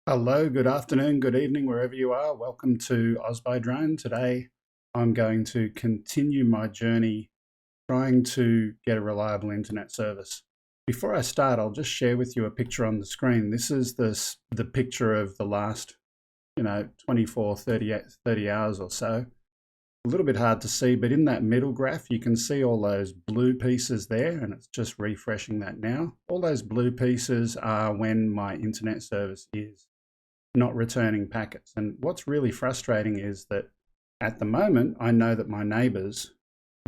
Hello, good afternoon, good evening, wherever you are. Welcome to Oz by Drone. Today, I'm going to continue my journey trying to get a reliable internet service. Before I start, I'll just share with you a picture on the screen. This is the picture of the last, 24, 30 hours or so. A little bit hard to see, but in that middle graph, you can see all those blue pieces there, and it's just refreshing that now. All those blue pieces are when my internet service is not returning packets. And what's really frustrating is that at the moment, I know that my neighbors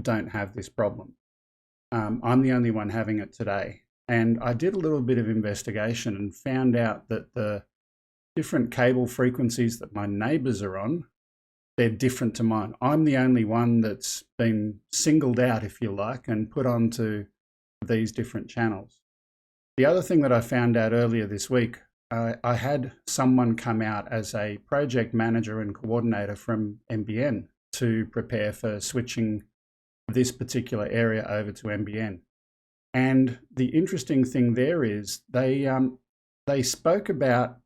don't have this problem. I'm the only one having it today. And I did a little bit of investigation and found out that the different cable frequencies that my neighbors are on, they're different to mine. I'm the only one that's been singled out, if you like, and put onto these different channels. The other thing that I found out earlier this week, I had someone come out as a project manager and coordinator from NBN to prepare for switching this particular area over to NBN. And the interesting thing there is they spoke about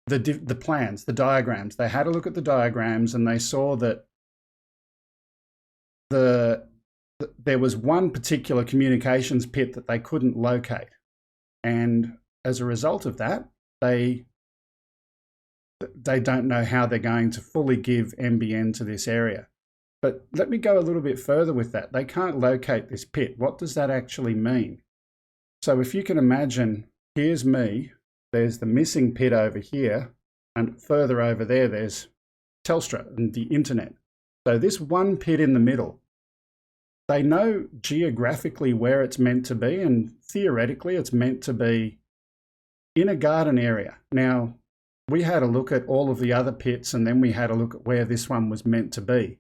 the plans, the diagrams. They had a look at the diagrams and they saw that there was one particular communications pit that they couldn't locate. And as a result of that, they don't know how they're going to fully give NBN to this area. But let me go a little bit further with that. They can't locate this pit. What does that actually mean? So if you can imagine, here's me, there's the missing pit over here, and further over there, there's Telstra and the internet. So this one pit in the middle, they know geographically where it's meant to be, and theoretically it's meant to be in a garden area. Now, we had a look at all of the other pits and then we had a look at where this one was meant to be.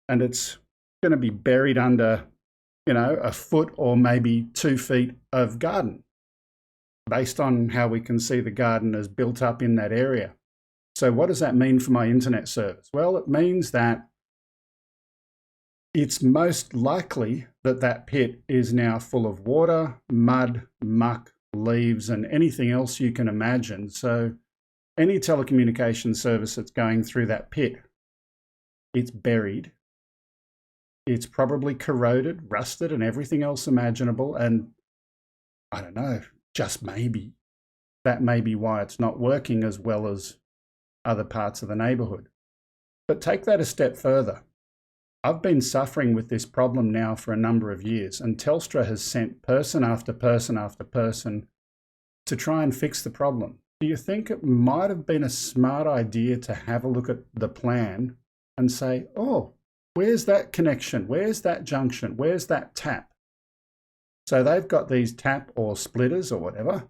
And it's going to be buried under, a foot or maybe 2 feet of garden, based on how we can see the garden is built up in that area. So what does that mean for my internet service? Well, it means that it's most likely that that pit is now full of water, mud, muck, leaves, and anything else you can imagine. So any telecommunications service that's going through that pit, it's buried. It's probably corroded, rusted, and everything else imaginable. And I don't know, just maybe that may be why it's not working as well as other parts of the neighborhood. But take that a step further. I've been suffering with this problem now for a number of years, and Telstra has sent person after person after person to try and fix the problem. Do you think it might have been a smart idea to have a look at the plan and say, oh, where's that connection? Where's that junction? Where's that tap? So they've got these tap or splitters or whatever,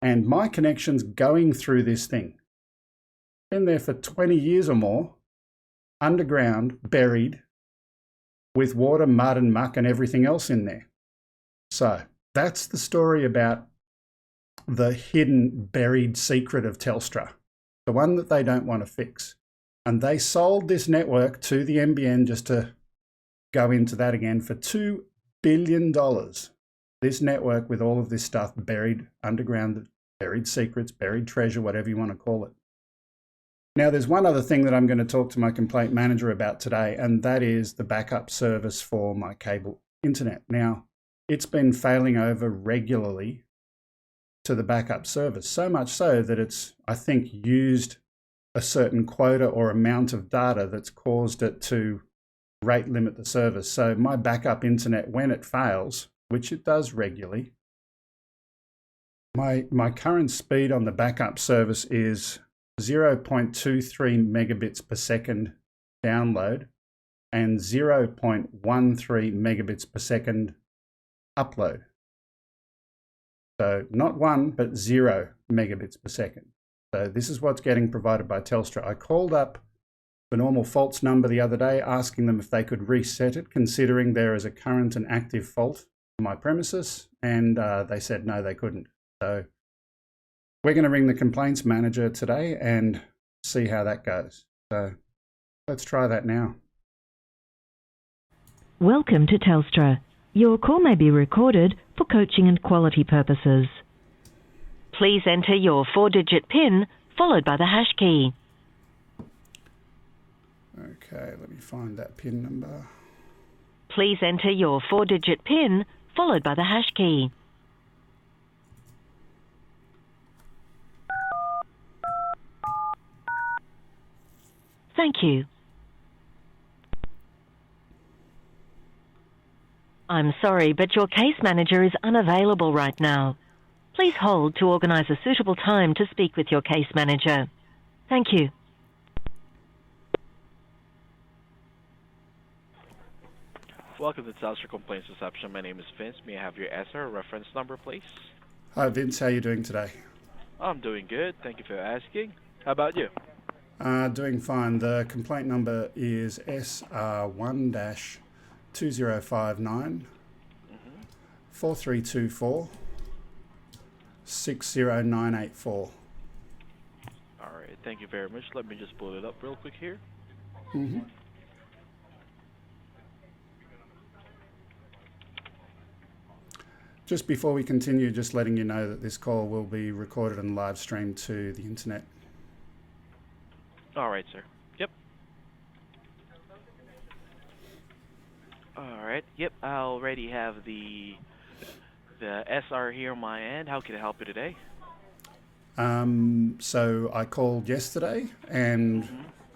and my connection's going through this thing. Been there for 20 years or more, underground, buried, with water, mud and muck and everything else in there. So that's the story about the hidden, buried secret of Telstra, the one that they don't want to fix. And they sold this network to the NBN, just to go into that again, for $2 billion. This network with all of this stuff buried underground, buried secrets, buried treasure, whatever you want to call it. Now, there's one other thing that I'm going to talk to my complaint manager about today, and that is the backup service for my cable internet. Now, it's been failing over regularly to the backup service, so much so that it's, I think, used a certain quota or amount of data that's caused it to rate limit the service. So my backup internet, when it fails, which it does regularly, my current speed on the backup service is 0.23 megabits per second download and 0.13 megabits per second upload. So not 1, but 0 megabits per second. So this is what's getting provided by Telstra. I called up the normal faults number the other day, asking them if they could reset it, considering there is a current and active fault on my premises, and they said no, they couldn't. So we're going to ring the complaints manager today and see how that goes. So let's try that now. Welcome to Telstra. Your call may be recorded for coaching and quality purposes. Please enter your 4-digit PIN followed by the hash key. Okay, let me find that PIN number. Please enter your 4-digit PIN followed by the hash key. Thank you. I'm sorry, but your case manager is unavailable right now. Please hold to organise a suitable time to speak with your case manager. Thank you. Welcome to Telstra Complaints Reception. My name is Vince. May I have your SR reference number, please? Hi Vince, how are you doing today? I'm doing good. Thank you for asking. How about you? Doing fine. The complaint number is SR1-2059 4324 60984. All right. Thank you very much. Let me just pull it up real quick here. Just before we continue, just letting you know that this call will be recorded and live streamed to the internet. All right, sir. Yep. All right. Yep. I already have the SR here on my end. How can I help you today? So I called yesterday and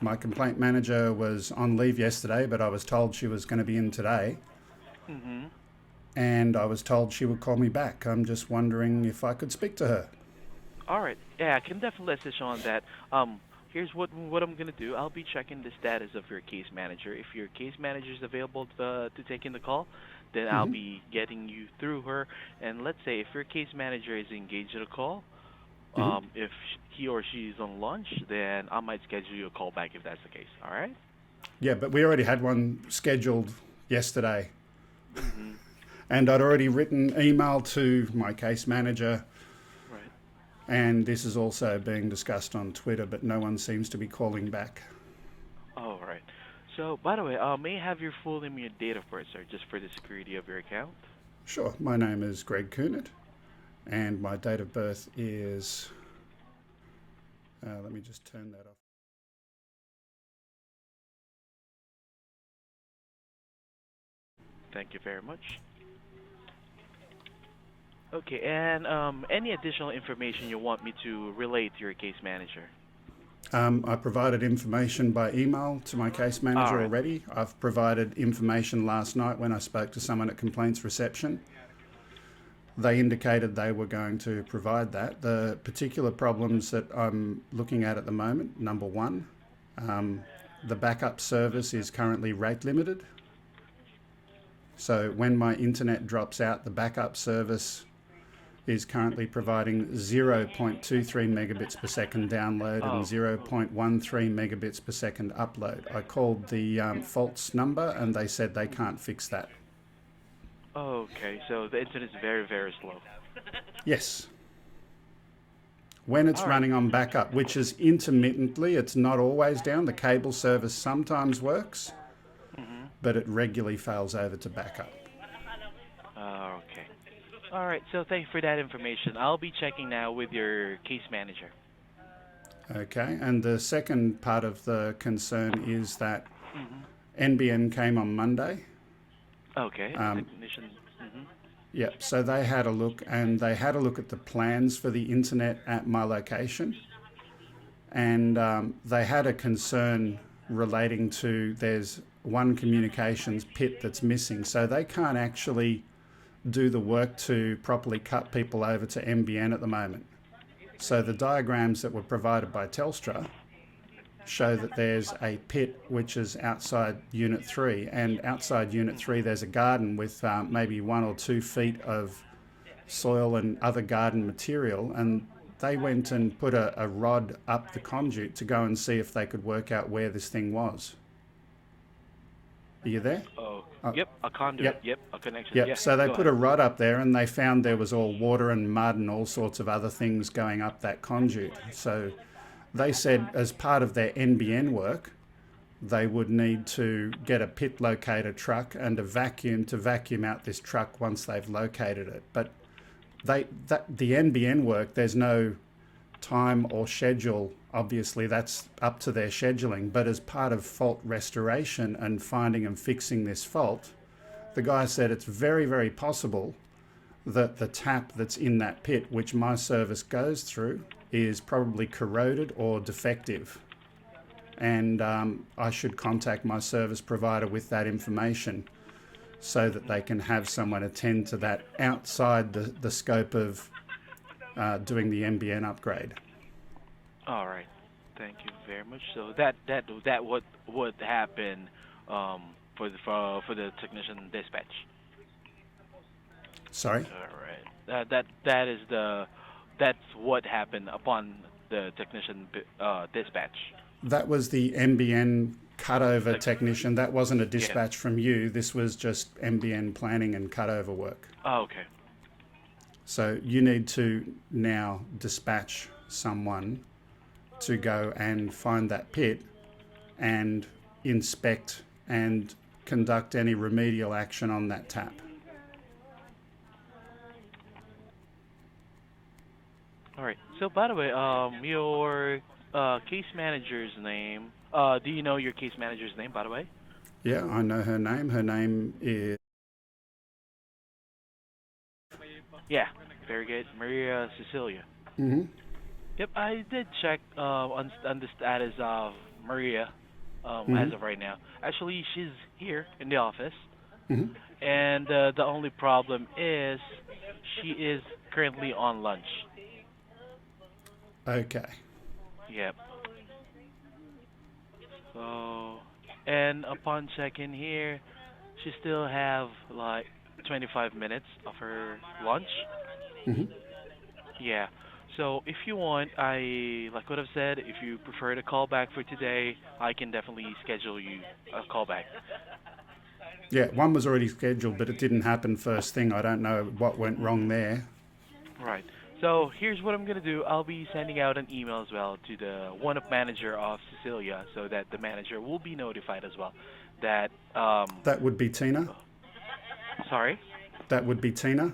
my complaint manager was on leave yesterday, but I was told she was going to be in today. And I was told she would call me back. I'm just wondering if I could speak to her. All right. Yeah, I can definitely assist you on that. Here's what I'm gonna do. I'll be checking the status of your case manager. If your case manager is available to take in the call, then I'll be getting you through her. And let's say if your case manager is engaged in a call, if he or she is on lunch, then I might schedule you a call back if that's the case. All right? Yeah, but we already had one scheduled yesterday. And I'd already written email to my case manager. Right. And this is also being discussed on Twitter, but no one seems to be calling back. All right. So, by the way, may I have your full name and your date of birth, sir, just for the security of your account? Sure. My name is Greg Kunert, and my date of birth is... let me just turn that off. Thank you very much. Okay, and any additional information you want me to relay to your case manager? I provided information by email to my case manager already. I've provided information last night when I spoke to someone at Complaints Reception. They indicated they were going to provide that. The particular problems that I'm looking at the moment, number one, the backup service is currently rate limited. So when my internet drops out, the backup service is currently providing 0.23 megabits per second download and 0.13 megabits per second upload. I called the faults number and they said they can't fix that. Okay, so the internet is very, very slow. Yes. When it's running on backup, which is intermittently, it's not always down. The cable service sometimes works, but it regularly fails over to backup. Okay. All right, so thank you for that information. I'll be checking now with your case manager. Okay, and the second part of the concern is that NBN came on Monday. Okay, technician. Yep, so they had a look and they had a look at the plans for the internet at my location. And they had a concern relating to there's one communications pit that's missing. So they can't actually do the work to properly cut people over to NBN at the moment. So the diagrams that were provided by Telstra show that there's a pit which is outside Unit 3, and outside Unit 3 there's a garden with maybe 1 or 2 feet of soil and other garden material, and they went and put a rod up the conduit to go and see if they could work out where this thing was. Are you there? Yep, a conduit. Yep, a connection. Yep. Yeah, So they put ahead. a rod up there and they found there was all water and mud and all sorts of other things going up that conduit. So they said as part of their NBN work, they would need to get a pit locator truck and a vacuum to vacuum out this truck once they've located it. But the NBN work, there's no time or schedule. Obviously, that's up to their scheduling. But as part of fault restoration and finding and fixing this fault, the guy said it's very, very possible that the tap that's in that pit, which my service goes through, is probably corroded or defective. And I should contact my service provider with that information so that they can have someone attend to that outside the scope of doing the NBN upgrade. All right. Thank you very much. So that would happen for the technician dispatch. Sorry? All right. That's what happened upon the technician dispatch. That was the NBN cutover Like, technician. That wasn't a yeah. dispatch from you. This was just NBN planning and cutover work. Oh, okay. So you need to now dispatch someone to go and find that pit and inspect and conduct any remedial action on that tap. All right. So by the way, your case manager's name. Do you know your case manager's name, by the way? Yeah, I know her name. Her name is... Yeah. Very good, Maria Cecilia. Mm-hmm. Yep, I did check on the status of Maria as of right now. Actually, she's here in the office, Mm-hmm. and the only problem is she is currently on lunch. Okay. Yep. So, and upon checking here, she still have like 25 minutes of her lunch. Mm-hmm. Yeah. So if you want, like what I've said, if you prefer to call back for today, I can definitely schedule you a call back. Yeah, one was already scheduled, but it didn't happen first thing. I don't know what went wrong there. Right. So here's what I'm gonna do. I'll be sending out an email as well to the one-up manager of Cecilia, so that the manager will be notified as well. That That would be Tina. sorry. That would be Tina.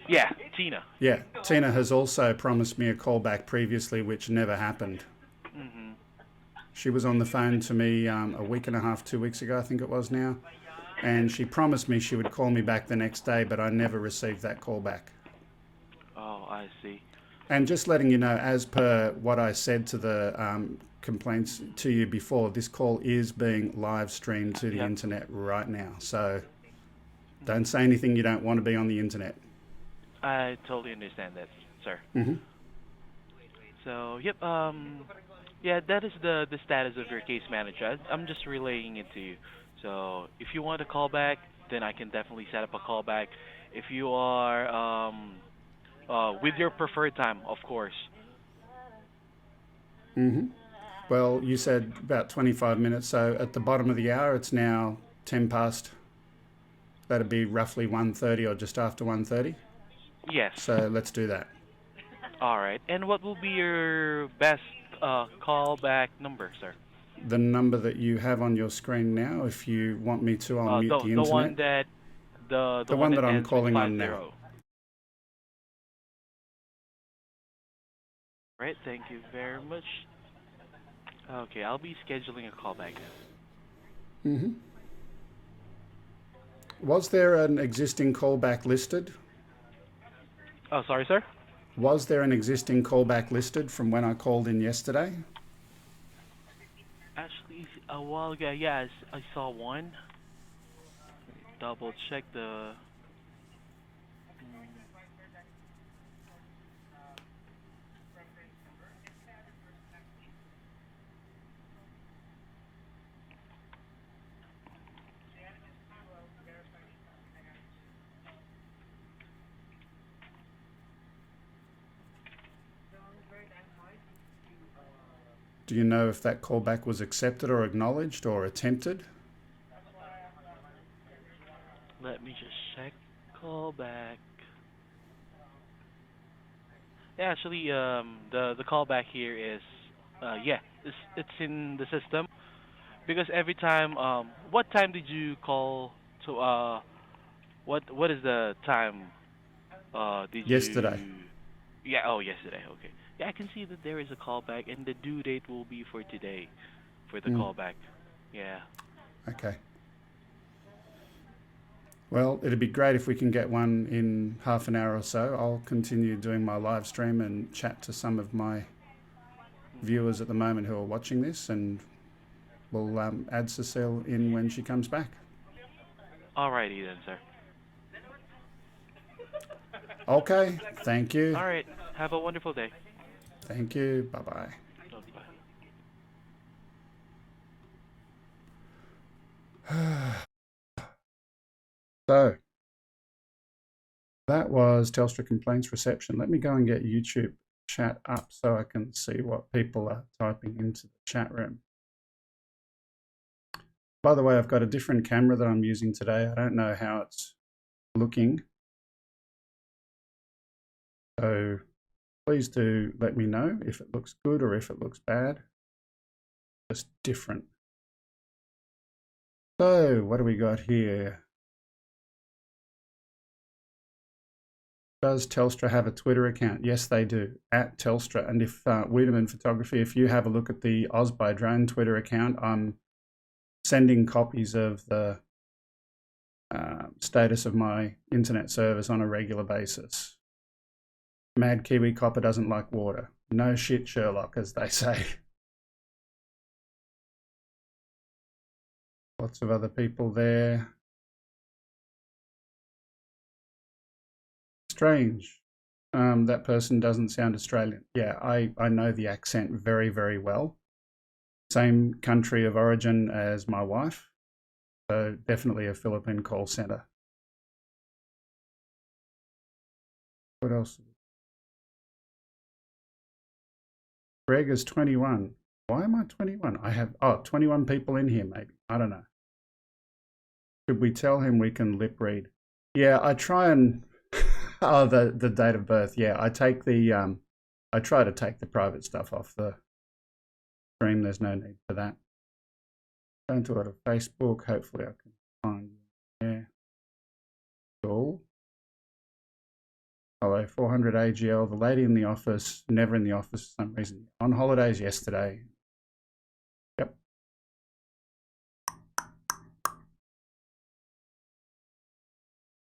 Yeah, Tina. Yeah, Tina has also promised me a call back previously, which never happened. Mhm. She was on the phone to me a week and a half, 2 weeks ago, I think it was now, and she promised me she would call me back the next day, but I never received that call back. Oh, I see. And just letting you know, as per what I said to the complaints to you before, this call is being live streamed to the Yep. internet right now. So don't say anything you don't want to be on the internet. I totally understand that, sir. Mm-hmm. So, yep. Yeah, that is the status of your case manager. I'm just relaying it to you. So, if you want a call back, then I can definitely set up a call back. If you are with your preferred time, of course. Mm-hmm. Well, you said about 25 minutes, so at the bottom of the hour, it's now 10 past. That'd be roughly 1:30 or just after 1:30. Yes. So let's do that. All right. And what will be your best callback number, sir? The number that you have on your screen now, if you want me to, I'll mute the internet. The one that the one that I'm ends with calling on 50. now. Right. Thank you very much. Okay, I'll be scheduling a callback. Mm-hmm. Was there an existing callback listed? Oh, sorry, sir. Was there an existing callback listed from when I called in yesterday? Actually, a while ago, yes, I saw one. Double check the. Do you know if that callback was accepted or acknowledged or attempted? Let me just check. Callback. Yeah, actually, the callback here is, yeah, it's in the system because every time, what time did you call to, what is the time Did Yesterday. you? Yeah. Oh, yesterday. Okay. Yeah, I can see that there is a callback, and the due date will be for today, for the callback. Yeah. Okay. Well, it'd be great if we can get one in half an hour or so. I'll continue doing my live stream and chat to some of my viewers at the moment who are watching this, and we'll add Cecile in when she comes back. Alrighty then, sir. Okay. Thank you. All right. Have a wonderful day. Thank you. Bye-bye. Bye. So that was Telstra Complaints Reception. Let me go and get YouTube chat up so I can see what people are typing into the chat room. By the way, I've got a different camera that I'm using today. I don't know how it's looking. So please do let me know if it looks good or if it looks bad. Just different. So what do we got here? Does Telstra have a Twitter account? Yes, they do, at Telstra. And if Wiedemann Photography, if you have a look at the Oz by Drone Twitter account, I'm sending copies of the status of my internet service on a regular basis. Mad Kiwi Copper doesn't like water. No shit, Sherlock, as they say. Lots of other people there. Strange. That person doesn't sound Australian. Yeah, I know the accent very, very well. Same country of origin as my wife. So definitely a Philippine call center. What else? Greg is 21. Why am I 21? I have 21 people in here maybe. I don't know. Should we tell him we can lip read? Yeah, I try and the date of birth. Yeah, I take the I try to take the private stuff off the stream. There's no need for that. Going to go to Facebook. Hopefully I can find you there. Cool. Hello, 400 AGL. The lady in the office, never in the office for some reason. On holidays yesterday. Yep.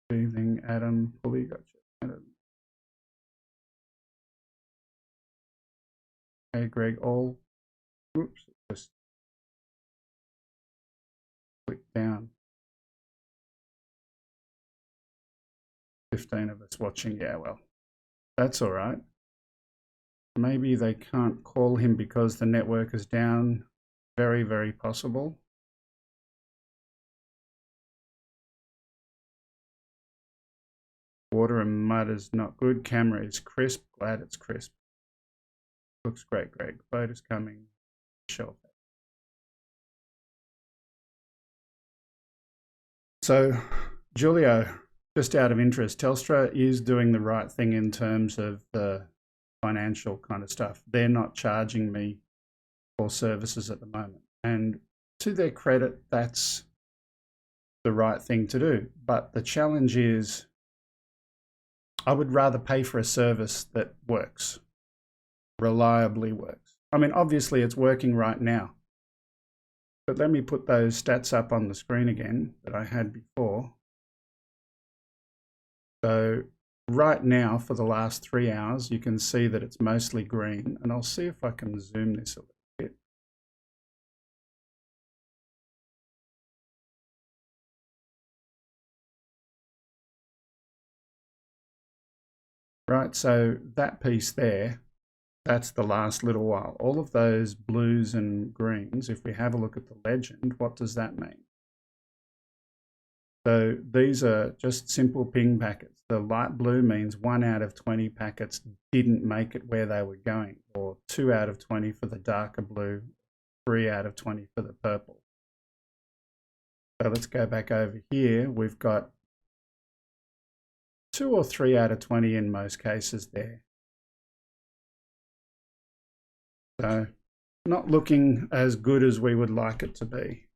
Good evening, Adam. Fully got you. Hey, Greg. All. Oops. Just click down. 15 of us watching. Yeah, well, that's all right. Maybe they can't call him because the network is down. Very, very possible. Water and mud is not good. Camera is crisp. Glad it's crisp. Looks great, Greg. Boat is coming. Shelf. So, Julio, just out of interest, Telstra is doing the right thing in terms of the financial kind of stuff. They're not charging me for services at the moment. And to their credit, that's the right thing to do. But the challenge is I would rather pay for a service that works, reliably works. I mean, obviously it's working right now. But let me put those stats up on the screen again that I had before. So right now, for the last 3 hours, you can see that it's mostly green. And I'll see if I can zoom this a little bit. Right, so that piece there, that's the last little while. All of those blues and greens, if we have a look at the legend, what does that mean? So these are just simple ping packets. The light blue means 1 out of 20 packets didn't make it where they were going, or 2 out of 20 for the darker blue, 3 out of 20 for the purple. So let's go back over here. We've got 2 or 3 out of 20 in most cases there. So not looking as good as we would like it to be,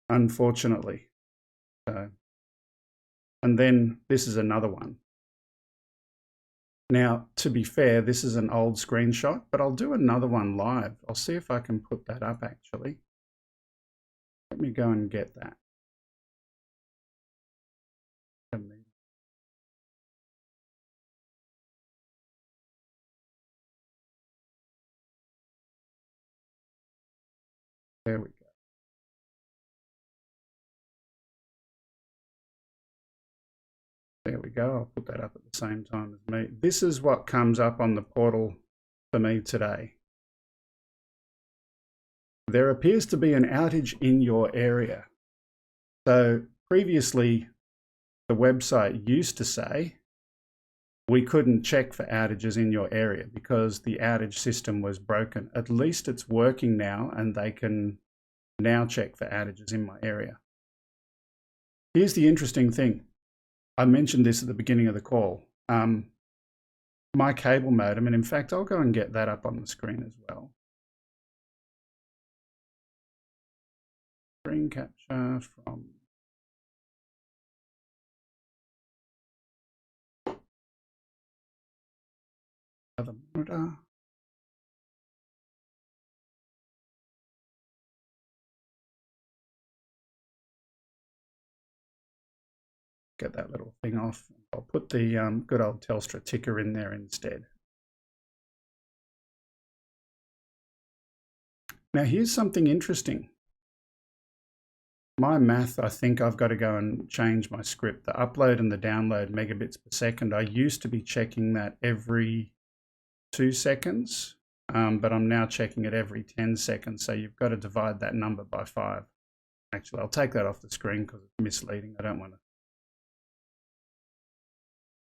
unfortunately. So, and then this is another one. Now, to be fair, this is an old screenshot, but I'll do another one live. I'll see if I can put that up actually. Let me go and get that. There we go. There we go. I'll put that up at the same time as me. This is what comes up on the portal for me today. There appears to be an outage in your area. So previously, the website used to say we couldn't check for outages in your area because the outage system was broken. At least it's working now, and they can now check for outages in my area. Here's the interesting thing. I mentioned this at the beginning of the call. My cable modem, and in fact, I'll go and get that up on the screen as well. Screen capture from other monitor. Get that little thing off. I'll put the good old Telstra ticker in there instead. Now here's something interesting. My math, I think I've got to go and change my script. The upload and the download megabits per second, I used to be checking that every 2 seconds, but I'm now checking it every 10 seconds. So you've got to divide that number by 5. Actually, I'll take that off the screen because it's misleading. I don't want to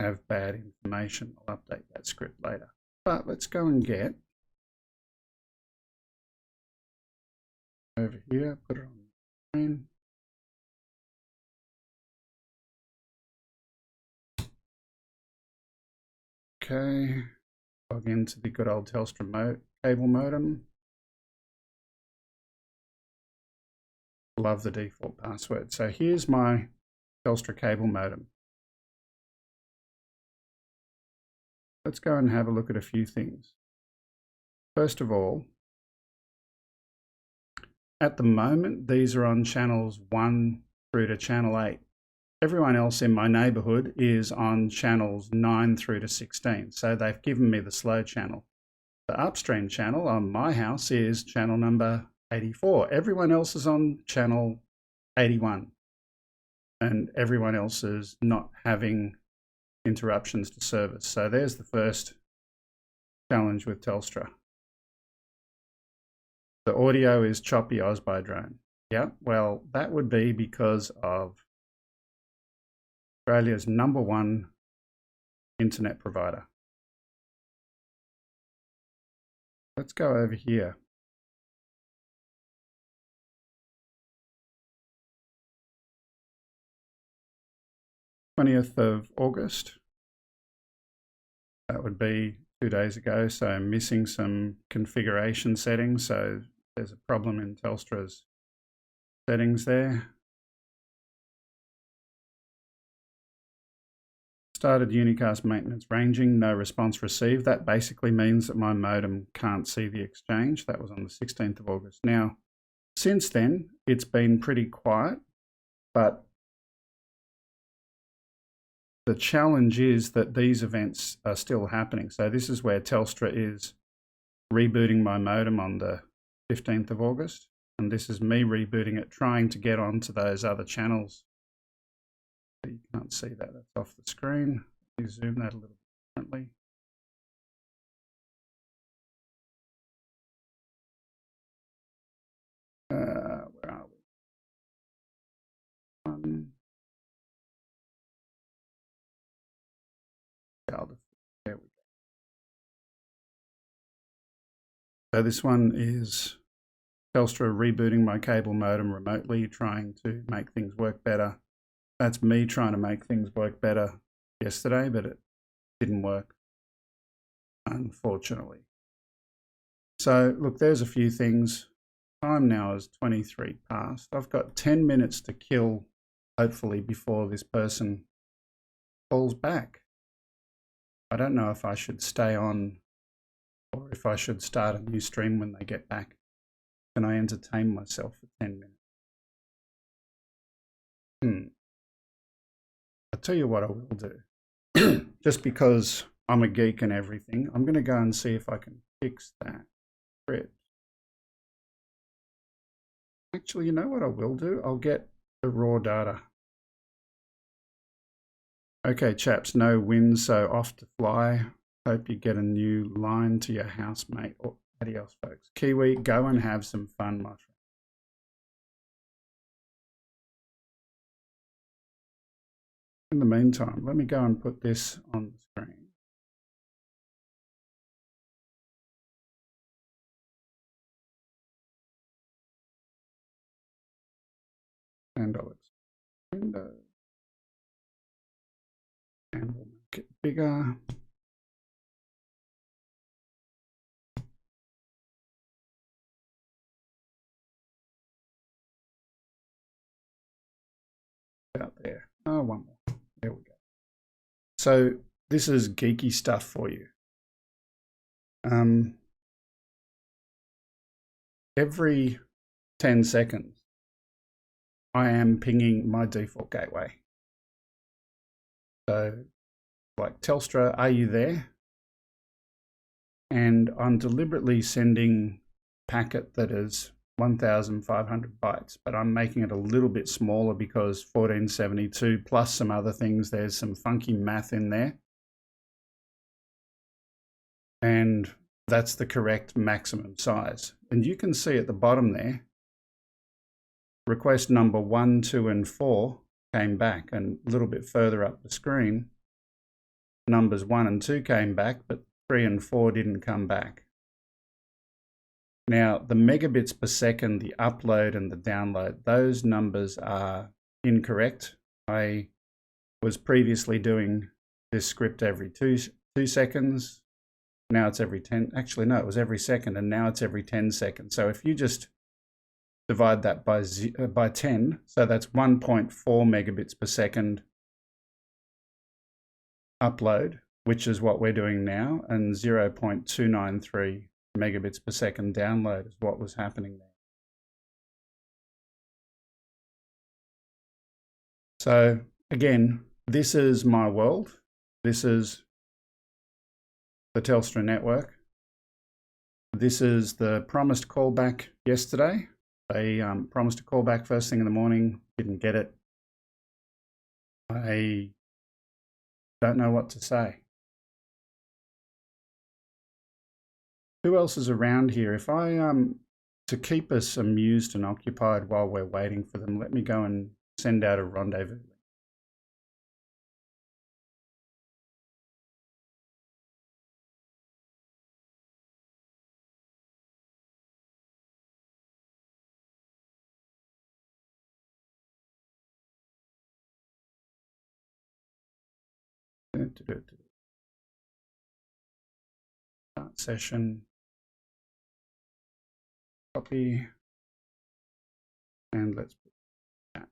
have bad information. I'll update that script later. But let's go and get over here, put it on the screen. Okay, log into the good old Telstra cable modem. Love the default password. So here's my Telstra cable modem. Let's go and have a look at a few things. First of all, at the moment, these are on channels 1 through to channel 8. Everyone else in my neighbourhood is on channels 9 through to 16. So they've given me the slow channel. The upstream channel on my house is channel number 84. Everyone else is on channel 81. And everyone else is not having interruptions to service. So there's the first challenge with Telstra. The audio is choppy Oz by drone. Yeah, well, that would be because of Australia's #1 internet provider. Let's go over here. August 20th. That would be 2 days ago, so I'm missing some configuration settings, so there's a problem in Telstra's settings there. Started unicast maintenance ranging, no response received. That basically means that my modem can't see the exchange. That was on the 16th of August. Now, since then, it's been pretty quiet, but the challenge is that these events are still happening. So this is where Telstra is rebooting my modem on the 15th of August. And this is me rebooting it, trying to get onto those other channels. You can't see that, that's off the screen. Let me zoom that a little bit differently. Where are we? There we go. So this one is Telstra rebooting my cable modem remotely, trying to make things work better. That's me trying to make things work better yesterday, but it didn't work, unfortunately. So look, there's a few things. Time now is 23 past. I've got 10 minutes to kill, hopefully, before this person calls back. I don't know if I should stay on or if I should start a new stream when they get back. Can I entertain myself for 10 minutes? I'll tell you what I will do. Just because I'm a geek and everything, I'm going to go and see if I can fix that script. Actually, you know what I will do? I'll get the raw data. Okay, chaps, no wind, so off to fly. Hope you get a new line to your housemate. Oh, adios, folks. Kiwi, go and have some fun, my friend. In the meantime, let me go and put this on the screen. And I'll extend window. And we'll make it bigger. Out there. Oh, one more. There we go. So this is geeky stuff for you. Every 10 seconds, I am pinging my default gateway. So like Telstra, are you there? And I'm deliberately sending a packet that is 1,500 bytes, but I'm making it a little bit smaller because 1472 plus some other things, there's some funky math in there. And that's the correct maximum size. And you can see at the bottom there, request number 1, 2, and 4 came back, and a little bit further up the screen, numbers 1 and 2 came back, but 3 and 4 didn't come back. Now, the megabits per second, the upload and the download, those numbers are incorrect. I was previously doing this script every two seconds. Now it's every 10. Actually, no, it was every second, and now it's every 10 seconds. So if you just divide that by 10, so that's 1.4 megabits per second upload, which is what we're doing now, and 0.293 megabits per second download is what was happening there. So again, this is my world. This is the Telstra network. This is the promised callback yesterday. They promised a callback first thing in the morning, didn't get it. I don't know what to say. Who else is around here? If I, to keep us amused and occupied while we're waiting for them, let me go and send out a rendezvous. Start session. Copy. And let's put that.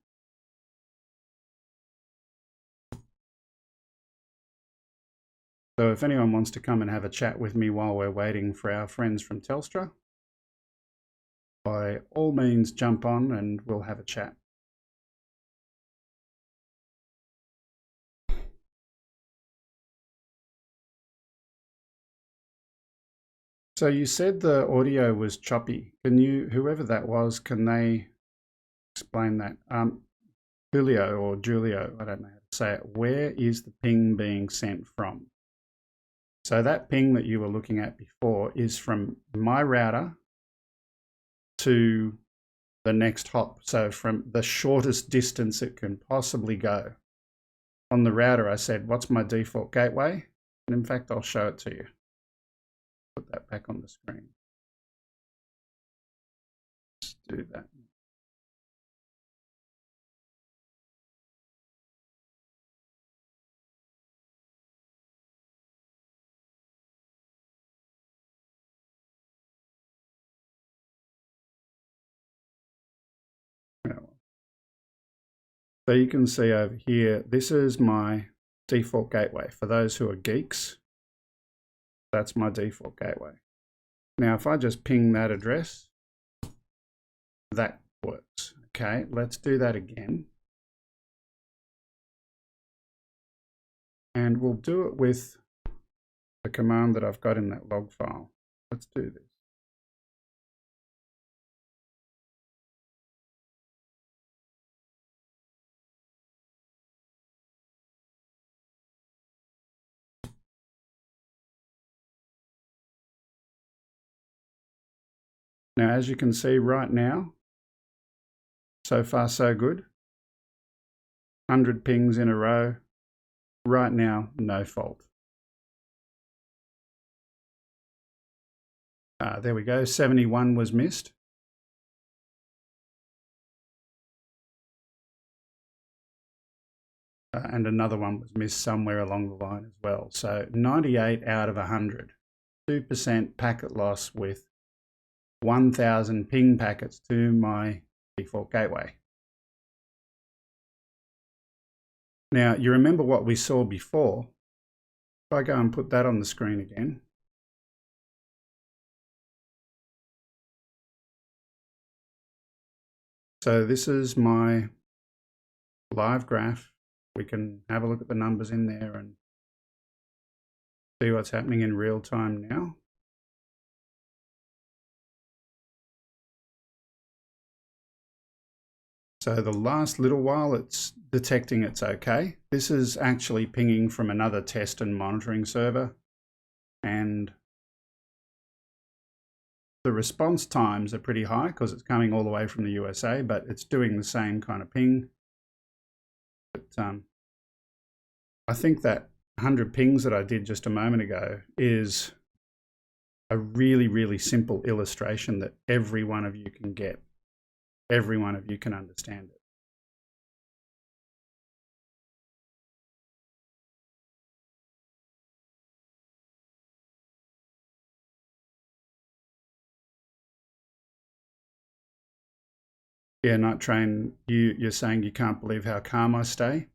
So if anyone wants to come and have a chat with me while we're waiting for our friends from Telstra, by all means jump on and we'll have a chat. So you said the audio was choppy. Can you, whoever that was, can they explain that? Julio or Julio, I don't know how to say it. Where is the ping being sent from? So that ping that you were looking at before is from my router to the next hop. So from the shortest distance it can possibly go. On the router, I said, what's my default gateway? And in fact, I'll show it to you. Put that back on the screen. Let's do that. So you can see over here, this is my default gateway. For those who are geeks, That's my default gateway. Now, if I just ping that address, that works. Okay, let's do that again. And we'll do it with the command that I've got in that log file. Let's do this. Now, as you can see right now, so far so good. 100 pings in a row. Right now, no fault. There we go, 71 was missed. And another one was missed somewhere along the line as well. So 98 out of 100. 2% packet loss with 1,000 ping packets to my default gateway. Now, you remember what we saw before. If I go and put that on the screen again. So this is my live graph. We can have a look at the numbers in there and see what's happening in real time now. So the last little while it's detecting it's okay. This is actually pinging from another test and monitoring server, and the response times are pretty high because it's coming all the way from the USA, but it's doing the same kind of ping. But I think that 100 pings that I did just a moment ago is a really, really simple illustration that every one of you can get. Every one of you can understand it. Yeah, Night Train, you're saying you can't believe how calm I stay.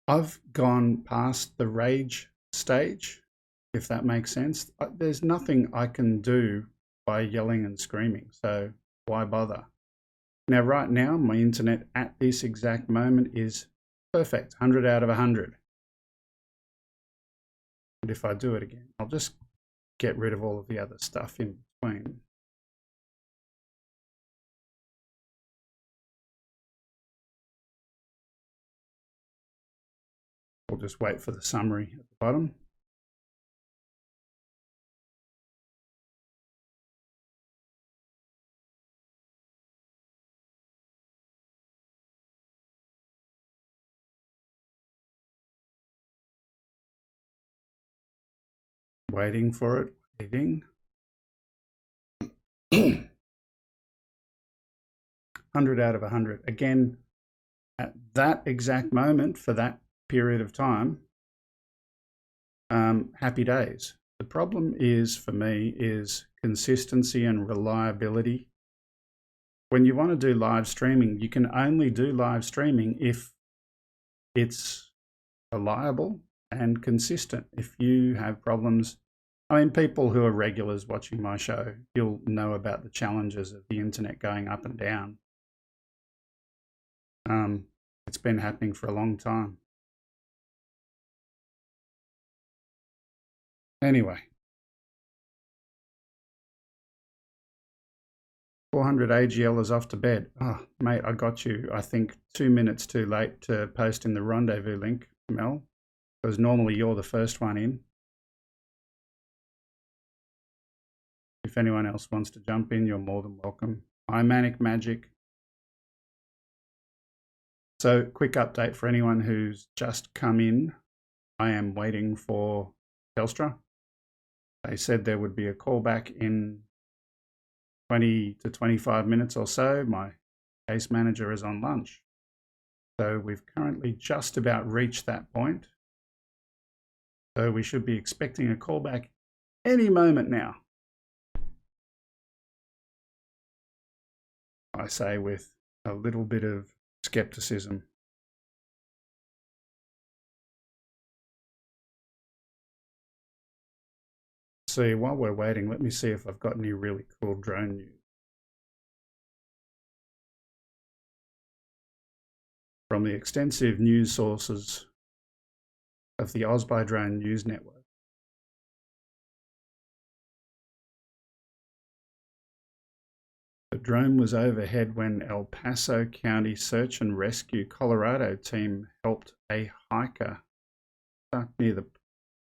I've gone past the rage stage, if that makes sense. There's nothing I can do by yelling and screaming, so why bother? Now, right now, my internet at this exact moment is perfect, 100 out of 100. And if I do it again, I'll just get rid of all of the other stuff in between. We'll just wait for the summary at the bottom. Waiting for it, waiting. 100 out of 100. Again, at that exact moment for that period of time, happy days. The problem is, for me, is consistency and reliability. When you want to do live streaming, you can only do live streaming if it's reliable and consistent. If you have problems, I mean, people who are regulars watching my show, you'll know about the challenges of the internet going up and down. It's been happening for a long time. Anyway, 400 AGL is off to bed. Oh, mate, I got you, I think, 2 minutes too late to post in the rendezvous link, Mel, because normally you're the first one in. If anyone else wants to jump in, you're more than welcome. I'm Manic Magic. So, quick update for anyone who's just come in. I am waiting for Telstra. They said there would be a callback in 20 to 25 minutes or so. My case manager is on lunch. So we've currently just about reached that point. So we should be expecting a callback any moment now. I say with a little bit of skepticism. see, while we're waiting, let me see if I've got any really cool drone news. From the extensive news sources of the Ausby Drone News Network. The drone was overhead when El Paso County Search and Rescue Colorado team helped a hiker stuck near the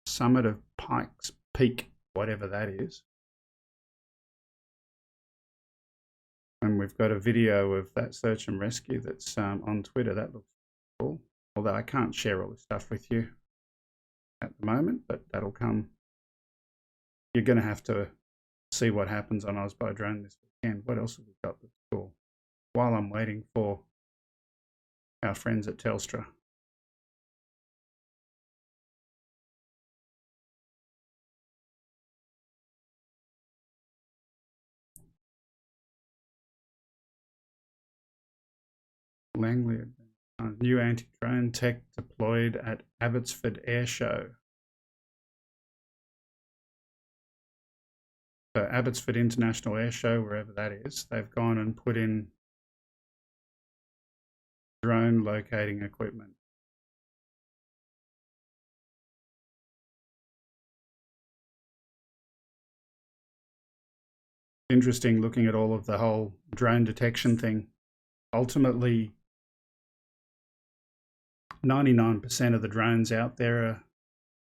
summit of Pikes Peak, whatever that is. And we've got a video of that search and rescue that's on Twitter. That looks cool. Although I can't share all this stuff with you at the moment, but that'll come. You're going to have to see what happens on Ausby Drone this weekend. What else have we got that's cool? While I'm waiting for our friends at Telstra. Langley, new anti-drone tech deployed at Abbotsford Air Show. So Abbotsford International Air Show, wherever that is, they've gone and put in drone locating equipment. Interesting looking at all of the whole drone detection thing. Ultimately, 99% of the drones out there are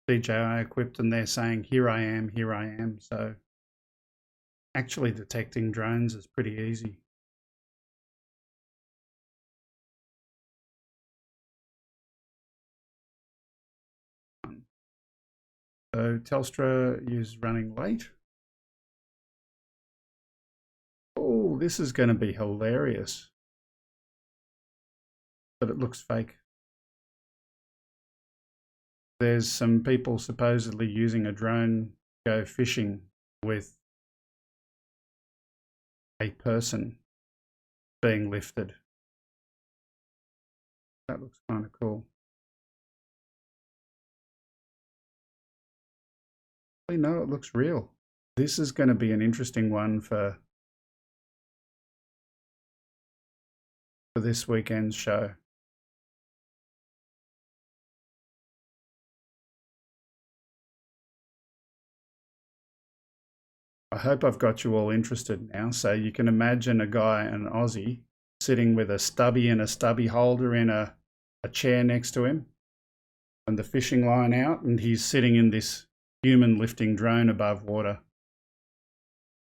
DJI equipped and they're saying, here I am, here I am. So actually detecting drones is pretty easy. So Telstra is running late. Oh, this is going to be hilarious. But it looks fake. There's some people supposedly using a drone to go fishing with a person being lifted. That looks kind of cool. No, it looks real. This is going to be an interesting one for this weekend's show. I hope I've got you all interested now. So you can imagine a guy, an Aussie, sitting with a stubby and a stubby holder in a chair next to him and the fishing line out, and he's sitting in this human lifting drone above water.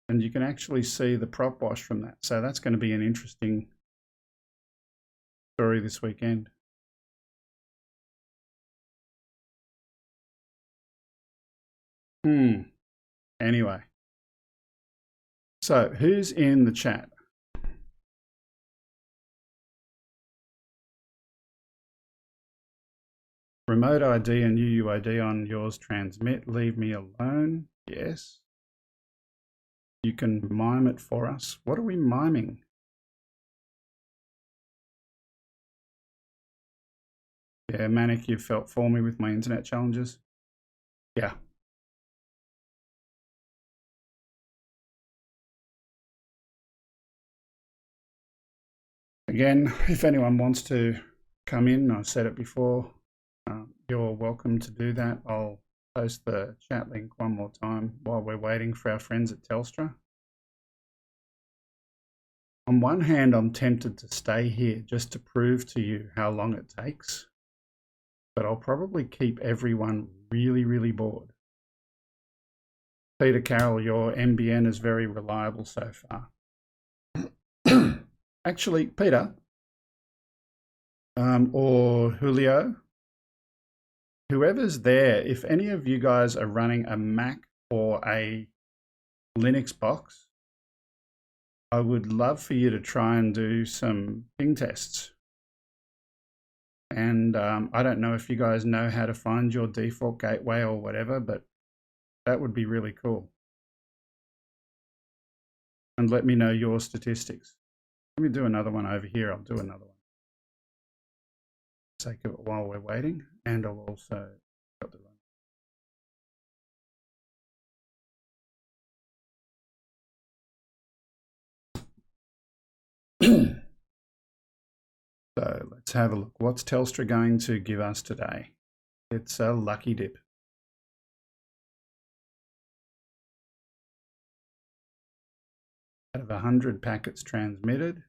And you can actually see the prop wash from that. So that's going to be an interesting story this weekend. Anyway. So who's in the chat? Remote ID and UUID on yours transmit. Leave me alone. Yes. You can mime it for us. What are we miming? Yeah, Manic, you've felt for me with my internet challenges. Yeah. Again, if anyone wants to come in, I've said it before, you're welcome to do that. I'll post the chat link one more time while we're waiting for our friends at Telstra. On one hand, I'm tempted to stay here just to prove to you how long it takes, but I'll probably keep everyone really, really bored. Peter Carroll, your NBN is very reliable so far. Actually, Peter, or Julio, whoever's there, if any of you guys are running a Mac or a Linux box, I would love for you to try and do some ping tests. And I don't know if you guys know how to find your default gateway or whatever, but that would be really cool. And let me know your statistics. Let me do another one over here. I'll do another one. For the sake of it while we're waiting, and I'll also got the So let's have a look. What's Telstra going to give us today? It's a lucky dip. Out of 100 packets transmitted,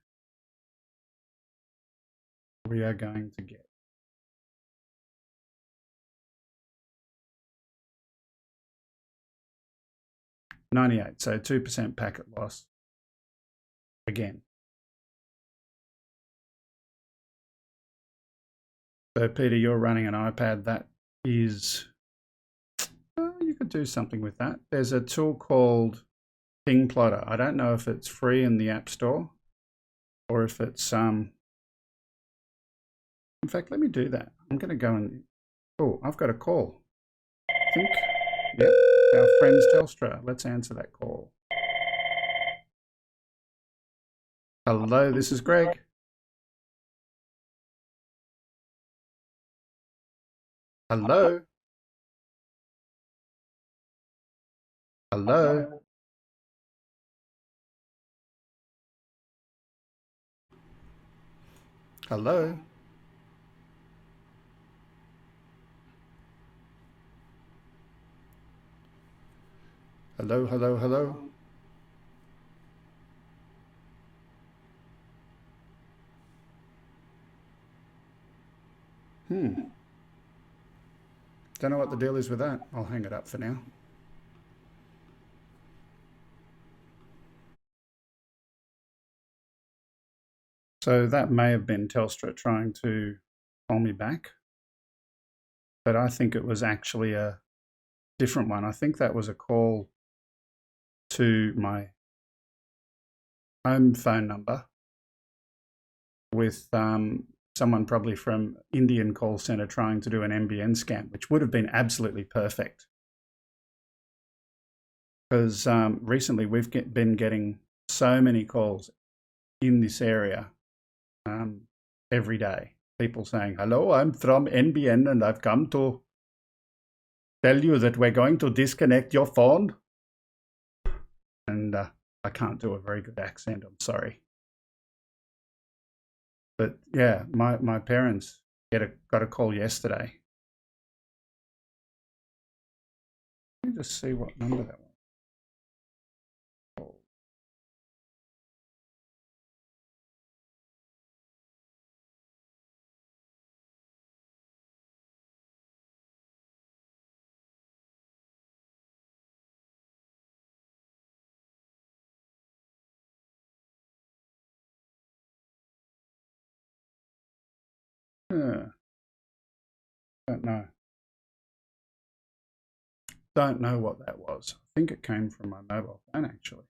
we are going to get 98, so 2% packet loss again. So Peter, you're running an iPad. That is, you could do something with that. There's a tool called Ping Plotter. I don't know if it's free in the App Store or if it's in fact, let me do that. I'm going to go and oh, I've got a call. I think, yep, our friends Telstra. Let's answer that call. Hello, this is Greg. Hello. Hello. Hello. Hello, hello, hello. Don't know what the deal is with that. I'll hang it up for now. So that may have been Telstra trying to call me back, but I think it was actually a different one. I think that was a call to my home phone number with someone probably from Indian call center trying to do an NBN scam, which would have been absolutely perfect. Because recently we've been getting so many calls in this area every day. People saying, hello, I'm from NBN and I've come to tell you that we're going to disconnect your phone. And I can't do a very good accent, I'm sorry. But yeah, my parents got a call yesterday. Let me just see what number that was. Don't know. Don't know what that was. I think it came from my mobile phone actually.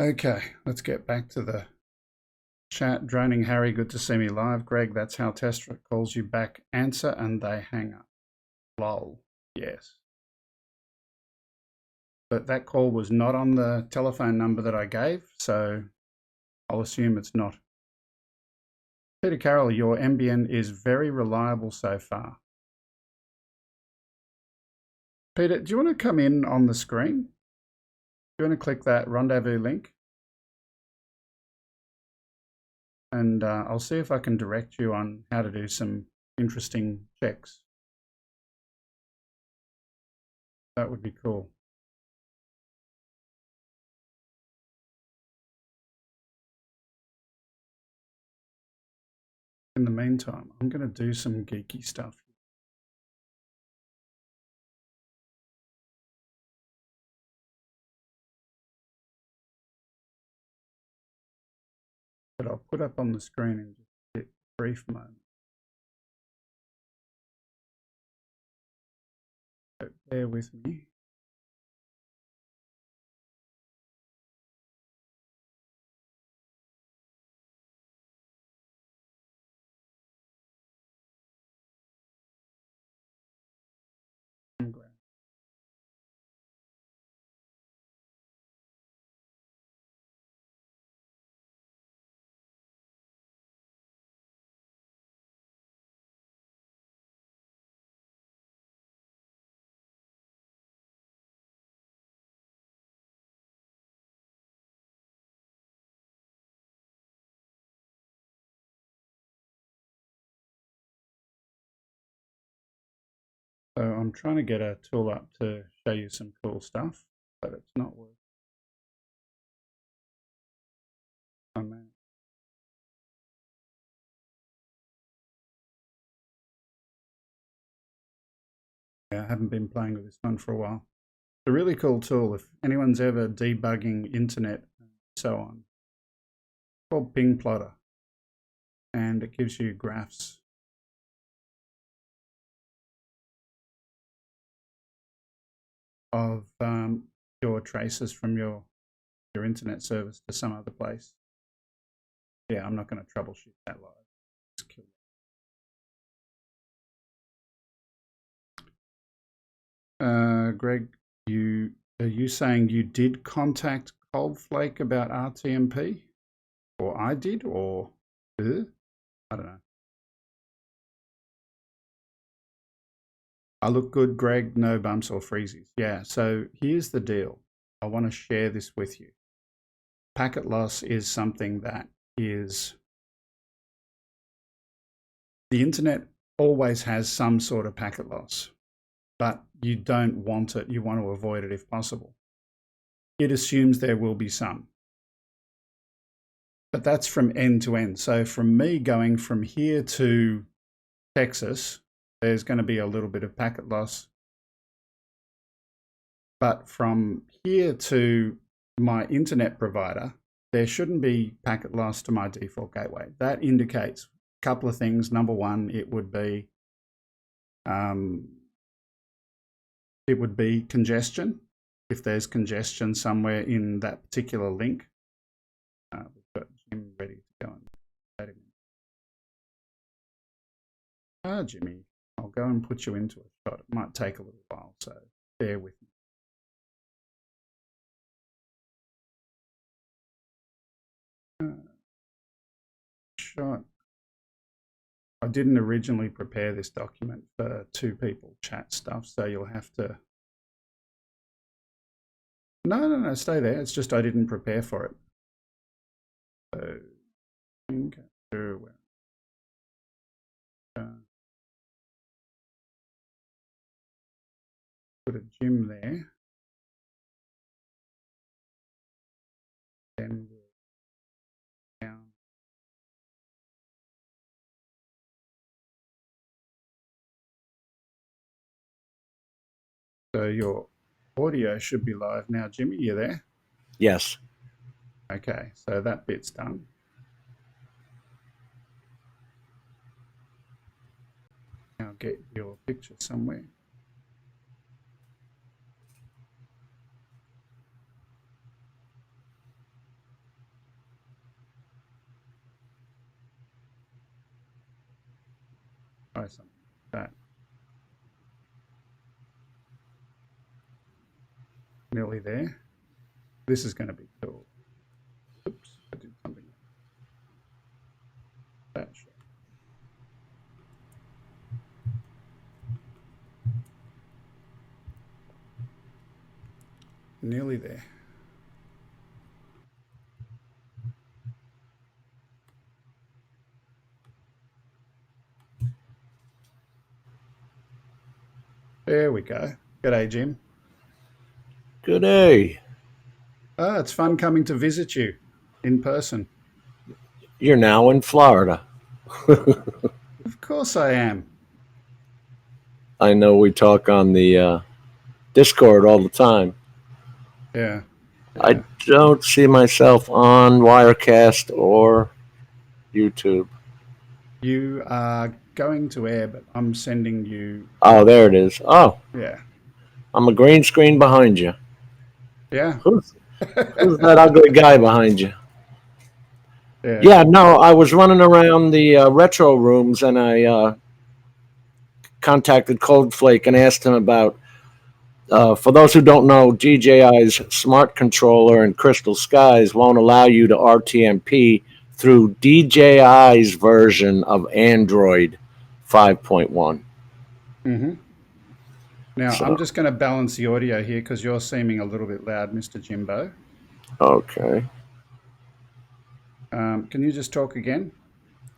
Okay, let's get back to the chat. Droning Harry, good to see me live. Greg, that's how Telstra calls you back. Answer and they hang up. Lol. Yes. But that call was not on the telephone number that I gave, so I'll assume it's not. Peter Carroll, your NBN is very reliable so far. Peter, do you want to come in on the screen? Do you want to click that rendezvous link? And I'll see if I can direct you on how to do some interesting checks. That would be cool. In the meantime, I'm going to do some geeky stuff. But I'll put up on the screen in just a brief moment. So bear with me. I'm glad. So I'm trying to get a tool up to show you some cool stuff, but it's not working. Oh, man. Yeah, I haven't been playing with this one for a while. It's a really cool tool if anyone's ever debugging internet and so on. It's called Ping Plotter, and it gives you graphs of your traces from your internet service to some other place. Yeah, I'm not going to troubleshoot that live. Just kill it. Greg, are you saying you did contact Coldflake about RTMP? Or I did? Or I don't know. I look good, Greg. No bumps or freezies. Yeah, so here's the deal. I want to share this with you. Packet loss is something that is... The internet always has some sort of packet loss, but you don't want it. You want to avoid it if possible. It assumes there will be some. But that's from end to end. So from me going from here to Texas, there's going to be a little bit of packet loss. But from here to my internet provider, there shouldn't be packet loss to my default gateway. That indicates a couple of things. Number one, it would be congestion. If there's congestion somewhere in that particular link, we've got Jim ready to go and chat again. Jimmy, I'll go and put you into a shot. It might take a little while, so bear with me. Shot. I didn't originally prepare this document for two people chat stuff, so you'll have to... No, stay there. It's just I didn't prepare for it. So, put a Jim there. Then we'll down. So your audio should be live now. Jimmy, you there? Yes. Okay, so that bit's done. Now get your picture somewhere. Try something like that. Nearly there. This is going to be cool. Oops, I did something like that. Nearly there. There we go. G'day, Jim. Good day. It's fun coming to visit you in person. You're now in Florida. Of course I am. I know we talk on the Discord all the time. Yeah. I don't see myself on Wirecast or YouTube. You are going to air, but I'm sending you... Oh, there it is. Oh. Yeah. I'm a green screen behind you. Yeah. Who's that ugly guy behind you? Yeah, no, I was running around the retro rooms and I contacted Coldflake and asked him about, for those who don't know, DJI's smart controller and Crystal Skies won't allow you to RTMP through DJI's version of Android 5.1. Mm-hmm. Now, I'm just going to balance the audio here because you're seeming a little bit loud, Mr. Jimbo. Okay. Can you just talk again?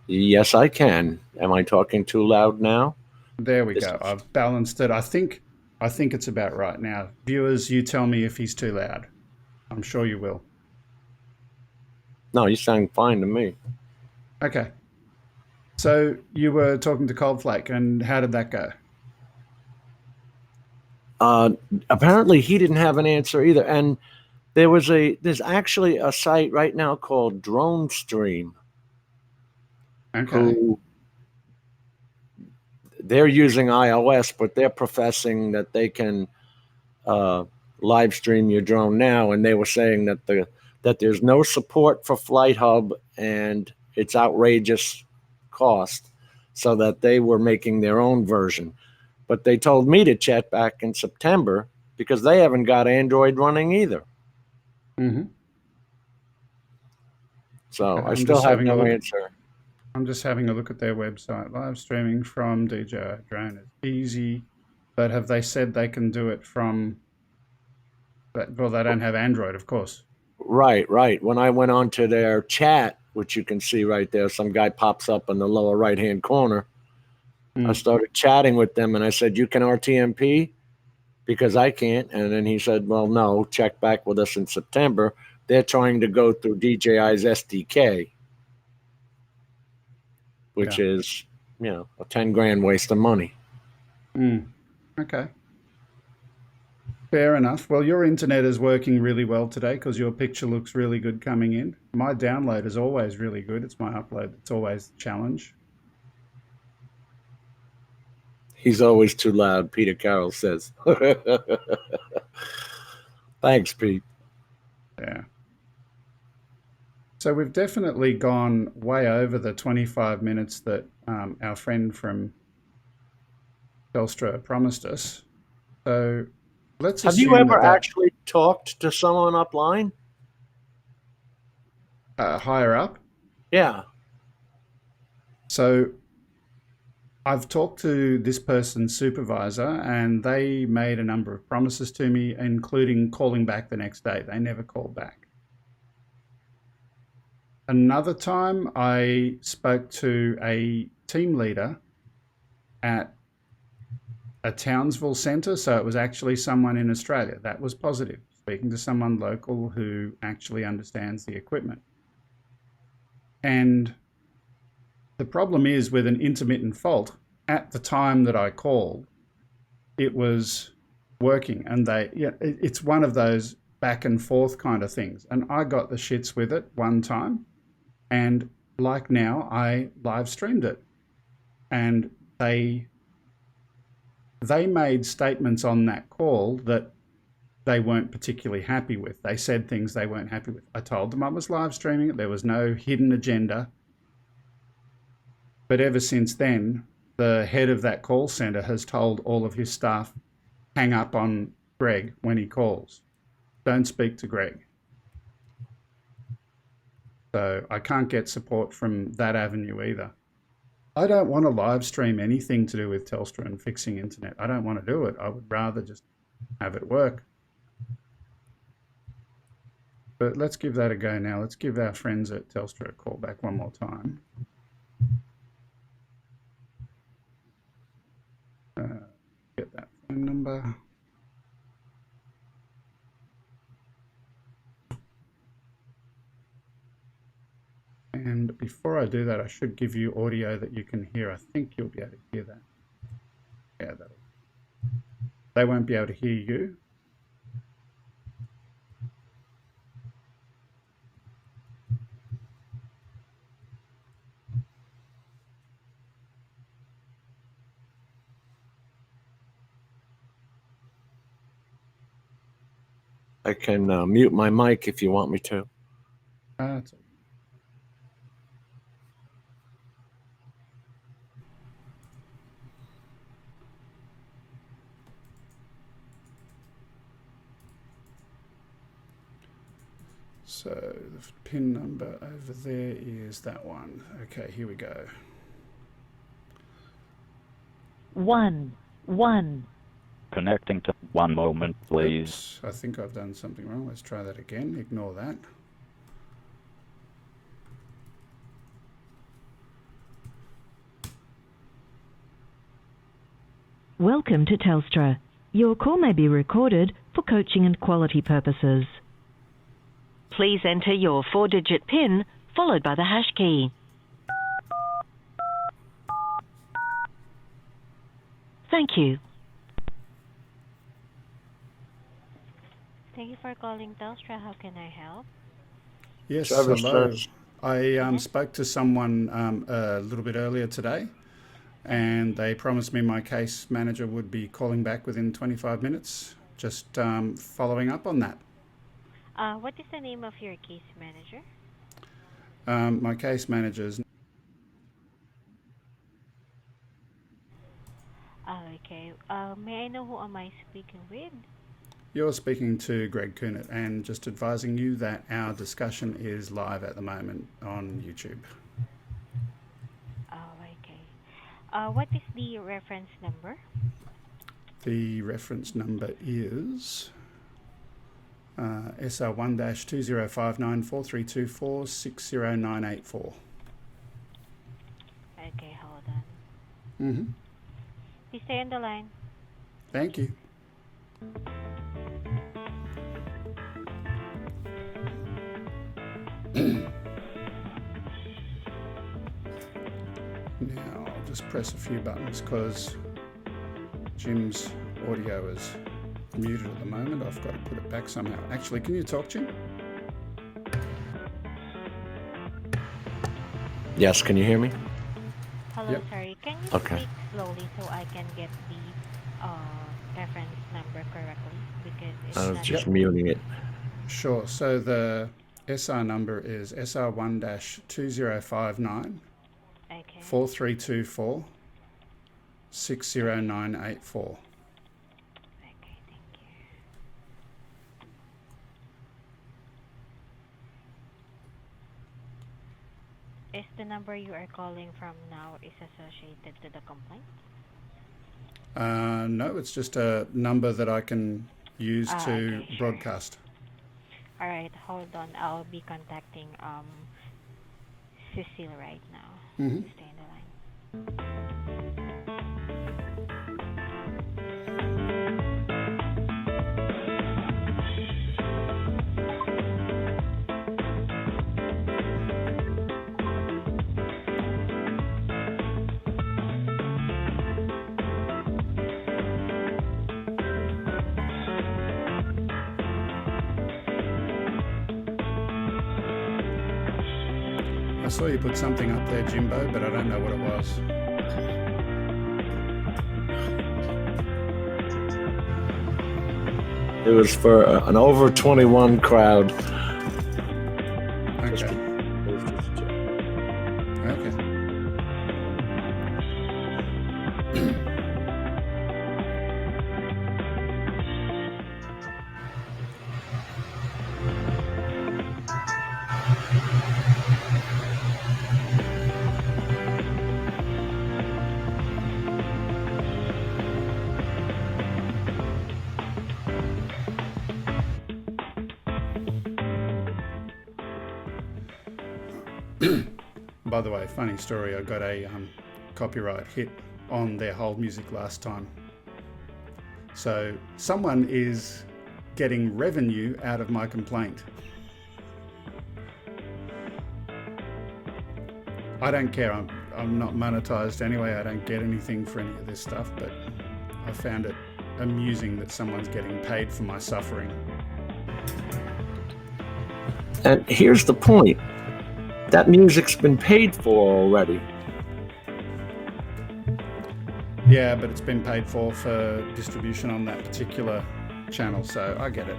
Yes, I can. Am I talking too loud now? There we This go. is- I've balanced it. I think it's about right now. Viewers, you tell me if he's too loud. I'm sure you will. No, you sound fine to me. Okay. So you were talking to Coldflake, and how did that go? Apparently, he didn't have an answer either. And there's actually a site right now called Drone Stream, Okay. who they're using iOS, but they're professing that they can live stream your drone now, and they were saying that there's no support for Flight Hub and it's outrageous cost, so that they were making their own version. But they told me to check back in September because they haven't got Android running either. Mm-hmm. So Okay. I still have no answer. I'm just having a look at their website. Live streaming from DJI drone is easy, but have they said they can do it from? Well, they don't have Android, of course. Right, right. When I went on to their chat, which you can see right there, some guy pops up in the lower right hand corner. I started chatting with them and I said, "You can RTMP?" Because I can't. And then he said, "Well, no, check back with us in September. They're trying to go through DJI's SDK, which Yeah. is, a 10 grand waste of money." Okay. Fair enough. Well, your internet is working really well today because your picture looks really good coming in. My download is always really good. It's my upload that's always the challenge. He's always too loud, Peter Carroll says. Thanks, Pete. Yeah. So we've definitely gone way over the 25 minutes that our friend from Telstra promised us. So let's Have you assume ever that actually talked to someone upline? higher up. Yeah. So I've talked to this person's supervisor and they made a number of promises to me, including calling back the next day. They never called back. Another time I spoke to a team leader at a Townsville centre, so it was actually someone in Australia. That was positive, speaking to someone local who actually understands the equipment. And the problem is with an intermittent fault, at the time that I called, it was working, and it's one of those back and forth kind of things. And I got the shits with it one time, and like now, I live streamed it, and they made statements on that call that they weren't particularly happy with. They said things they weren't happy with. I told them I was live streaming it. There was no hidden agenda. But ever since then, the head of that call center has told all of his staff, hang up on Greg when he calls. Don't speak to Greg. So I can't get support from that avenue either. I don't want to live stream anything to do with Telstra and fixing internet. I don't want to do it. I would rather just have it work. But let's give that a go now. Let's give our friends at Telstra a call back one more time. Get that phone number. And before I do that, I should give you audio that you can hear. I think you'll be able to hear that. Yeah, they won't be able to hear you. I can mute my mic if you want me to. That's all. So the PIN number over there is that one. Okay, here we go. 1, 1. Connecting to one moment, please. Oops, I think I've done something wrong. Let's try that again. Ignore that. Welcome to Telstra. Your call may be recorded for coaching and quality purposes. Please enter your 4-digit PIN followed by the hash key. Thank you. Thank you for calling Telstra. How can I help? Yes, Travis hello. says- I spoke to someone a little bit earlier today, and they promised me my case manager would be calling back within 25 minutes. Just following up on that. What is the name of your case manager? My case manager's... Okay. May I know who am I speaking with? You're speaking to Greg Coonet, and just advising you that our discussion is live at the moment on YouTube. Oh, okay. What is the reference number? The reference number is SR1-2059-4324-60984. Okay, hold on. Mm-hmm. Please stay on the line. Thank you. Now I'll just press a few buttons because Jim's audio is muted at the moment. I've got to put it back somehow. Actually, can you talk, Jim? Yes, can you hear me? Hello, Yep. sorry. Can you Okay. speak slowly so I can get the reference number correctly? Because it's I was not just Yep. muting it. Sure. So the SR number is SR1-2059 okay. 4324 60984. Okay, thank you. Is the number you are calling from now is associated to the complaint? No, it's just a number that I can use to Okay, sure. broadcast. All right, hold on. I'll be contacting Cecile right now. Mm-hmm. Stay in the line. I saw you put something up there, Jimbo, but I don't know what it was. It was for an over 21 crowd. Okay. Okay. By the way, funny story, I got a copyright hit on their hold music last time. So someone is getting revenue out of my complaint. I don't care, I'm not monetized anyway, I don't get anything for any of this stuff, but I found it amusing that someone's getting paid for my suffering. And here's the point. That music's been paid for already. Yeah, but it's been paid for distribution on that particular channel, so I get it.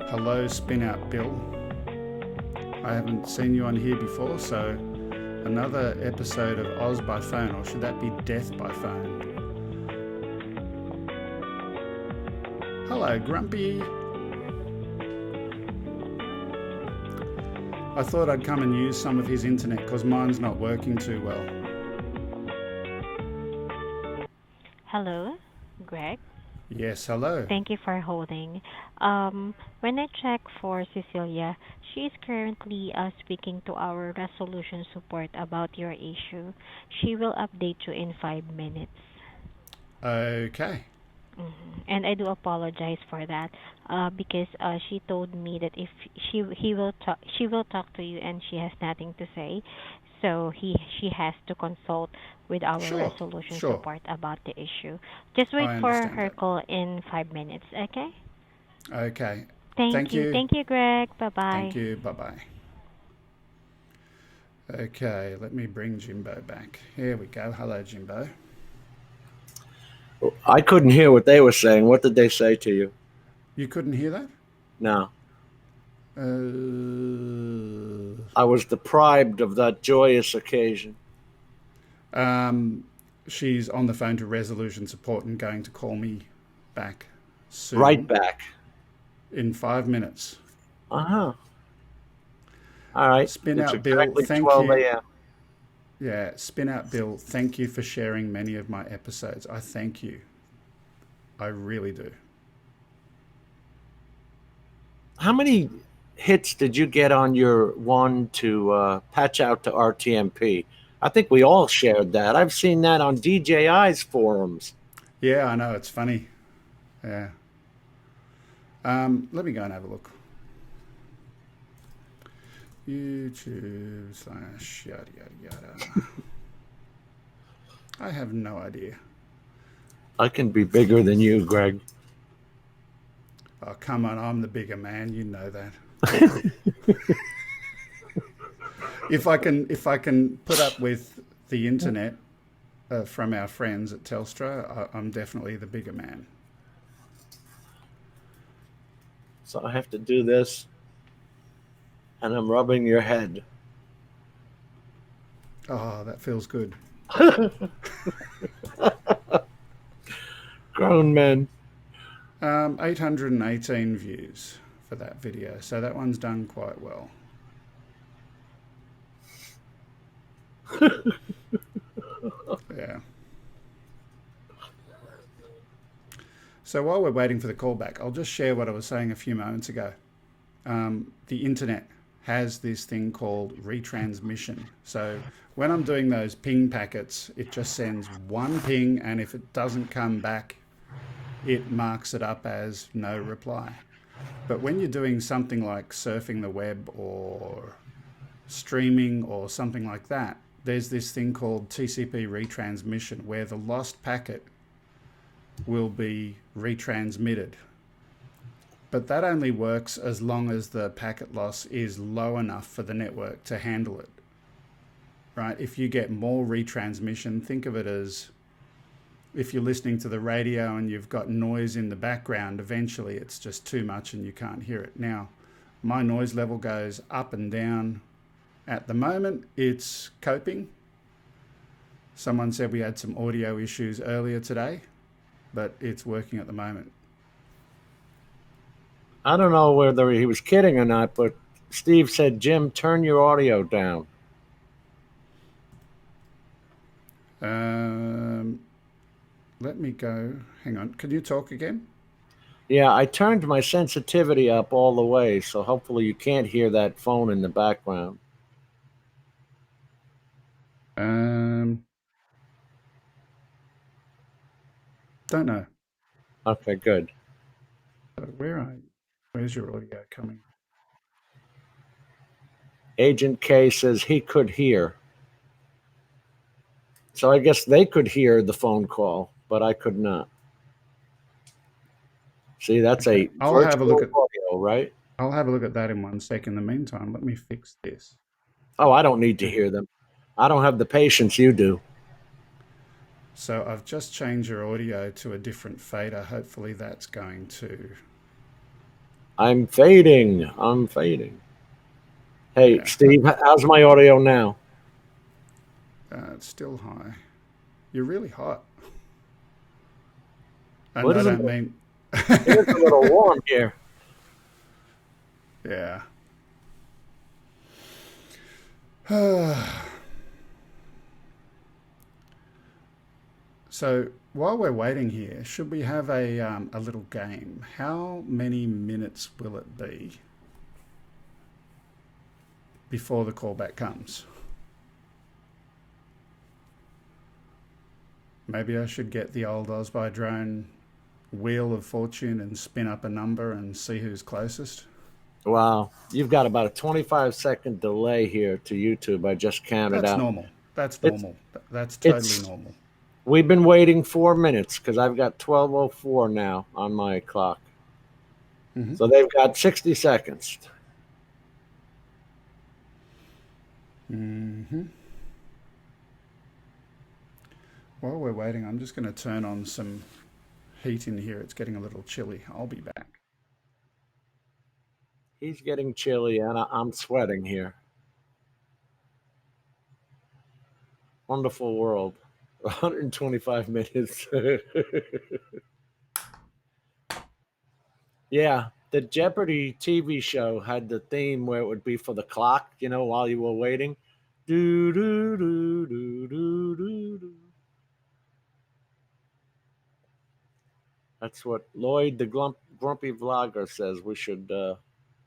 Hello, Spin Out Bill. I haven't seen you on here before, so another episode of Oz by phone, or should that be Death by phone? Hello, Grumpy. I thought I'd come and use some of his internet because mine's not working too well. Hello, Greg. Yes, hello. Thank you for holding. When I check for Cecilia, she is currently speaking to our resolution support about your issue. She will update you in 5 minutes. Okay. And I do apologize for that, because she told me that if she will talk to you, and she has nothing to say, so she has to consult with our Sure, resolution sure. support about the issue. Just wait I for understand her that. call in 5 minutes, okay? Okay. Thank you. Thank you, Greg. Bye Thank bye. you. Bye-bye. Okay, let me bring Jimbo back. Here we go. Hello, Jimbo. I couldn't hear what they were saying. What did they say to you? You couldn't hear that? No. Uh, I was deprived of that joyous occasion. She's on the phone to resolution support and going to call me back soon. Right back. In 5 minutes. Uh-huh. All right. Spin It's out, Bill. exactly Thank 12 you. a.m. Yeah, spin out, Bill. Thank you for sharing many of my episodes. I thank you. I really do. How many hits did you get on your one to patch out to RTMP? I think we all shared that. I've seen that on DJI's forums. Yeah, I know. It's funny. Yeah. Let me go and have a look. YouTube/ yada, yada, yada. I have no idea. I can be bigger than you, Greg. Oh, come on. I'm the bigger man. You know that. If I can put up with the internet from our friends at Telstra, I'm definitely the bigger man. So I have to do this, and I'm rubbing your head. Oh, that feels good. Grown men. 818 views for that video, so that one's done quite well. Yeah. So while we're waiting for the callback, I'll just share what I was saying a few moments ago. The internet has this thing called retransmission. So when I'm doing those ping packets, it just sends one ping, and if it doesn't come back, it marks it up as no reply. But when you're doing something like surfing the web or streaming or something like that, there's this thing called TCP retransmission, where the lost packet will be retransmitted. But that only works as long as the packet loss is low enough for the network to handle it, right? If you get more retransmission, think of it as if you're listening to the radio and you've got noise in the background, eventually it's just too much and you can't hear it. Now, my noise level goes up and down. At the moment, it's coping. Someone said we had some audio issues earlier today, but it's working at the moment. I don't know whether he was kidding or not, but Steve said, Jim, turn your audio down. Let me go. Hang on. Can you talk again? Yeah, I turned my sensitivity up all the way, so hopefully you can't hear that phone in the background. Don't know. Okay, good. Where are you? Where's your audio coming? Agent K says he could hear. So I guess they could hear the phone call, but I could not. See, that's Okay. a virtual audio, right? I'll have a look at that in 1 sec. In the meantime, let me fix this. Oh, I don't need to hear them. I don't have the patience you do. So I've just changed your audio to a different fader. Hopefully that's going to... I'm fading. Hey, Yeah. Steve, how's my audio now? It's still high. You're really hot. And What I is it? don't mean It's a little warm here. Yeah. So while we're waiting here, should we have a little game? How many minutes will it be before the callback comes? Maybe I should get the old Osby drone wheel of fortune and spin up a number and see who's closest. Wow. You've got about a 25-second delay here to YouTube. I just counted That's out. normal. That's It's normal. That's totally it's normal. we've been waiting 4 minutes because I've got 12:04 now on my clock. Mm-hmm. So they've got 60 seconds. Mm-hmm. While we're waiting, I'm just going to turn on some heat in here. It's getting a little chilly. I'll be back. He's getting chilly and I'm sweating here. Wonderful world. 125 minutes. Yeah, the Jeopardy TV show had the theme where it would be for the clock, while you were waiting. Do do do do do do do. That's what Lloyd, the grumpy vlogger, says we should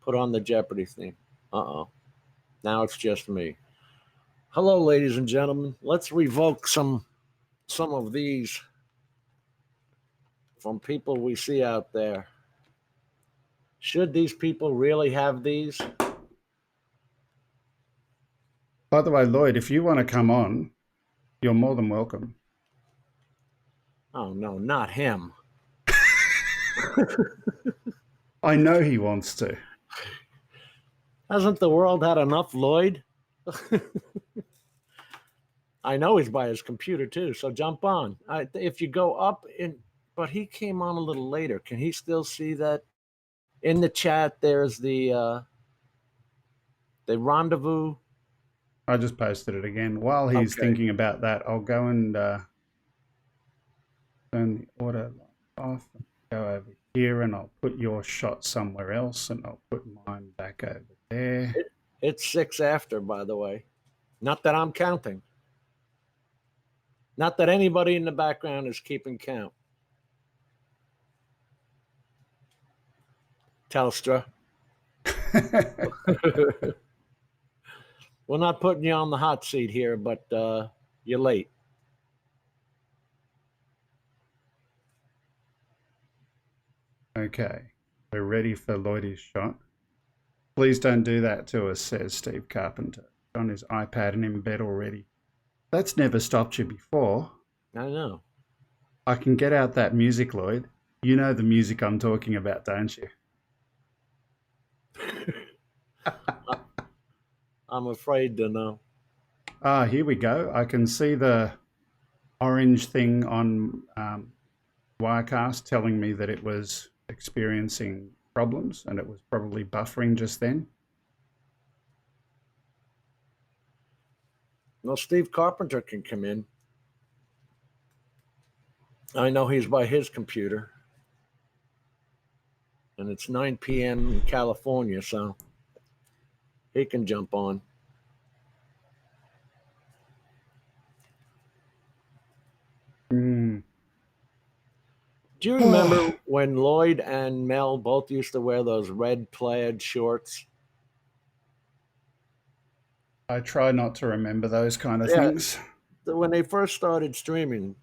put on the Jeopardy theme. Uh-oh. Now it's just me. Hello, ladies and gentlemen. Let's revoke some of these from people we see out there. Should these people really have these? By the way, Lloyd, if you want to come on, you're more than welcome. Oh, no, not him. I know he wants to. Hasn't the world had enough, Lloyd? I know he's by his computer too, so jump on. If you go up in, but he came on a little later. Can he still see that? In the chat, there's the rendezvous. I just posted it again. While he's thinking about that, I'll go and turn the auto off and go over here, and I'll put your shot somewhere else, and I'll put mine back over there. It's 6 after, by the way. Not that I'm counting. Not that anybody in the background is keeping count. Telstra. We're not putting you on the hot seat here, but you're late. Okay, we're ready for Lloydie's shot. Please don't do that to us, says Steve Carpenter. On his iPad and in bed already. That's never stopped you before. I know. I can get out that music, Lloyd. You know the music I'm talking about, don't you? I'm afraid to know. Ah, here we go. I can see the orange thing on Wirecast telling me that it was experiencing problems and it was probably buffering just then. Well, Steve Carpenter can come in. I know he's by his computer. And it's 9 p.m. in California, so he can jump on. Mm. Do you remember when Lloyd and Mel both used to wear those red plaid shorts? I try not to remember those kind of things. When they first started streaming,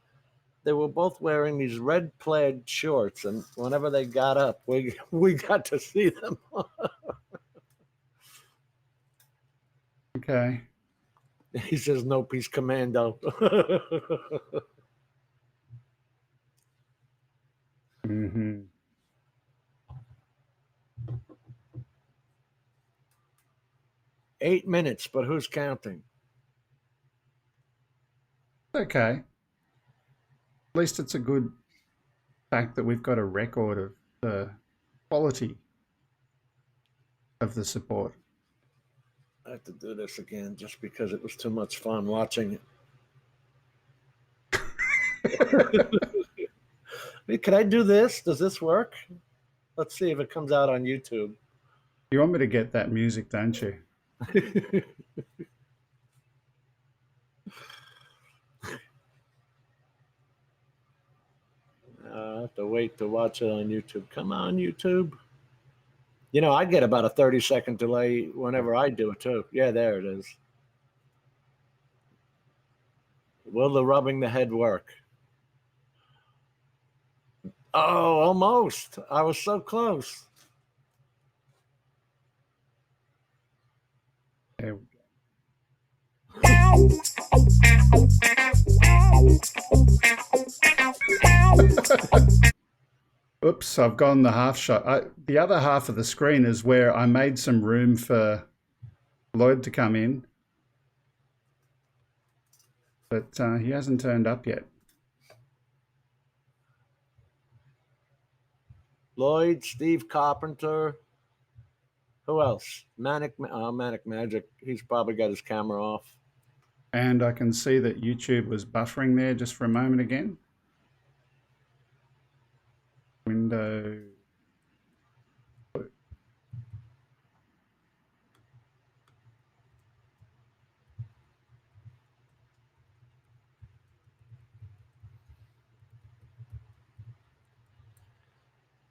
they were both wearing these red plaid shorts, and whenever they got up, we got to see them. Okay. He says, "Nope, he's commando." Mm-hmm. "8 minutes, but who's counting?" Okay. At least it's a good fact that we've got a record of the quality of the support. I have to do this again just because it was too much fun watching it. Hey, can I do this? Does this work? Let's see if it comes out on YouTube. You want me to get that music, don't you? I have to wait to watch it on YouTube. Come on, YouTube. You know, I get about a 30-second delay whenever I do it too. Yeah, there it is. Will the rubbing the head work? Oh, almost. I was so close. There we go. Oops, I've gone the half shot. The other half of the screen is where I made some room for Lloyd to come in, but he hasn't turned up yet. Lloyd, Steve Carpenter. Who else? Manic Magic. He's probably got his camera off. And I can see that YouTube was buffering there just for a moment again. Window.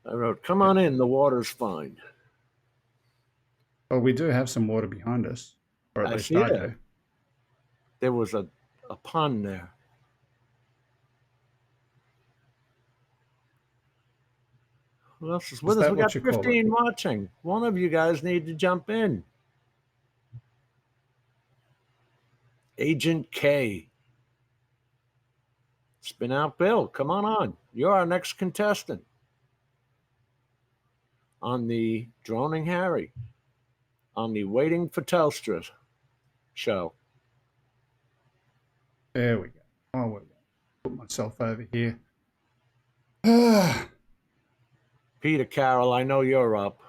I wrote, come on in, the water's fine. Well, we do have some water behind us, or at I least see I that. do. There was a pond there. Who else is with us? that We got what you call it? 15 watching. One of you guys need to jump in. Agent K. Spin out Bill. Come on. You're our next contestant on the Droning Harry, on the Waiting for Telstra show. There we go. Oh, well, put myself over here. Peter Carroll, I know you're up.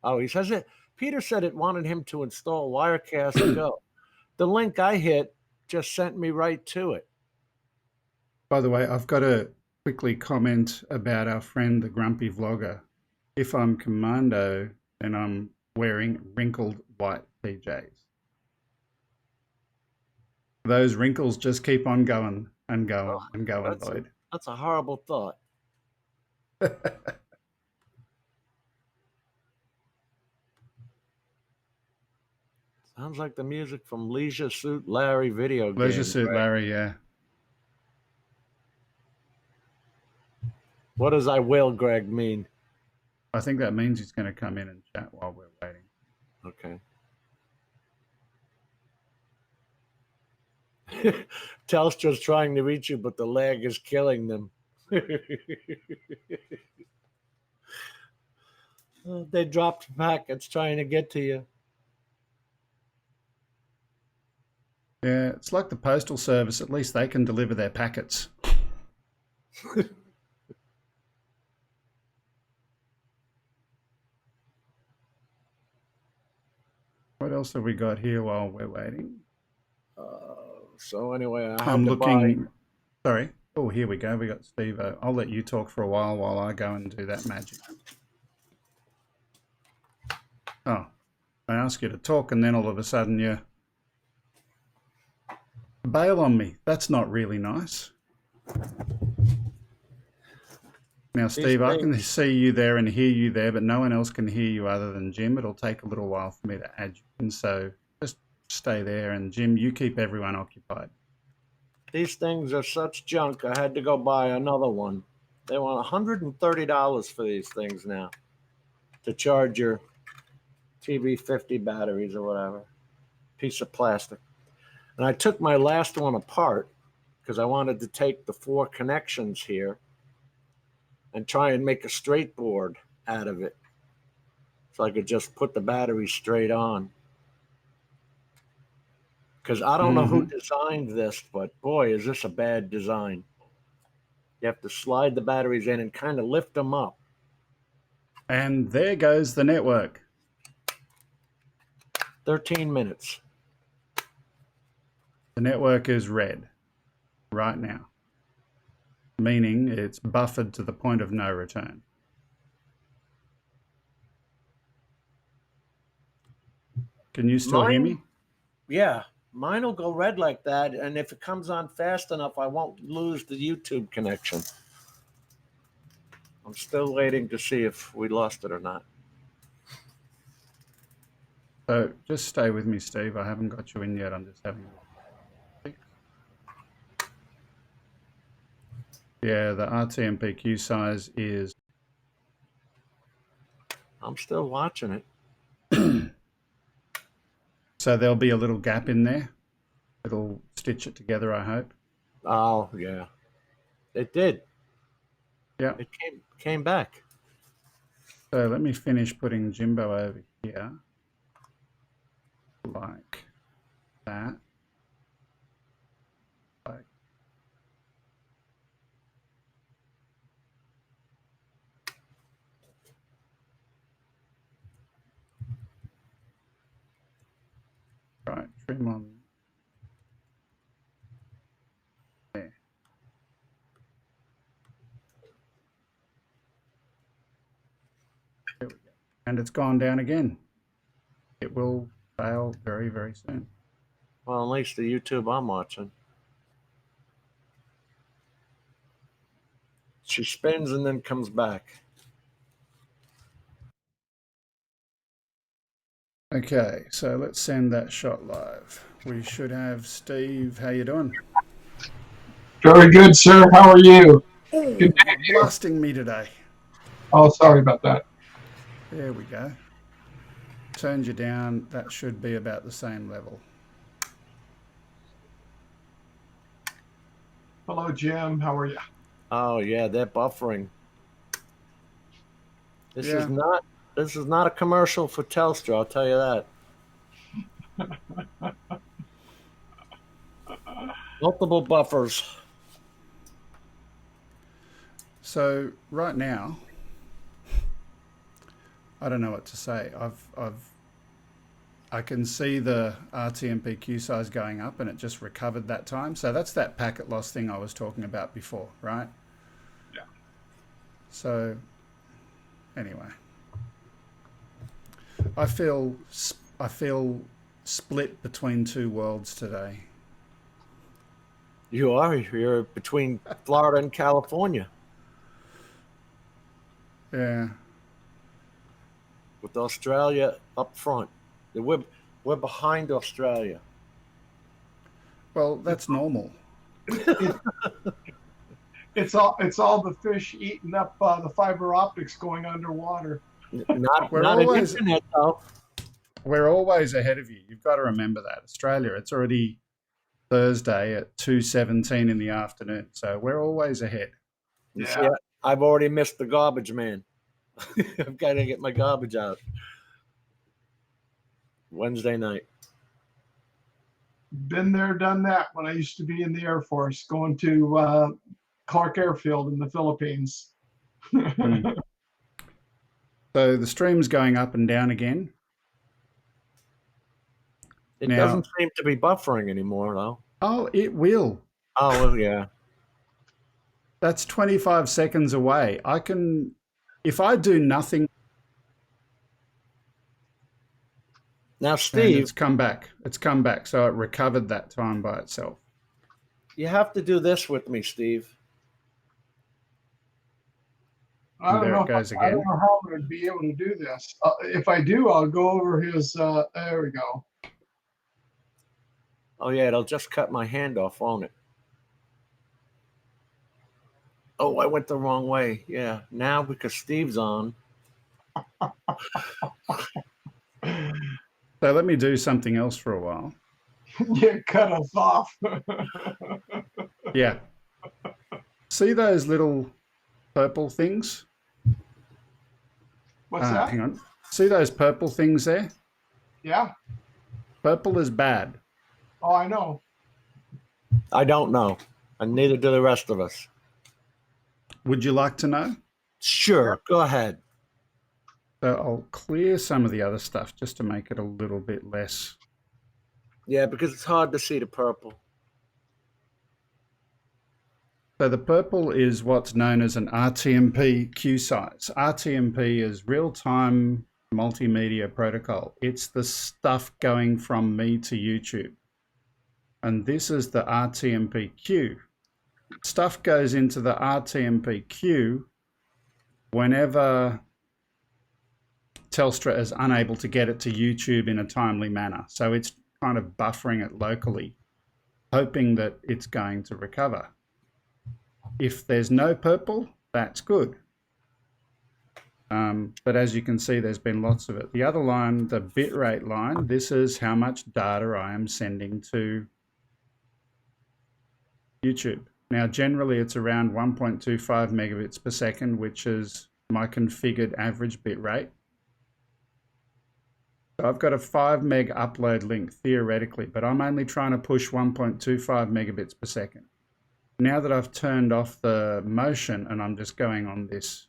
Oh, he says it. Peter said it wanted him to install Wirecast Go. The link I hit just sent me right to it. By the way, I've got to quickly comment about our friend, the Grumpy Vlogger. If I'm commando, then I'm wearing wrinkled white PJs. Those wrinkles just keep on going and going and going, Lloyd. That's a horrible thought. Sounds like the music from Leisure Suit Larry video game. Leisure Suit Larry, yeah. What does I will, Greg, mean? I think that means he's going to come in and chat while we're waiting. Okay. Telstra's trying to reach you, but the lag is killing them. They dropped packets trying to get to you. Yeah, it's like the Postal Service. At least they can deliver their packets. What else have we got here while we're waiting? So anyway, I'm looking. Sorry. Oh, here we go. We got Steve. I'll let you talk for a while I go and do that magic. Oh, I ask you to talk and then all of a sudden you bail on me. That's not really nice. Now, Steve, I can see you there and hear you there, but no one else can hear you other than Jim. It'll take a little while for me to add you in, so just stay there. And Jim, you keep everyone occupied. These things are such junk. I had to go buy another one. They want $130 for these things now to charge your TV 50 batteries or whatever. Piece of plastic. And I took my last one apart because I wanted to take the 4 connections here and try and make a straight board out of it so I could just put the battery straight on. Because I don't know who designed this, but boy, is this a bad design. You have to slide the batteries in and kind of lift them up. And there goes the network. 13 minutes. The network is red right now. meaning it's buffered to the point of no return. Can you still hear me? Yeah, mine will go red like that, and if it comes on fast enough, I won't lose the YouTube connection. I'm still waiting to see if we lost it or not. So just stay with me, Steve. I haven't got you in yet. I'm just having a look. Yeah, the RTMP queue size is... I'm still watching it. So there'll be a little gap in there. It'll stitch it together, I hope. Oh, yeah. It did. Yeah. It came back. So let me finish putting Jimbo over here. Like that. Like right, trim on there. There we go. And it's gone down again. It will fail very, very soon. Well, at least the YouTube I'm watching. She spins and then comes back. Okay, so let's send that shot live. We should have Steve. How you doing? Very good, sir. How are you? Oh, Good day. you're blasting me today. Oh, sorry about that. There we go. Turned you down. That should be about the same level. Hello, Jim. How are you? Oh yeah, they're buffering. This Yeah. is not a commercial for Telstra, I'll tell you that. Multiple buffers. So right now, I don't know what to say. I can see the RTMP queue size going up, and it just recovered that time. So that's that packet loss thing I was talking about before, right? Yeah. So anyway, I feel split between two worlds today. You're between Florida and California. Yeah. With Australia up front. We're behind Australia. Well, that's normal. It's all the fish eating up the fiber optics going underwater. Not always- an internet though. We're always ahead of you. You've got to remember that. Australia, it's already Thursday at 2:17 in the afternoon. So we're always ahead. You Yeah. see, I've already missed the garbage man. I've got to get my garbage out. Wednesday night. Been there, done that when I used to be in the Air Force, going to Clark Airfield in the Philippines. So the stream's going up and down again. It Now- doesn't seem to be buffering anymore though. Oh, it will. Oh well, yeah. That's 25 seconds away. If I do nothing, Now, and Steve, it's come back. It's come back. So it recovered that time by itself. you have to do this with me, Steve. I don't There know. it goes I again. don't know how I'm going to be able to do this. If I do, I'll go over his. There we go. Oh yeah, it'll just cut my hand off, won't it? Oh, I went the wrong way. Yeah, now because Steve's on. So let me do something else for a while. You cut us off. Yeah. See those little purple things? What's that? Hang on. See those purple things there? Yeah. Purple is bad. Oh, I know. I don't know, and neither do the rest of us. Would you like to know? Sure, go ahead. So I'll clear some of the other stuff just to make it a little bit less. Yeah, because it's hard to see the purple. So the purple is what's known as an RTMP queue size. RTMP is real-time multimedia protocol. It's the stuff going from me to YouTube. And this is the RTMP queue. Stuff goes into the RTMP queue whenever Telstra is unable to get it to YouTube in a timely manner. So it's kind of buffering it locally, hoping that it's going to recover. If there's no purple, that's good. But as you can see, there's been lots of it. The other line, the bitrate line, this is how much data I am sending to YouTube. Now, generally, it's around 1.25 megabits per second, which is my configured average bitrate. So I've got a 5 meg upload link, theoretically, but I'm only trying to push 1.25 megabits per second. Now that I've turned off the motion and I'm just going on this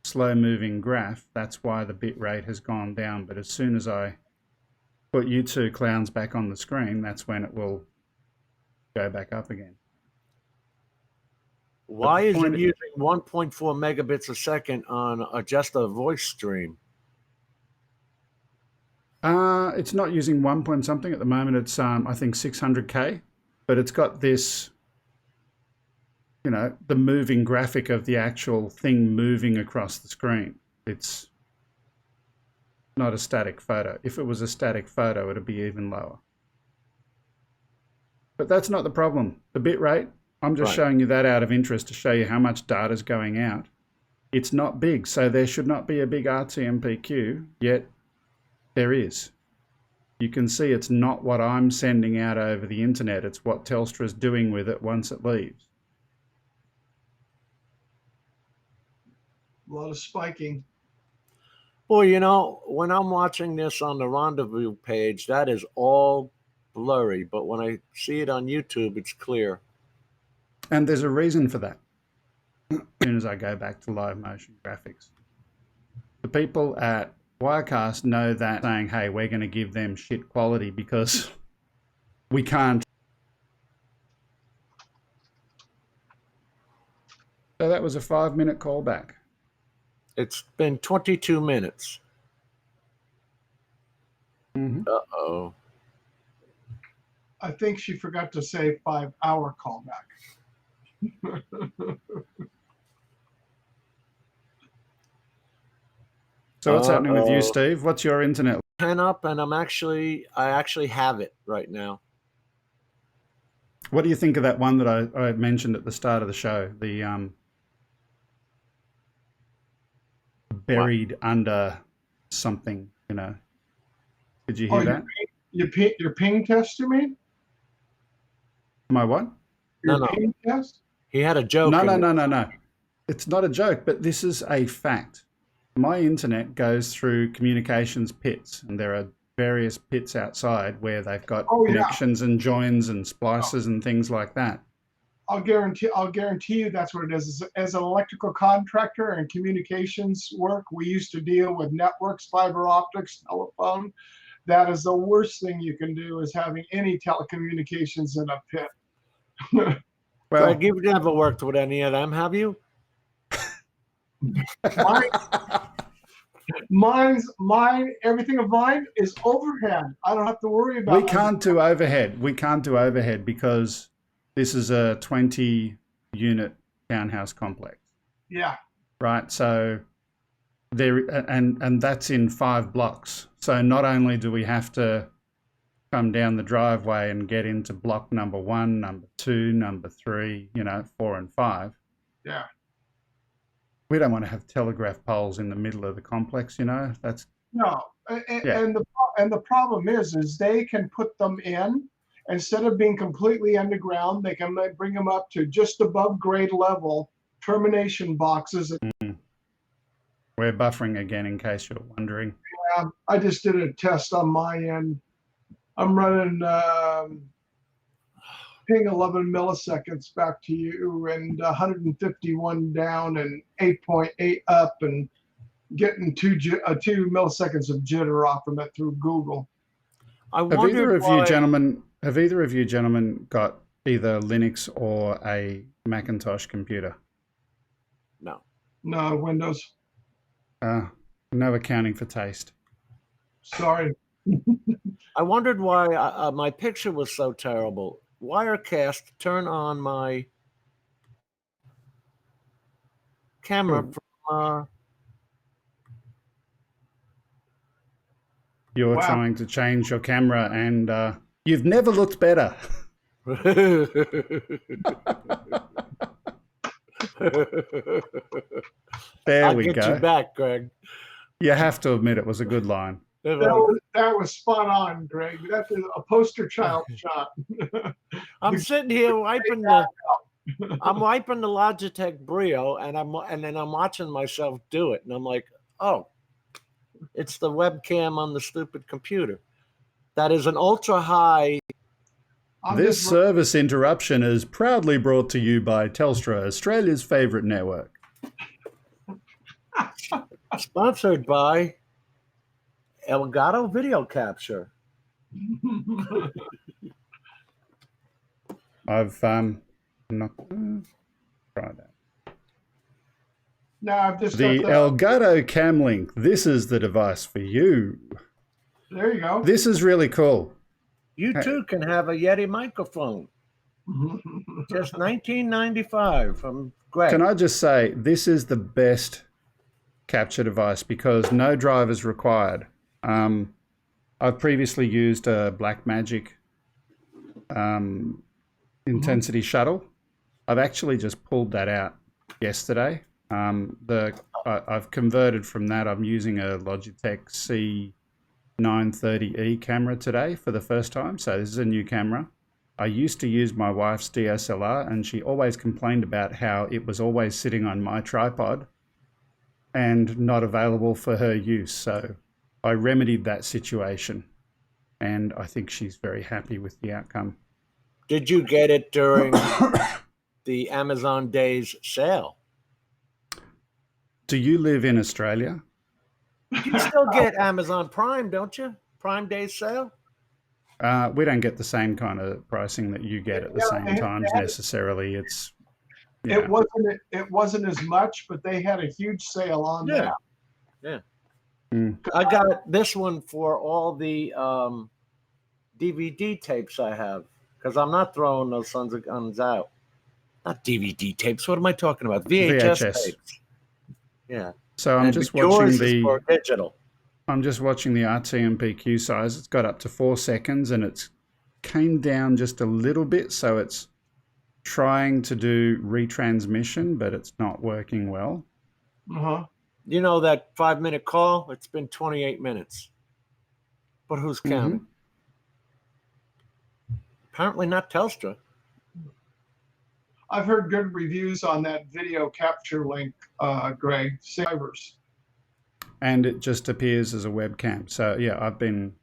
slow moving graph, that's why the bit rate has gone down. But as soon as I put you two clowns back on the screen, that's when it will go back up again. Why is it using 1.4 megabits a second on just a voice stream? It's not using 1 point something at the moment. It's I think 600K, but it's got this, you know, the moving graphic of the actual thing moving across the screen. It's not a static photo. If it was a static photo, it'd be even lower. But that's not the problem. The bit rate, I'm just showing you that out of interest to show you how much data is going out. It's not big, so there should not be a big RTMP queue, yet there is. You can see it's not what I'm sending out over the internet. It's what Telstra's doing with it once it leaves. A lot of spiking. Well, you know, when I'm watching this on the Rendezvous page, that is all blurry. But when I see it on YouTube, it's clear. And there's a reason for that. As soon as I go back to live motion graphics. The people at Wirecast know that, saying, hey, we're going to give them shit quality because we can't. So that was a 5-minute callback. It's been 22 minutes. Mm-hmm. Uh-oh. I think she forgot to say 5-hour callback. So what's happening with you, Steve? What's your internet? 10 up, and I actually have it right now. What do you think of that one that I mentioned at the start of the show? The buried under something, you know. Did you hear that? Your ping test, you mean? My what? Your ping test? He had a joke. No. It's not a joke, but this is a fact. My internet goes through communications pits, and there are various pits outside where they've got connections and joins and splices and things like that. I'll guarantee you that's what it is. As an electrical contractor and communications work, we used to deal with networks, fiber optics, telephone. That is the worst thing you can do, is having any telecommunications in a pit. Well, Greg, you've never worked with any of them, have you? Mine, everything of mine is overhead. I don't have to worry about it. We can't do overhead. We can't do overhead because this is a 20-unit townhouse complex. Yeah. Right. So there, and that's in 5 blocks. So not only do we have to come down the driveway and get into block number 1, number 2, number 3, 4 and 5. Yeah. We don't want to have telegraph poles in the middle of the complex, That's no. And the problem is they can put them in, instead of being completely underground, they can bring them up to just above grade level termination boxes. We're buffering again, in case you're wondering. Yeah, I just did a test on my end. I'm running ping 11 milliseconds back to you, and 151 down and 8.8 up, and getting 2 milliseconds of jitter off of it through Google. Have either of you gentlemen got either Linux or a Macintosh computer? No. No, Windows. No accounting for taste. Sorry. I wondered why my picture was so terrible. Wirecast, turn on my camera from. You're Wow. trying to change your camera, and you've never looked better. There I'll we get go. you back, Greg. You have to admit it was a good line. That was spot on, Greg. That's a poster child shot. I'm sitting here wiping the. I'm wiping the Logitech Brio, and then I'm watching myself do it, and I'm like, oh, it's the webcam on the stupid computer. That is an ultra high. This service interruption is proudly brought to you by Telstra, Australia's favourite network. Sponsored by Elgato Video Capture. I've not try that. No, I've just The got Elgato Cam Link. This is the device for you. There you go. This is really cool. You too can have a Yeti microphone. Just $19.95 from Greg. Can I just say, this is the best capture device because no drivers required. I've previously used a Blackmagic Intensity Shuttle. I've actually just pulled that out yesterday. I've converted from that. I'm using a Logitech C930E camera today for the first time. So this is a new camera. I used to use my wife's DSLR, and she always complained about how it was always sitting on my tripod and not available for her use. So I remedied that situation, and I think she's very happy with the outcome. Did you get it during the Amazon Days sale? Do you live in Australia? You still get Amazon Prime, don't you? Prime Days sale? We don't get the same kind of pricing that you get at the same times necessarily. It's It wasn't as much, but they had a huge sale on that. Yeah. I got this one for all the DVD tapes I have because I'm not throwing those sons of guns out. Not DVD tapes. What am I talking about? VHS tapes. Yeah. So I'm just watching the digital. I'm just watching the RTMPQ size. It's got up to 4 seconds, and it's came down just a little bit. So it's trying to do retransmission, but it's not working well. You know that 5-minute call? It's been 28 minutes. But who's counting? Apparently not Telstra. I've heard good reviews on that video capture link, Greg. Savers. And it just appears as a webcam. So yeah, I've been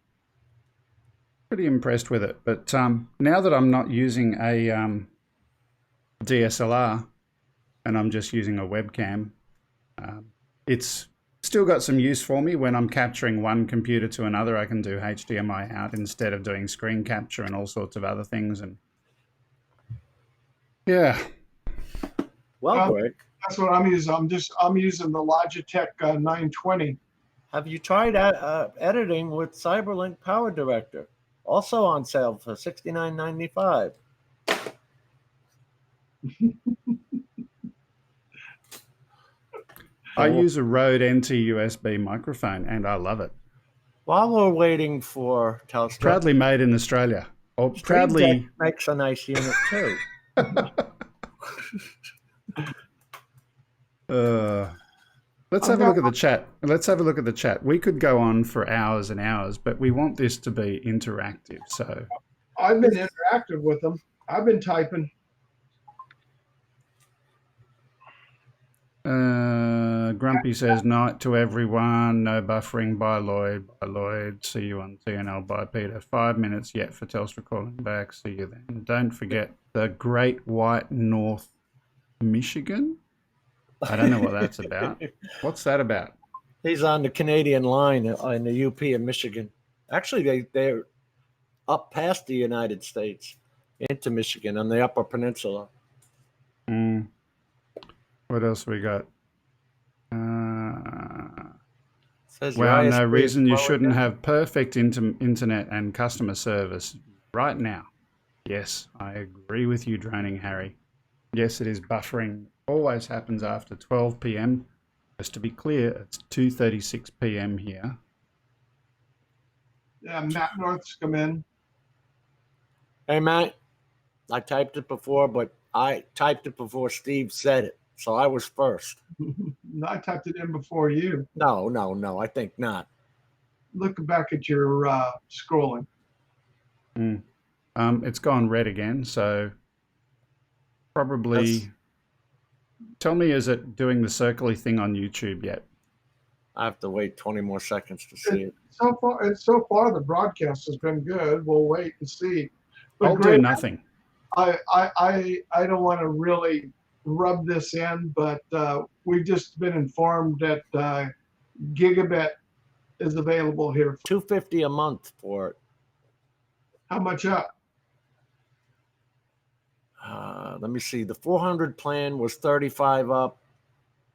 pretty impressed with it. But now that I'm not using a DSLR and I'm just using a webcam, it's still got some use for me. When I'm capturing one computer to another, I can do HDMI out instead of doing screen capture and all sorts of other things. And yeah. Well, Greg, that's what I'm using. I'm using the Logitech 920. Have you tried editing with CyberLink Power Director? Also on sale for $69.95. I use a Rode NT USB microphone, and I love it. While we're waiting for Telstra, proudly made in Australia. Or proudly makes a nice unit too. Let's have a look at the chat. Let's have a look at the chat. We could go on for hours and hours, but we want this to be interactive. So I've been interactive with them. I've been typing. Grumpy says, night to everyone. No buffering. Bye, Lloyd. Bye, Lloyd. See you on TNL. Bye, Peter. 5 minutes yet for Telstra calling back. See you then. Don't forget the Great White North Michigan. I don't know what that's about. What's that about? He's on the Canadian line in the UP in Michigan. Actually, they're up past the United States into Michigan on the Upper Peninsula. Mm. What else we got? Says your Wow, no ISP is reason you slowing shouldn't down. have perfect internet and customer service right now. Yes, I agree with you, Droning Harry. Yes, it is buffering. Always happens after 12 p.m. Just to be clear, it's 2:36 p.m. here. Yeah, Matt North's come in. Hey, Matt, I typed it before, but I typed it before Steve said it. So I was first. I typed it in before you. No, I think not. Look back at your scrolling. It's gone red again, so probably. Tell me, is it doing the circly thing on YouTube yet? I have to wait 20 more seconds to see it. So far, the broadcast has been good. We'll wait and see. But I'll do Greg, nothing. I don't want to really rub this in, but we've just been informed that gigabit is available here. $250 a month for it. How much up? Let me see. The 400 plan was 35 up.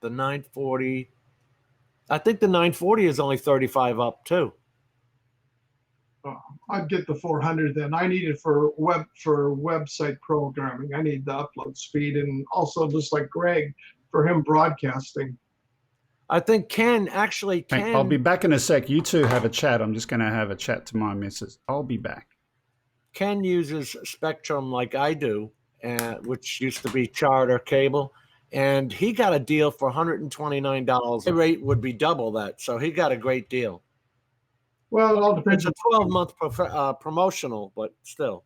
The 940. I think the 940 is only 35 up too. I'd get the 400 then. I need it for website programming. I need the upload speed, and also just like Greg, for him broadcasting. I think Ken actually can. I'll be back in a sec. You two have a chat. I'm just going to have a chat to my missus. I'll be back. Ken uses Spectrum like I do, which used to be Charter Cable, and he got a deal for $129. The rate would be double that, so he got a great deal. Well, it all depends. It's a 12-month promotional, but still.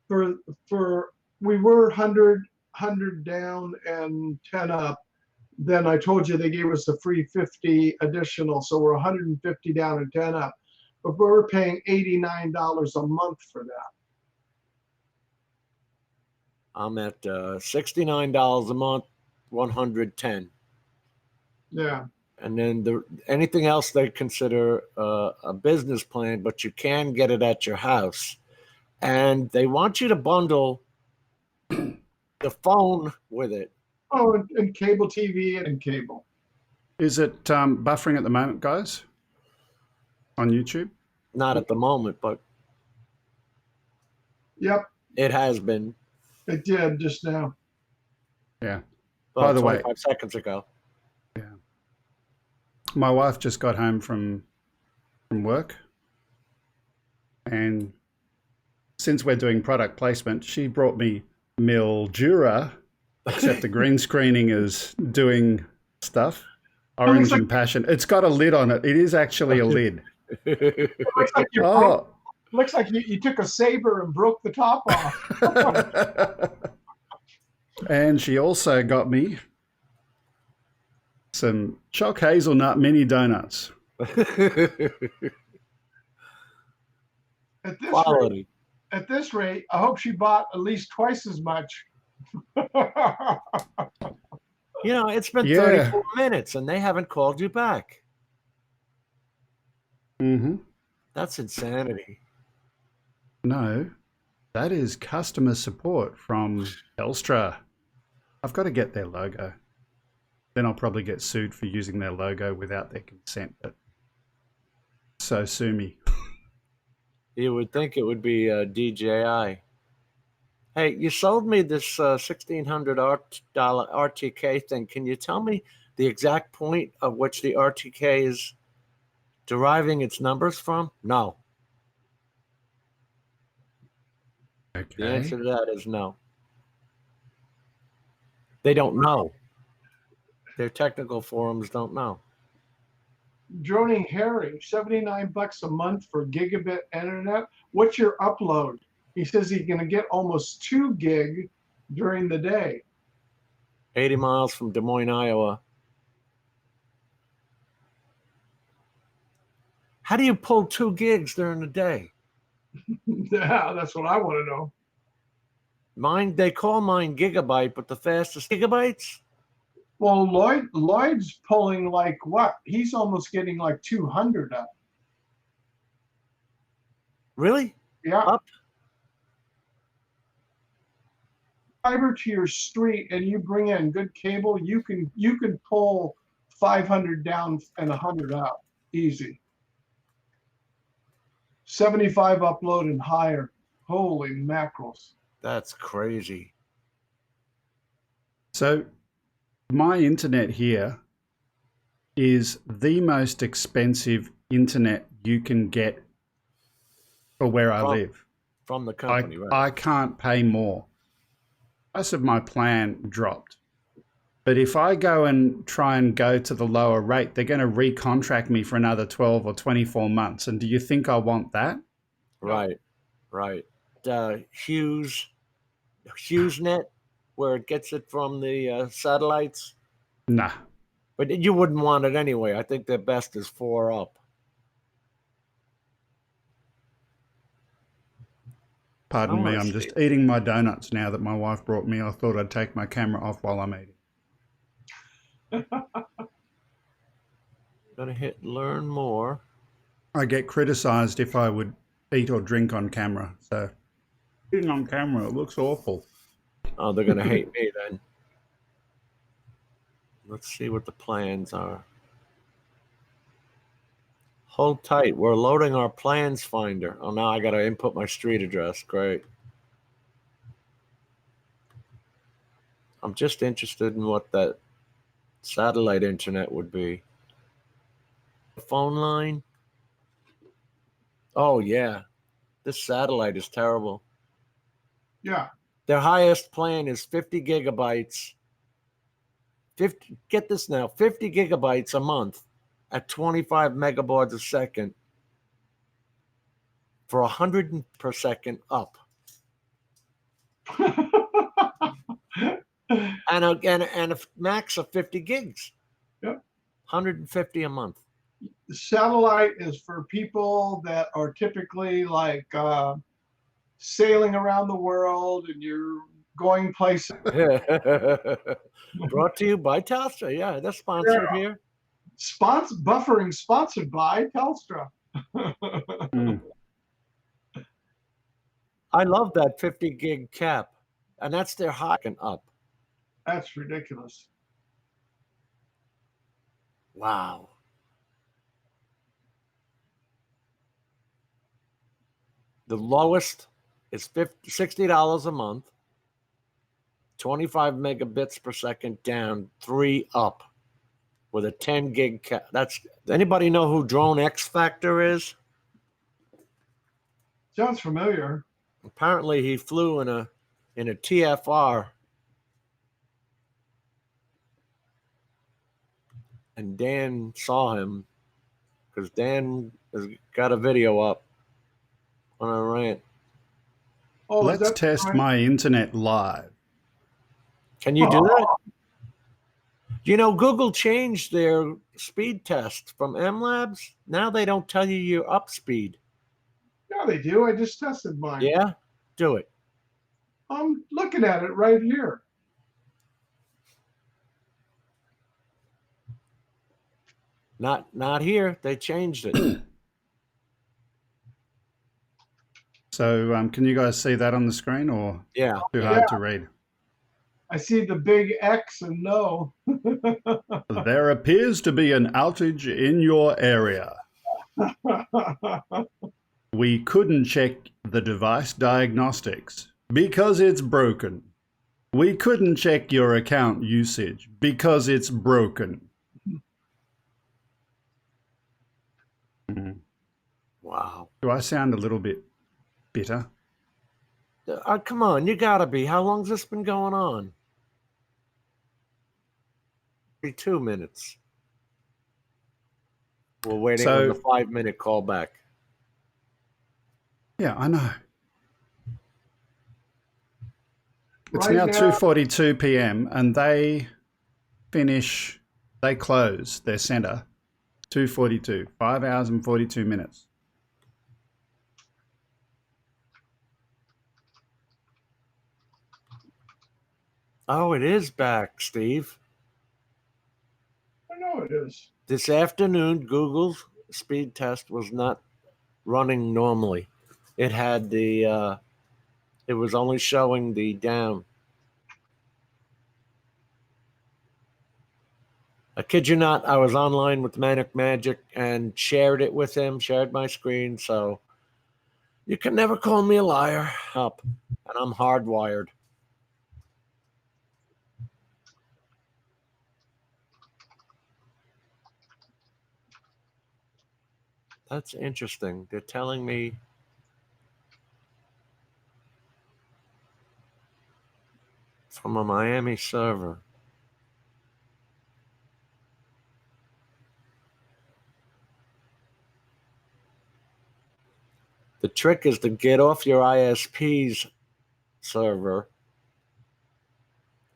For we were 100 down and 10 up. Then I told you they gave us a free 50 additional, so we're 150 down and 10 up. But we're paying $89 a month for that. I'm at $69 a month, 110. Yeah. And then anything else they consider a business plan, but you can get it at your house. And they want you to bundle the phone with it. Oh, and cable TV and cable. Is it buffering at the moment, guys? On YouTube? Not at the moment, but Yep, it has been. it did just now. Yeah. By the way, 25 seconds ago. Yeah. My wife just got home from work, and since we're doing product placement, she brought me Mildura, except the green screening is doing stuff. Orange and Passion. It's got a lid on it. It is actually a lid. Looks like you took a saber and broke the top off. And she also got me some choc hazelnut mini donuts. Quality. At this rate, I hope she bought at least twice as much. You know, it's been 34 minutes and they haven't called you back. Mm-hmm. That's insanity. No, that is customer support from Telstra. I've got to get their logo. Then I'll probably get sued for using their logo without their consent. But so sue me. You would think it would be DJI. Hey, you sold me this $1,600 RTK thing. Can you tell me the exact point of which the RTK is deriving its numbers from? No. Okay. The answer to that is no. They don't know. Their technical forums don't know. Droning Harry, $79 a month for gigabit internet. What's your upload? He says he's going to get almost 2 gig during the day. 80 miles from Des Moines, Iowa. How do you pull 2 gigs during the day? Yeah, that's what I want to know. They call mine gigabyte, but the fastest gigabytes? Well, Lloyd's pulling like what? He's almost getting like 200 up. Really? Yeah. Up? fiber to your street and you bring in good cable, you can pull 500 down and 100 out easy. 75 upload and higher. Holy mackerels. That's crazy. So my internet here is the most expensive internet you can get for where I live. From the company, right? I can't pay more. Most of my plan dropped. But if I go and try and go to the lower rate, they're going to recontract me for another 12 or 24 months. And do you think I want that? Right. HughesNet, where it gets it from the satellites. Nah. But you wouldn't want it anyway. I think the best is 4Up. Pardon me, I'm just eating my donuts now that my wife brought me. I thought I'd take my camera off while I'm eating. Gonna hit learn more. I get criticized if I would eat or drink on camera. So eating on camera, it looks awful. Oh, they're gonna hate me then. Let's see what the plans are. Hold tight. We're loading our plans finder. Oh, now I got to input my street address. Great. I'm just interested in what that satellite internet would be. Phone line. Oh, yeah. This satellite is terrible. Yeah. Their highest plan is 50 gigabytes. Get this now, 50 gigabytes a month at 25 megabaud a second for 100 per second up. and a max of 50 gigs. Yep. 150 a month. The satellite is for people that are typically like sailing around the world and you're going places. Brought to you by Telstra. Yeah, that's sponsored here. Buffering sponsored by Telstra. I love that 50 gig cap, and that's their high and up. That's ridiculous. Wow. The lowest is $60 a month, 25 megabits per second down, 3 up with a 10 gig cap. Anybody know who Drone X Factor is? Sounds familiar. Apparently he flew in a TFR. And Dan saw him because Dan has got a video up on a rant. Oh, let's test my internet live. Can you do that? You know, Google changed their speed test from MLabs. Now they don't tell you your up speed. Yeah, they do. I just tested mine. Yeah? Do it. I'm looking at it right here. Not here. They changed it. So can you guys see that on the screen or yeah, too hard to read? I see the big X and no. There appears to be an outage in your area. We couldn't check the device diagnostics because it's broken. We couldn't check your account usage because it's broken. Wow. Do I sound a little bit bitter? Come on, you gotta be. How long's this been going on? 2 minutes. We're waiting on the 5-minute callback. Yeah, I know. It's Right now now 2:42 p.m. and they close their center 2:42, 5 hours and 42 minutes. Oh, it is back, Steve. I know it is. This afternoon, Google's speed test was not running normally. It had it was only showing the down. I kid you not, I was online with Manic Magic and shared it with him, shared my screen, so you can never call me a liar. Up, and I'm hardwired. That's interesting. They're telling me from a Miami server. The trick is to get off your ISP's server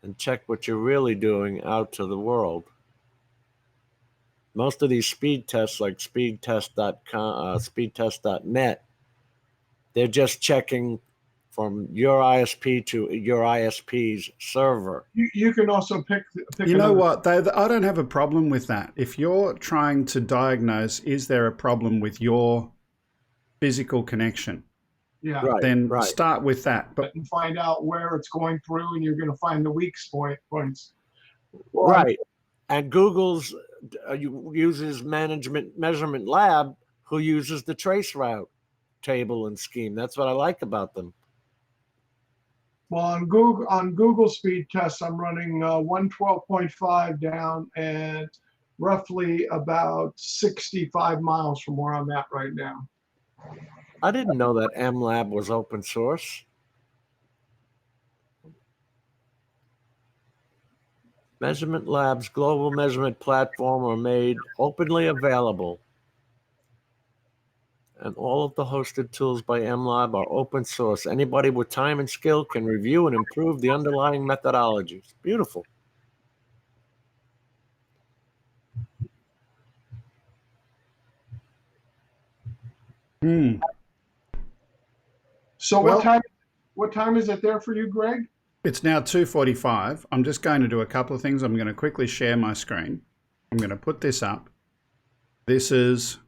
and check what you're really doing out to the world. Most of these speed tests, like speedtest.com, speedtest.net, they're just checking from your ISP to your ISP's server. You can also pick You know another. what? I don't have a problem with that. If you're trying to diagnose, is there a problem with your physical connection, Yeah. Right, then right. start with that. But And find out where it's going through, and you're going to find the weak points. Well, Right. And Google's uses Measurement Lab, who uses the trace route table and scheme. That's what I like about them. Well, on Google speed tests, I'm running 112.5 down and roughly about 65 miles from where I'm at right now. I didn't know that MLab was open source. Measurement Lab's global measurement platform are made openly available. And all of the hosted tools by MLab are open source. Anybody with time and skill can review and improve the underlying methodologies. Beautiful. So Well- what time is it there for you, Greg? it's now 2:45. I'm just going to do a couple of things. I'm going to quickly share my screen. I'm going to put this up. This is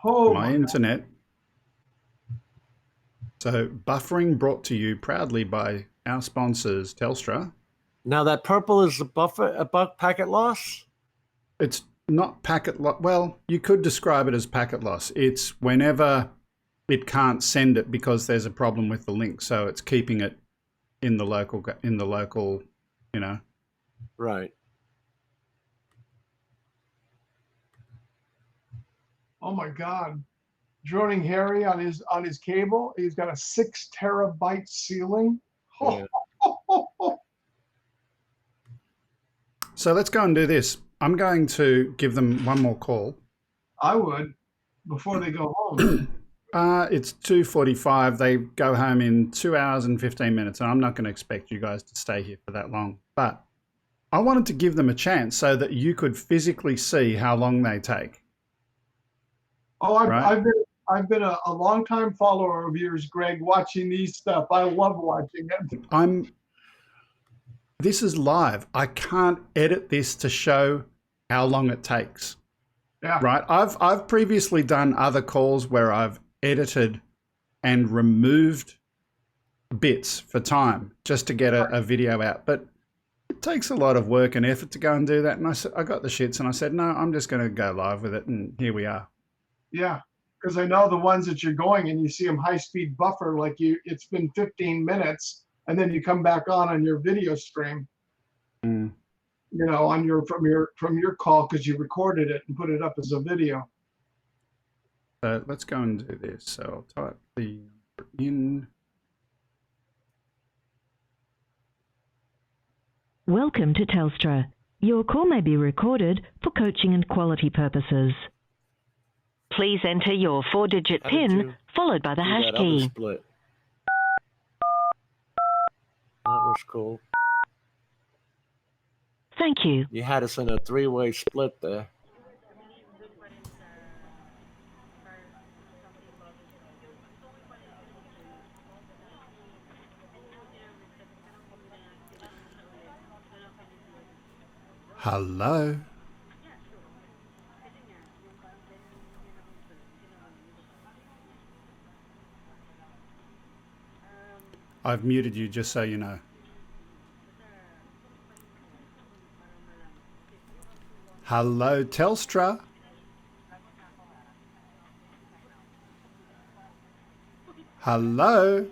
Oh, my internet. So buffering brought to you proudly by our sponsors, Telstra. Now that purple is a packet loss? It's not packet loss. Well, you could describe it as packet loss. It's whenever it can't send it because there's a problem with the link. So it's keeping it in the local, you know. Right. oh my God. Droning Harry on his cable. He's got a 6 terabyte ceiling. Yeah. So let's go and do this. I'm going to give them one more call. I would before they go home. It's 2:45. They go home in 2 hours and 15 minutes, and I'm not going to expect you guys to stay here for that long. But I wanted to give them a chance so that you could physically see how long they take. Oh, Right. I've been a longtime follower of yours, Greg, watching these stuff. I love watching it. This is live. I can't edit this to show how long it takes. Yeah. Right. I've previously done other calls where I've edited and removed bits for time just to get a video out. But it takes a lot of work and effort to go and do that. And I got the shits and I said, no, I'm just going to go live with it. And here we are. Yeah. Because I know the ones that you're going and you see them high speed buffer, like it's been 15 minutes and then you come back on your video stream, Mm. you know, from your call because you recorded it and put it up as a video. So let's go and do this. So I'll type the number in. Welcome to Telstra. Your call may be recorded for coaching and quality purposes. Please enter your 4-digit How did PIN you followed by the do hash that other key. split? That was cool. Thank you. You had us in a 3-way split there. Hello. I've muted you just so you know. Hello, Telstra. Hello.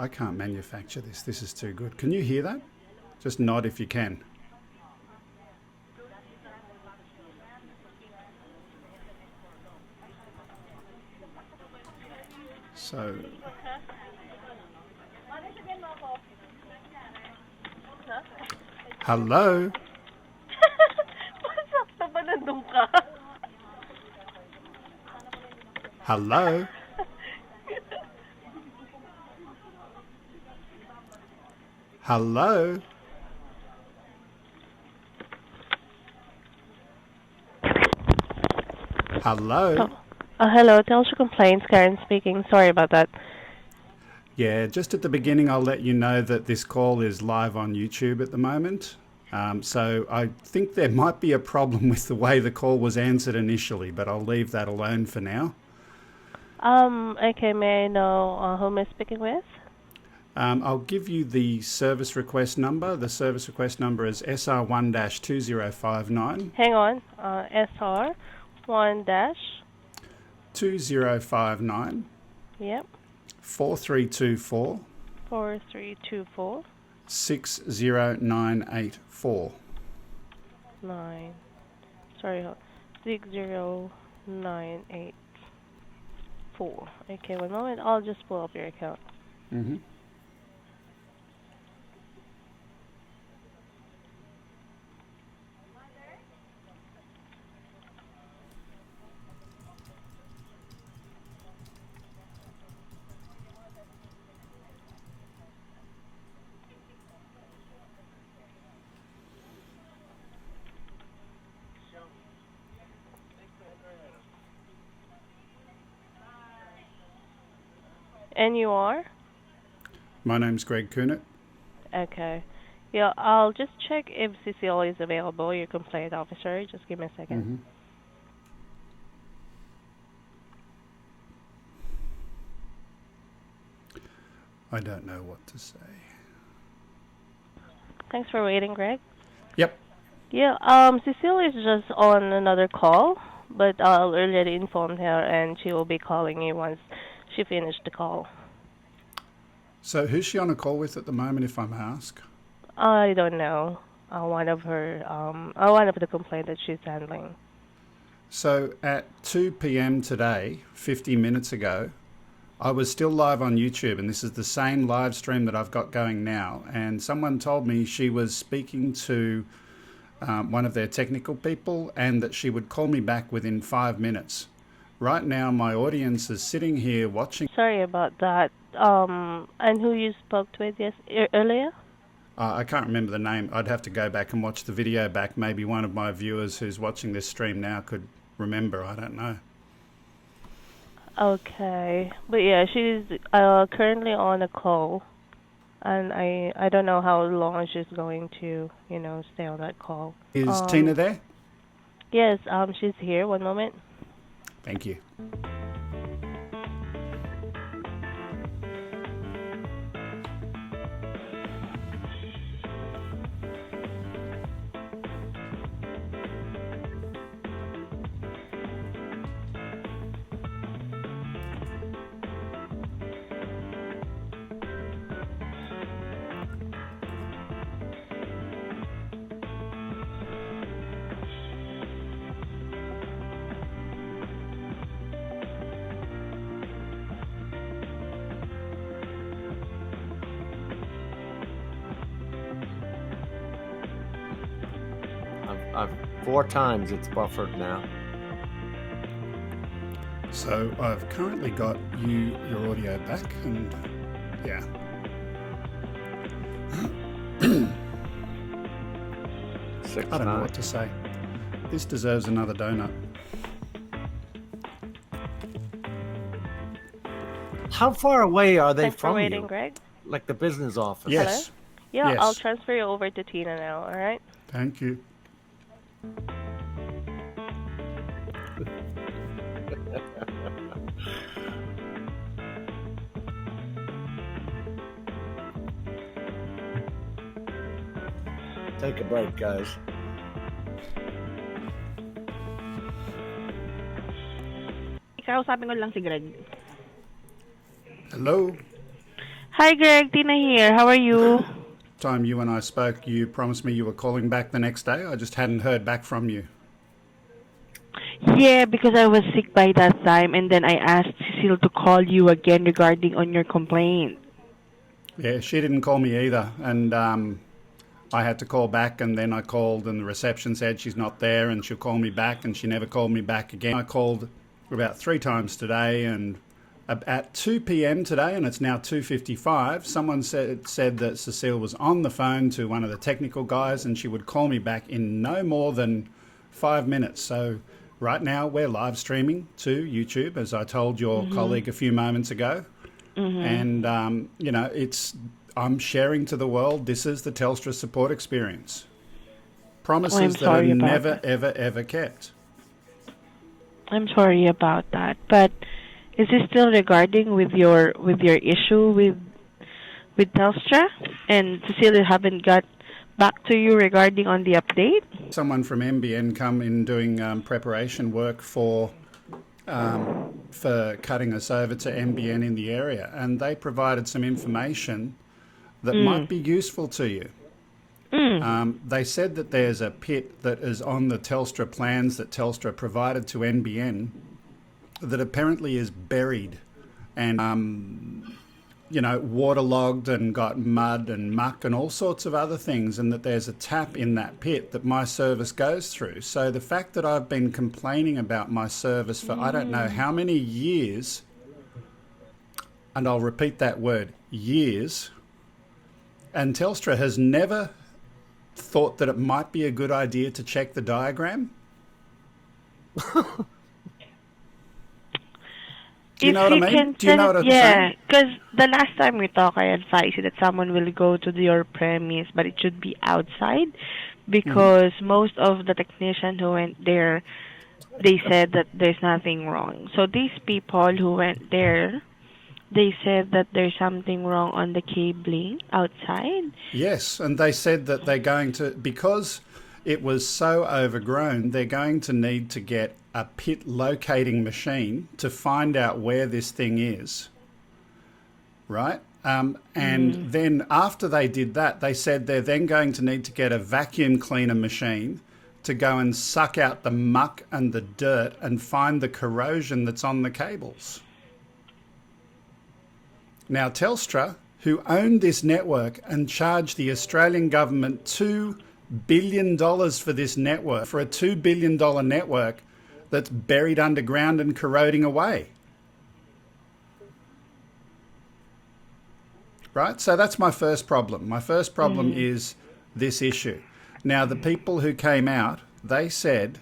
I can't manufacture this. This is too good. Can you hear that? Just nod if you can. So, hello. Hello. Hello. Hello. Hello, Telstra Complaints, Karen speaking. Sorry about that. Yeah, just at the beginning, I'll let you know that this call is live on YouTube at the moment. So I think there might be a problem with the way the call was answered initially, but I'll leave that alone for now. Okay, may I know who am I speaking with? I'll give you the service request number. The service request number is SR1-2059. Hang on, SR1 2059. Yep. 4324. 4324. 60984. 60984. Okay, one moment. I'll just pull up your account. Mm-hmm. And you are? My name's Greg Kunit. Okay. Yeah, I'll just check if Cecile is available, your complaint officer. Just give me a second. Mm-hmm. I don't know what to say. Thanks for waiting, Greg. Yep. Yeah, Cecile is just on another call, but I'll already inform her and she will be calling you once she finished the call. So who's she on a call with at the moment, if I may ask? I don't know. One of the complaints that she's handling. So at 2 p.m. today, 50 minutes ago, I was still live on YouTube, and this is the same live stream that I've got going now. And someone told me she was speaking to one of their technical people and that she would call me back within 5 minutes. Right now, my audience is sitting here watching. Sorry about that. And who you spoke with earlier? I can't remember the name. I'd have to go back and watch the video back. Maybe one of my viewers who's watching this stream now could remember. I don't know. Okay. But yeah, she's currently on a call. And I don't know how long she's going to, stay on that call. Is Tina there? Yes, she's here. One moment. Thank you. I've 4 times it's buffered now. So I've currently got your audio back, and yeah. I don't know what to say. This deserves another donut. How far away are they Thanks from for waiting, you? Greg. Like the business office? Yes. Hello? Yeah, Yes. I'll transfer you over to Tina now, all right? Thank you. Take a break, guys. Kausapin ko lang si Greg. Hello. Hi, Greg. Tina here. How are you? Time you and I spoke, you promised me you were calling back the next day. I just hadn't heard back from you. Yeah, because I was sick by that time, and then I asked Cecile to call you again regarding on your complaint. Yeah, she didn't call me either. And I had to call back, and then I called, and the reception said she's not there, and she'll call me back, and she never called me back again. I called about 3 times today, and at 2 p.m. today, and it's now 2:55, someone said that Cecile was on the phone to one of the technical guys, and she would call me back in no more than 5 minutes. So right now we're live streaming to YouTube, as I told your colleague a few moments ago. And, I'm sharing to the world, this is the Telstra support experience. Promises that are never, ever kept. I'm sorry about that, but is this still regarding with your issue with Telstra? And Cecilia haven't got back to you regarding on the update? Someone from NBN come in doing preparation work for cutting us over to NBN in the area, and they provided some information that might be useful to you. They said that there's a pit that is on the Telstra plans that Telstra provided to NBN that apparently is buried and, waterlogged and got mud and muck and all sorts of other things, and that there's a tap in that pit that my service goes through. So the fact that I've been complaining about my service for I don't know how many years, and I'll repeat that word, years, and Telstra has never thought that it might be a good idea to check the diagram. Do you know what I mean? Do you know what I'm saying? Yeah, because the last time we talked, I advised you that someone will go to your premise, but it should be outside, because most of the technicians who went there, they said that there's nothing wrong. So these people who went there, they said that there's something wrong on the cabling outside. Yes, and they said that they're going to, because it was so overgrown, they're going to need to get a pit locating machine to find out where this thing is, right? And then after they did that, they said they're then going to need to get a vacuum cleaner machine to go and suck out the muck and the dirt and find the corrosion that's on the cables. Now, Telstra, who owned this network and charged the Australian government $2 billion for this network, for a $2 billion network that's buried underground and corroding away. Right? So that's my first problem. My first problem is this issue. Now, the people who came out, they said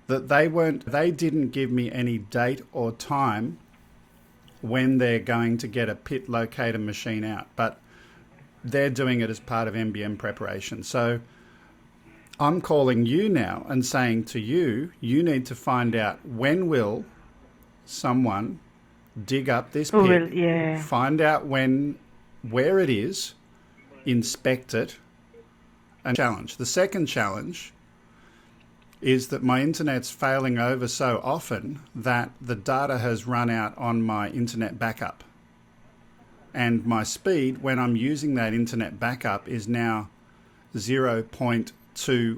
that they didn't give me any date or time when they're going to get a pit locator machine out, but they're doing it as part of NBN preparation. So I'm calling you now and saying to you, you need to find out when will someone dig up this pit, find out where it is, inspect it, and challenge. The second challenge is that my internet's failing over so often that the data has run out on my internet backup. And my speed when I'm using that internet backup is now 0.2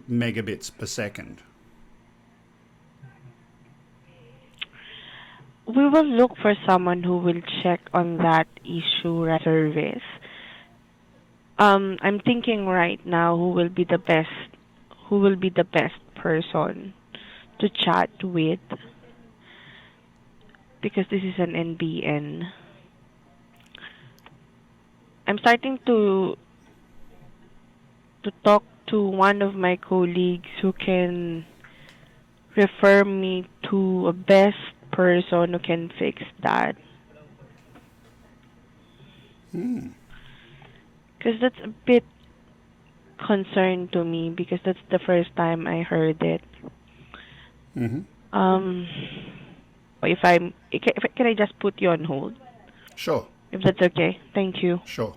megabits per second. We will look for someone who will check on that issue service. I'm thinking right now who will be the best person to chat with, because this is an NBN. I'm starting to talk to one of my colleagues who can refer me to a best person who can fix that. Because that's a bit concern to me, because that's the first time I heard it. Can I just put you on hold? Sure. If that's okay. Thank you. Sure.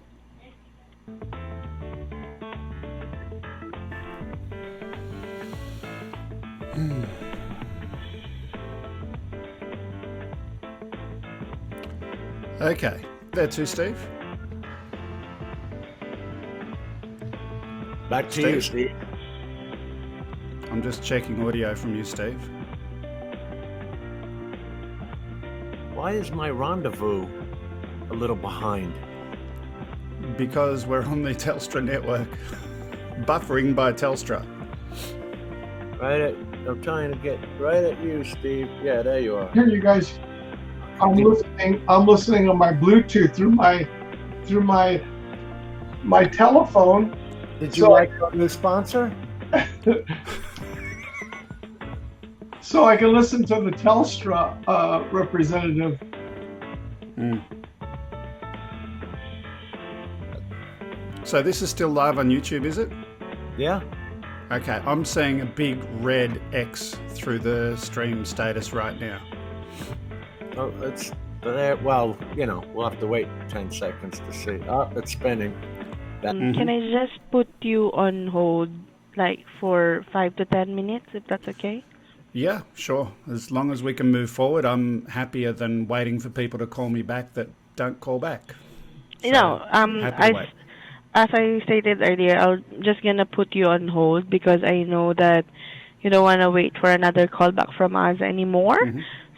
Okay, there too, Steve. Back to you, Steve. I'm just checking audio from you, Steve. Why is my rendezvous a little behind? Because we're on the Telstra network. Buffering by Telstra. I'm trying to get right at you, Steve. Yeah, there you are. Here, you guys. I'm listening on my Bluetooth through my telephone. Did you like our new sponsor? So I can listen to the Telstra representative. So this is still live on YouTube, is it? Yeah. Okay, I'm seeing a big red X through the stream status right now. Oh, it's there. Well, we'll have to wait 10 seconds to see. Oh, it's spinning. Can I just put you on hold, like for 5 to 10 minutes, if that's okay? Yeah, sure. As long as we can move forward, I'm happier than waiting for people to call me back that don't call back. So, happy to wait. As I stated earlier, I'm just gonna put you on hold because I know that you don't want to wait for another call back from us anymore.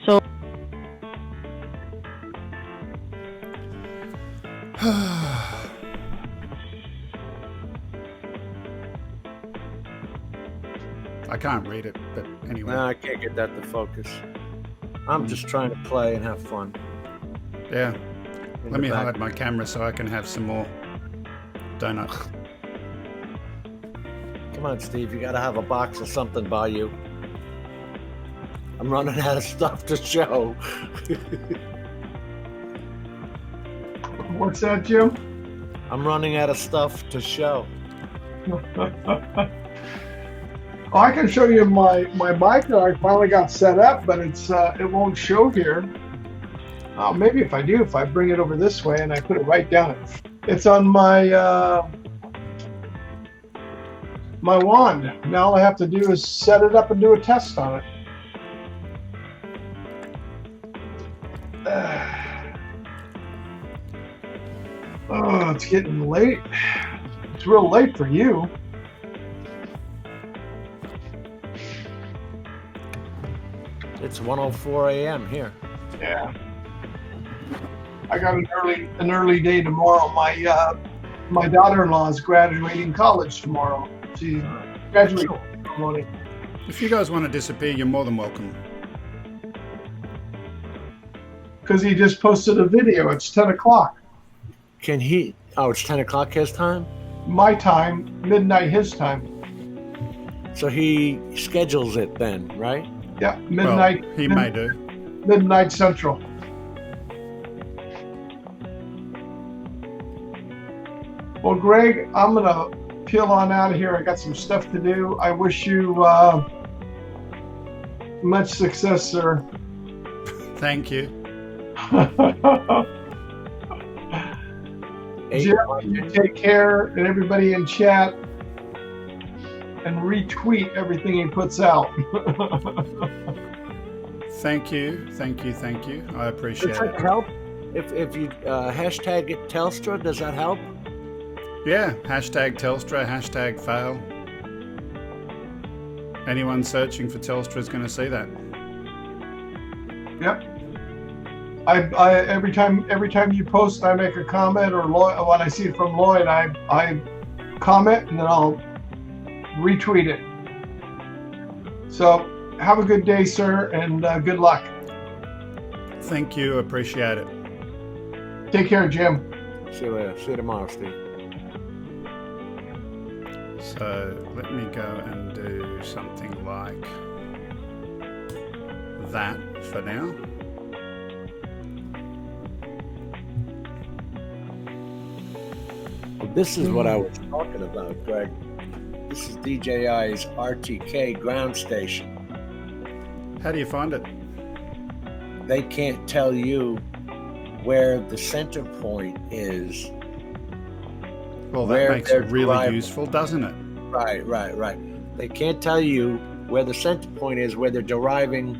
So. I can't read it, but anyway. No, I can't get that to focus. I'm just trying to play and have fun. Yeah. Let me hide my camera so I can have some more donuts. Come on, Steve. You got to have a box or something by you. I'm running out of stuff to show. What's that, Jim? I'm running out of stuff to show. I can show you my mic that I finally got set up, but it won't show here. Maybe if I bring it over this way and I put it right down, it's on my my wand. Now all I have to do is set it up and do a test on it. Oh, it's getting late. It's real late for you. It's 1:04 a.m. here. Yeah. I got an early day tomorrow. My daughter-in-law is graduating college tomorrow. She's graduating ceremony. If you guys want to disappear, you're more than welcome. Because he just posted a video. It's 10 o'clock. Can he? Oh, it's 10 o'clock his time? My time, midnight his time. So he schedules it then, right? Yeah, midnight. Well, he may do. Midnight Central. Well, Greg, I'm going to peel on out of here. I got some stuff to do. I wish you much success, sir. Thank you. Jim, you take care, and everybody in chat, and retweet everything he puts out. Thank you. I appreciate it. Does that help? If you hashtag it Telstra, does that help? Yeah, hashtag Telstra, hashtag fail. Anyone searching for Telstra is going to see that. Yep. I every time you post, I make a comment, or when I see it from Lloyd, I comment and then I'll retweet it. So have a good day, sir, and good luck. Thank you. Appreciate it. Take care, Jim. See you later. See you tomorrow, Steve. So let me go and do something like that for now. Well, this is what I was talking about, Greg. This is DJI's RTK ground station. How do you find it? They can't tell you where the center point is. Well, that makes it really useful, doesn't it? Right. They can't tell you where the center point is, where they're deriving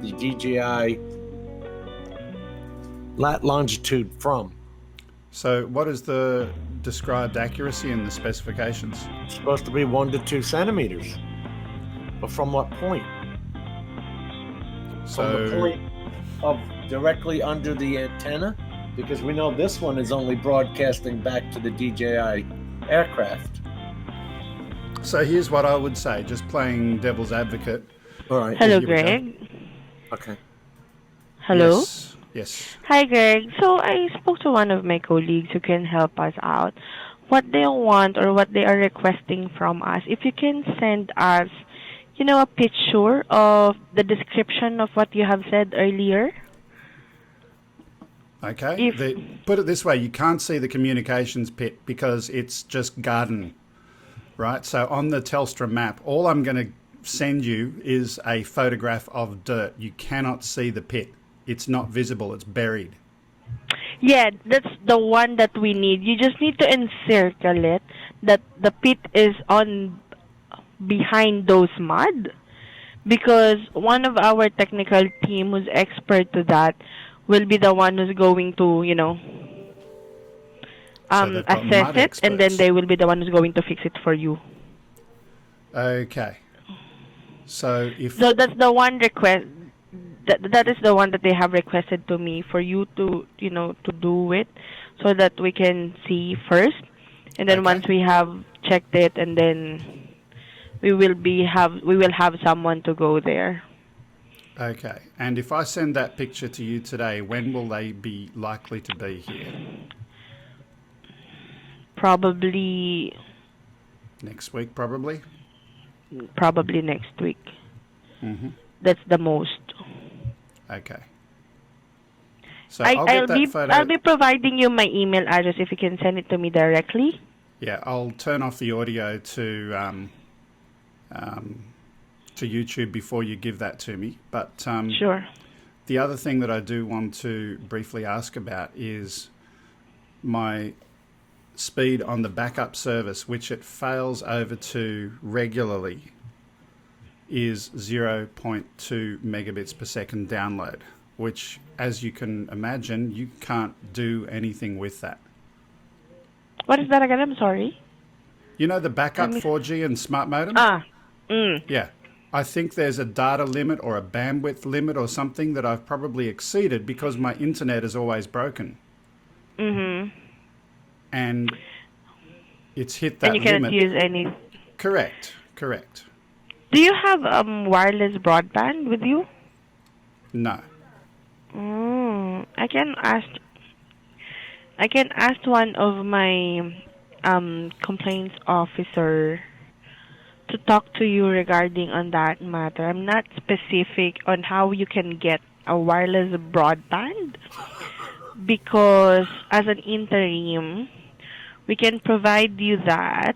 the DJI longitude from. So what is the described accuracy in the specifications? It's supposed to be 1 to 2 centimeters. But from what point? From the So point of directly under the antenna? Because we know this one is only broadcasting back to the DJI aircraft. so here's what I would say, just playing devil's advocate. All right. Hello, Give it a go. Greg. Okay. Hello. Yes. Hi, Greg. So I spoke to one of my colleagues who can help us out. What they want or what they are requesting from us, if you can send us, a picture of the description of what you have said earlier. Okay. Put it this way, you can't see the communications pit because it's just garden, right? So on the Telstra map, all I'm going to send you is a photograph of dirt. You cannot see the pit. It's not visible. It's buried. Yeah, that's the one that we need. You just need to encircle it that the pit is on behind those mud, because one of our technical team who's expert to that will be the one who's going to, So they've got assess mud it, and then experts. they will be the one who's going to fix it for you. Okay. So if So that's the one request. That is the one that they have requested to me for you to, to do it, so that we can see first, and then Okay. once we have checked it, and then we will have someone to go there. Okay. And if I send that picture to you today, when will they be likely to be here? Probably Next week, probably? next week. Mm-hmm. That's the most. Okay. So I'll get that photo. I'll be providing you my email address if you can send it to me directly. Yeah, I'll turn off the audio to YouTube before you give that to me. But Sure. the other thing that I do want to briefly ask about is my speed on the backup service, which it fails over to regularly, is 0.2 megabits per second download, which, as you can imagine, you can't do anything with that. What is that again? I'm sorry. You know the backup 4G and smart modem? Yeah. I think there's a data limit or a bandwidth limit or something that I've probably exceeded because my internet is always broken. Mm-hmm. And it's hit that And you limit. cannot use any. Correct. Do you have wireless broadband with you? No. I can ask one of my complaints officer to talk to you regarding on that matter. I'm not specific on how you can get a wireless broadband, because as an interim, we can provide you that,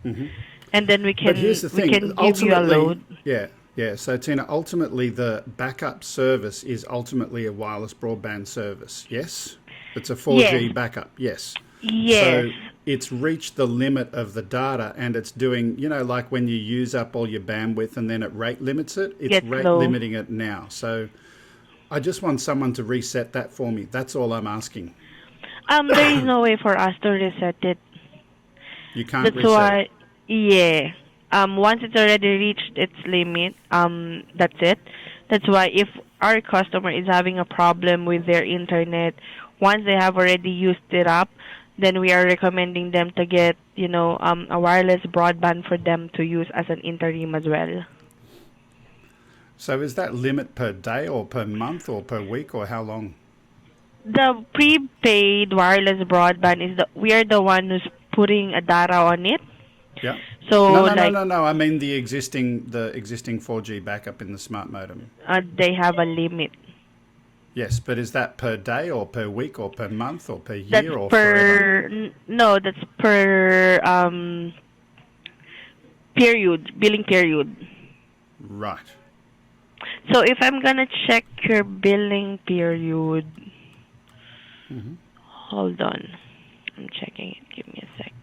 and then we But here's the we thing. can give you a load. Yeah. So, Tina, ultimately, the backup service is ultimately a wireless broadband service, yes? It's a 4G Yes. backup, yes. Yes. So it's reached the limit of the data, and it's doing, like when you use up all your bandwidth and then it rate limits it, it's Gets rate low. limiting it now. So I just want someone to reset that for me. That's all I'm asking. There is no way for us to reset it. You can't That's reset why, it. yeah. Once it's already reached its limit, that's it. That's why if our customer is having a problem with their internet, once they have already used it up, then we are recommending them to get, a wireless broadband for them to use as an interim as well. So is that limit per day or per month or per week or how long? The prepaid wireless broadband we are the one who's putting a data on it. Yeah. So No. I mean the existing 4G backup in the smart modem. They have a limit. Yes, but is that per day or per week or per month or per year That's or per forever? no, that's per billing period. Right. So if I'm gonna check your billing period, hold on, I'm checking it. Give me a sec.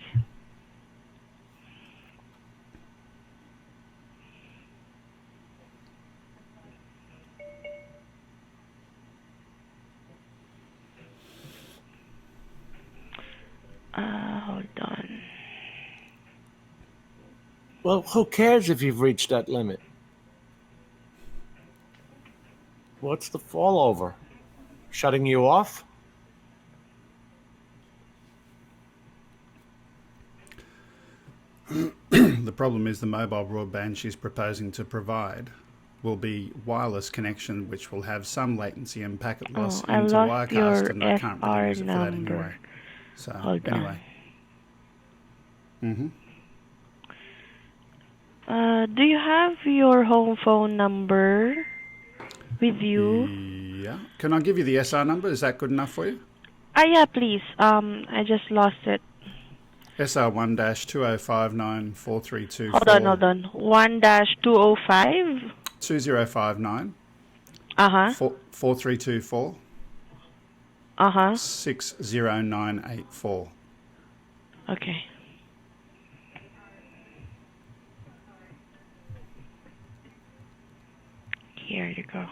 Well, who cares if you've reached that limit? What's the fallover? Shutting you off? The problem is the mobile broadband she's proposing to provide will be wireless connection, which will have some latency and packet loss Oh, I into lost Wirecast, your and I can't really FR use it for that number. anyway. So Hold anyway. Do you have your home phone number with you? Yeah. Can I give you the SR number? Is that good enough for you? Yeah, please. I just lost it. SR1 2059 Hold on. 1-205. 2059 Uh-huh. 4324 Uh-huh. 60984. Okay. Here you go.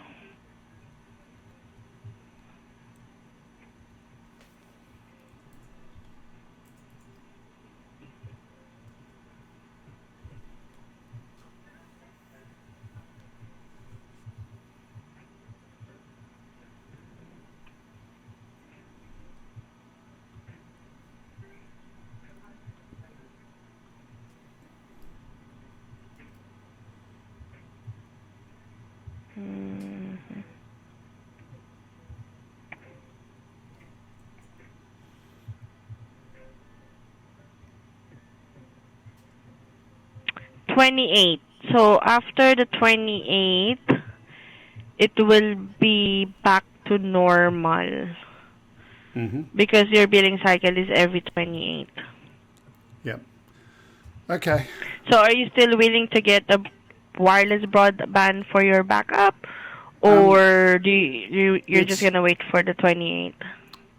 Mhm. 28. So after the 28, it will be back to normal because your billing cycle is every 28. Yep. Okay. So are you still willing to get a wireless broadband for your backup, or you're just gonna wait for the 28?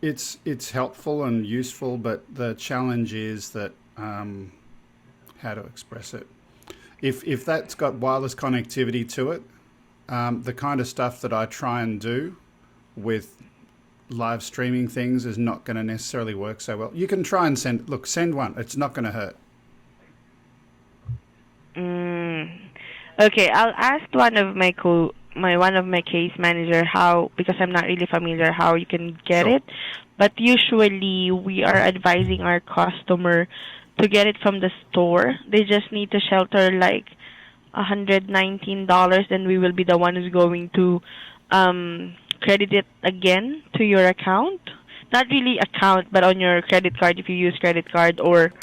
It's helpful and useful, but the challenge is that how to express it. If that's got wireless connectivity to it, the kind of stuff that I try and do with live streaming things is not going to necessarily work so well. You can try and send one. It's not going to hurt. Okay, I'll ask one of my case manager how, because I'm not really familiar how you can get it, but usually we are advising our customer to get it from the store. They just need to shelter like $119, and we will be the one who's going to credit it again to your account. Not really account, but on your credit card if you use credit card, or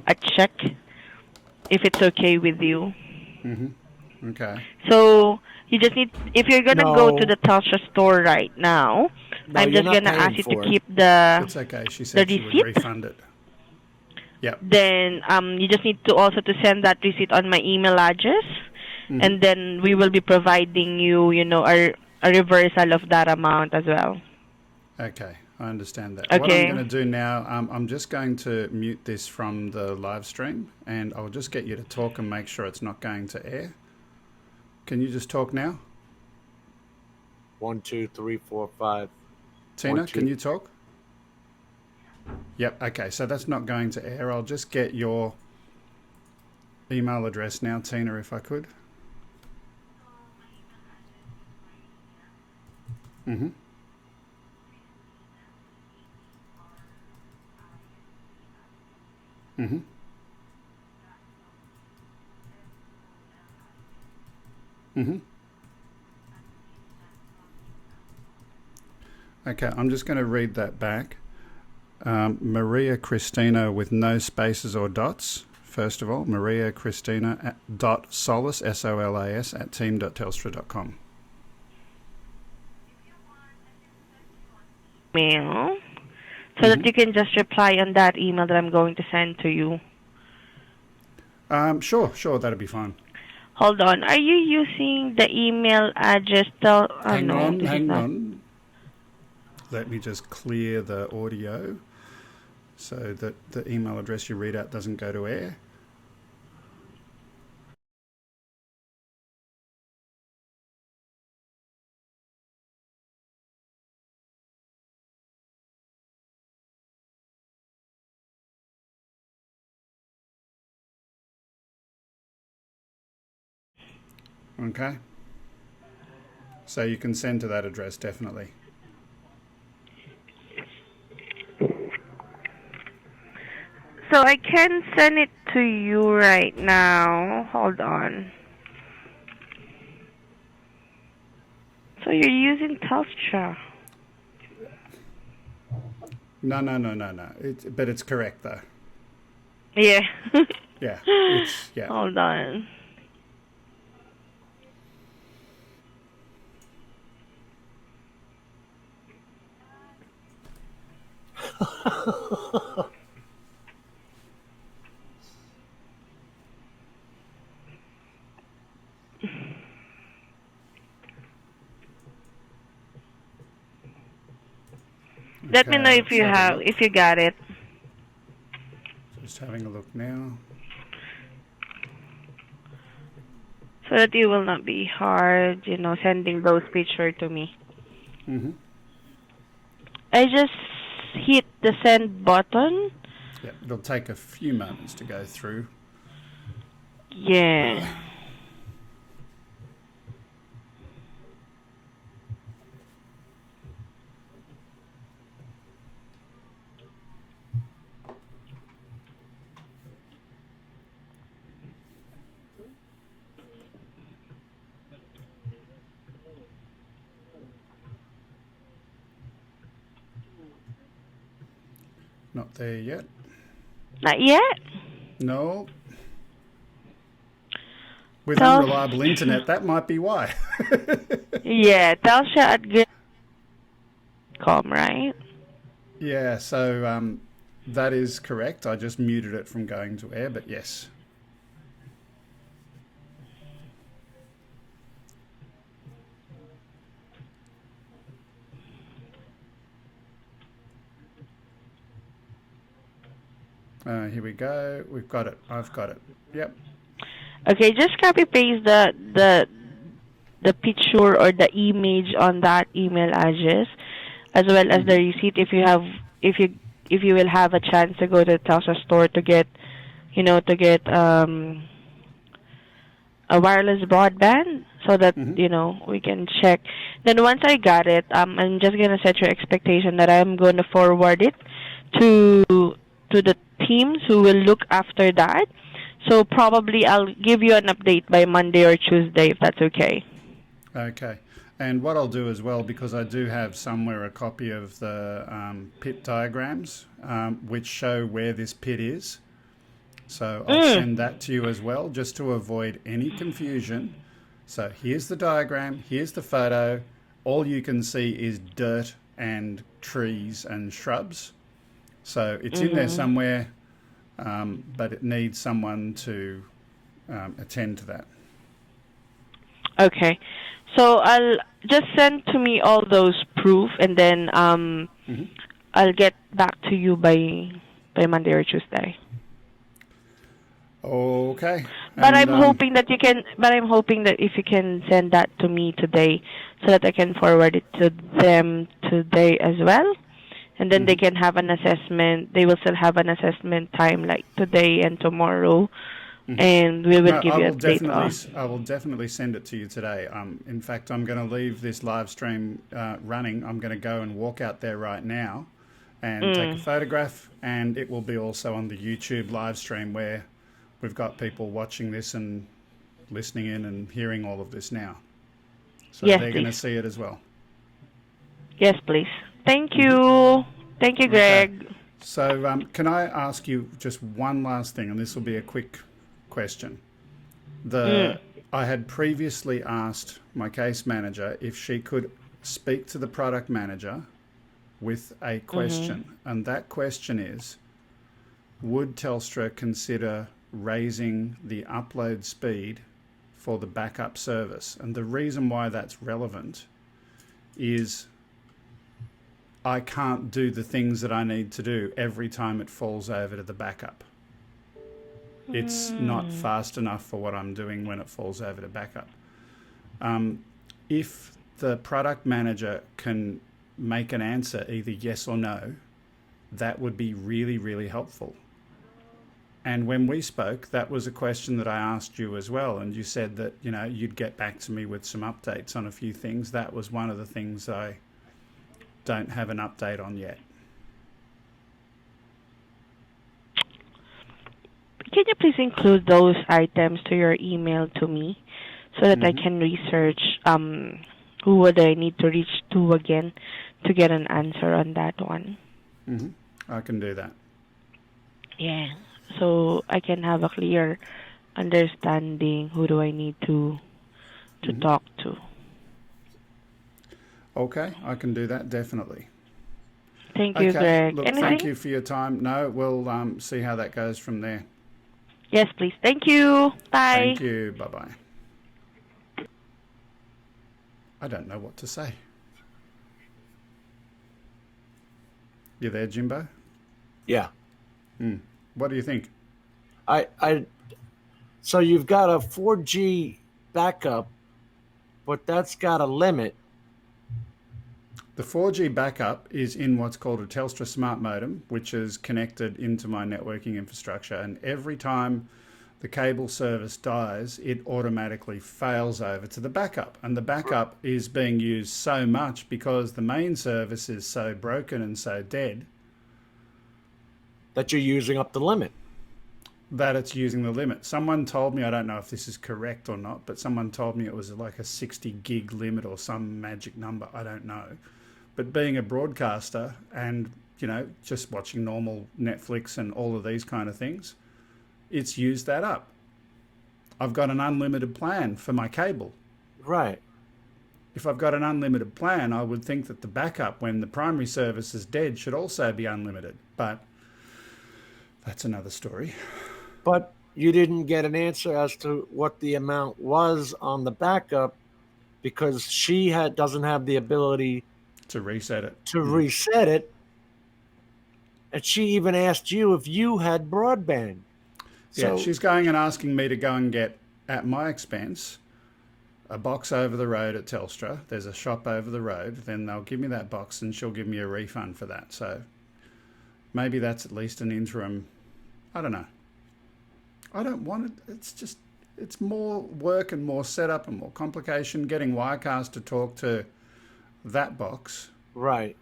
a check if it's okay with you. Okay. So you just need, if you're gonna go to the Telstra store right now, I'm just gonna ask you to keep the It's okay. She said she would refund it. Yep. Then you just need to also to send that receipt on my email address, and then we will be providing you, a reversal of that amount as well. Okay, I understand that. Okay. What I'm going to do now, I'm just going to mute this from the live stream, and I'll just get you to talk and make sure it's not going to air. Can you just talk now? 1, 2, 3, 4, 5. Tina, can you talk? Yep, okay, so that's not going to air. I'll just get your email address now, Tina, if I could. Okay, I'm just going to read that back. Maria Christina with no spaces or dots. First of all, Maria Christina dot Solas, SOLAS, at team.telstra.com. Mail, so that you can just reply on that email that I'm going to send to you. Sure, that'd be fine. Hold on, are you using the email address? Hang on. Let me just clear the audio so that the email address you read out doesn't go to air. Okay. So you can send to that address, definitely. So I can send it to you right now. Hold on. So you're using Telstra. No. But it's correct, though. Yeah. Yeah. Yeah. Hold on. Let me know Okay, if you let's have a look. if you got it. Just having a look now. So that it will not be hard, sending those pictures to me. Mm-hmm. I just hit the send button. Yeah, it'll take a few moments to go through. Yeah. Not there yet. Not yet? No. With unreliable internet, that might be why. Yeah, Telstra at com, right? Yeah, so that is correct. I just muted it from going to air, but yes. Here we go. We've got it. I've got it. Yep. Okay, just copy paste the picture or the image on that email address, as well as the receipt if you will have a chance to go to the Telstra store to get a wireless broadband so that we can check. Then once I got it, I'm just gonna set your expectation that I'm going to forward it to the teams who will look after that. So probably I'll give you an update by Monday or Tuesday if that's okay. Okay. And what I'll do as well, because I do have somewhere a copy of the pit diagrams, which show where this pit is. So I'll send that to you as well, just to avoid any confusion. So here's the diagram, here's the photo. All you can see is dirt and trees and shrubs. So it's in there somewhere, but it needs someone to attend to that. Okay. So I'll just send to me all those proof, and then I'll get back to you by Monday or Tuesday. Okay. But I'm hoping that if you can send that to me today, so that I can forward it to them today as well, and then they can have an assessment. They will still have an assessment time like today and tomorrow, and we will give you an update. I will definitely send it to you today. In fact, I'm going to leave this live stream running. I'm going to go and walk out there right now and take a photograph, and it will be also on the YouTube live stream where we've got people watching this and listening in and hearing all of this now. So yes, they're going to see it as well. Yes, please. Thank you. Thank you, Greg. Okay. So can I ask you just one last thing, and this will be a quick question. I had previously asked my case manager if she could speak to the product manager with a question, and that question is, would Telstra consider raising the upload speed for the backup service? And the reason why that's relevant is I can't do the things that I need to do every time it falls over to the backup. It's not fast enough for what I'm doing when it falls over to backup. If the product manager can make an answer, either yes or no, that would be really, really helpful. And when we spoke, that was a question that I asked you as well. And you said that, you'd get back to me with some updates on a few things. That was one of the things I don't have an update on yet. Can you please include those items to your email to me so that I can research who would I need to reach to again to get an answer on that one? I can do that. Yeah. So I can have a clear understanding who do I need to talk to. Okay, I can do that, definitely. Thank you, Greg. Look, Anything? thank you for your time. No, we'll see how that goes from there. Yes, please. Thank you. Bye. Thank you. Bye-bye. I don't know what to say. You there, Jimbo? Yeah. What do you think? So you've got a 4G backup, but that's got a limit. The 4G backup is in what's called a Telstra smart modem, which is connected into my networking infrastructure. And every time the cable service dies, it automatically fails over to the backup. And the backup is being used so much because the main service is so broken and so dead that you're using up the limit. That it's using the limit. Someone told me, I don't know if this is correct or not, but someone told me it was like a 60 gig limit or some magic number. I don't know. But being a broadcaster and, just watching normal Netflix and all of these kind of things, it's used that up. I've got an unlimited plan for my cable. Right. If I've got an unlimited plan, I would think that the backup when the primary service is dead should also be unlimited. But that's another story. But you didn't get an answer as to what the amount was on the backup because she doesn't have the ability to reset it. Reset it. And she even asked you if you had broadband. Yeah, she's going and asking me to go and get, at my expense, a box over the road at Telstra. There's a shop over the road. Then they'll give me that box and she'll give me a refund for that. So maybe that's at least an interim. I don't know. I don't want it. It's more work and more setup and more complication. Getting Wirecast to talk to that box. Right.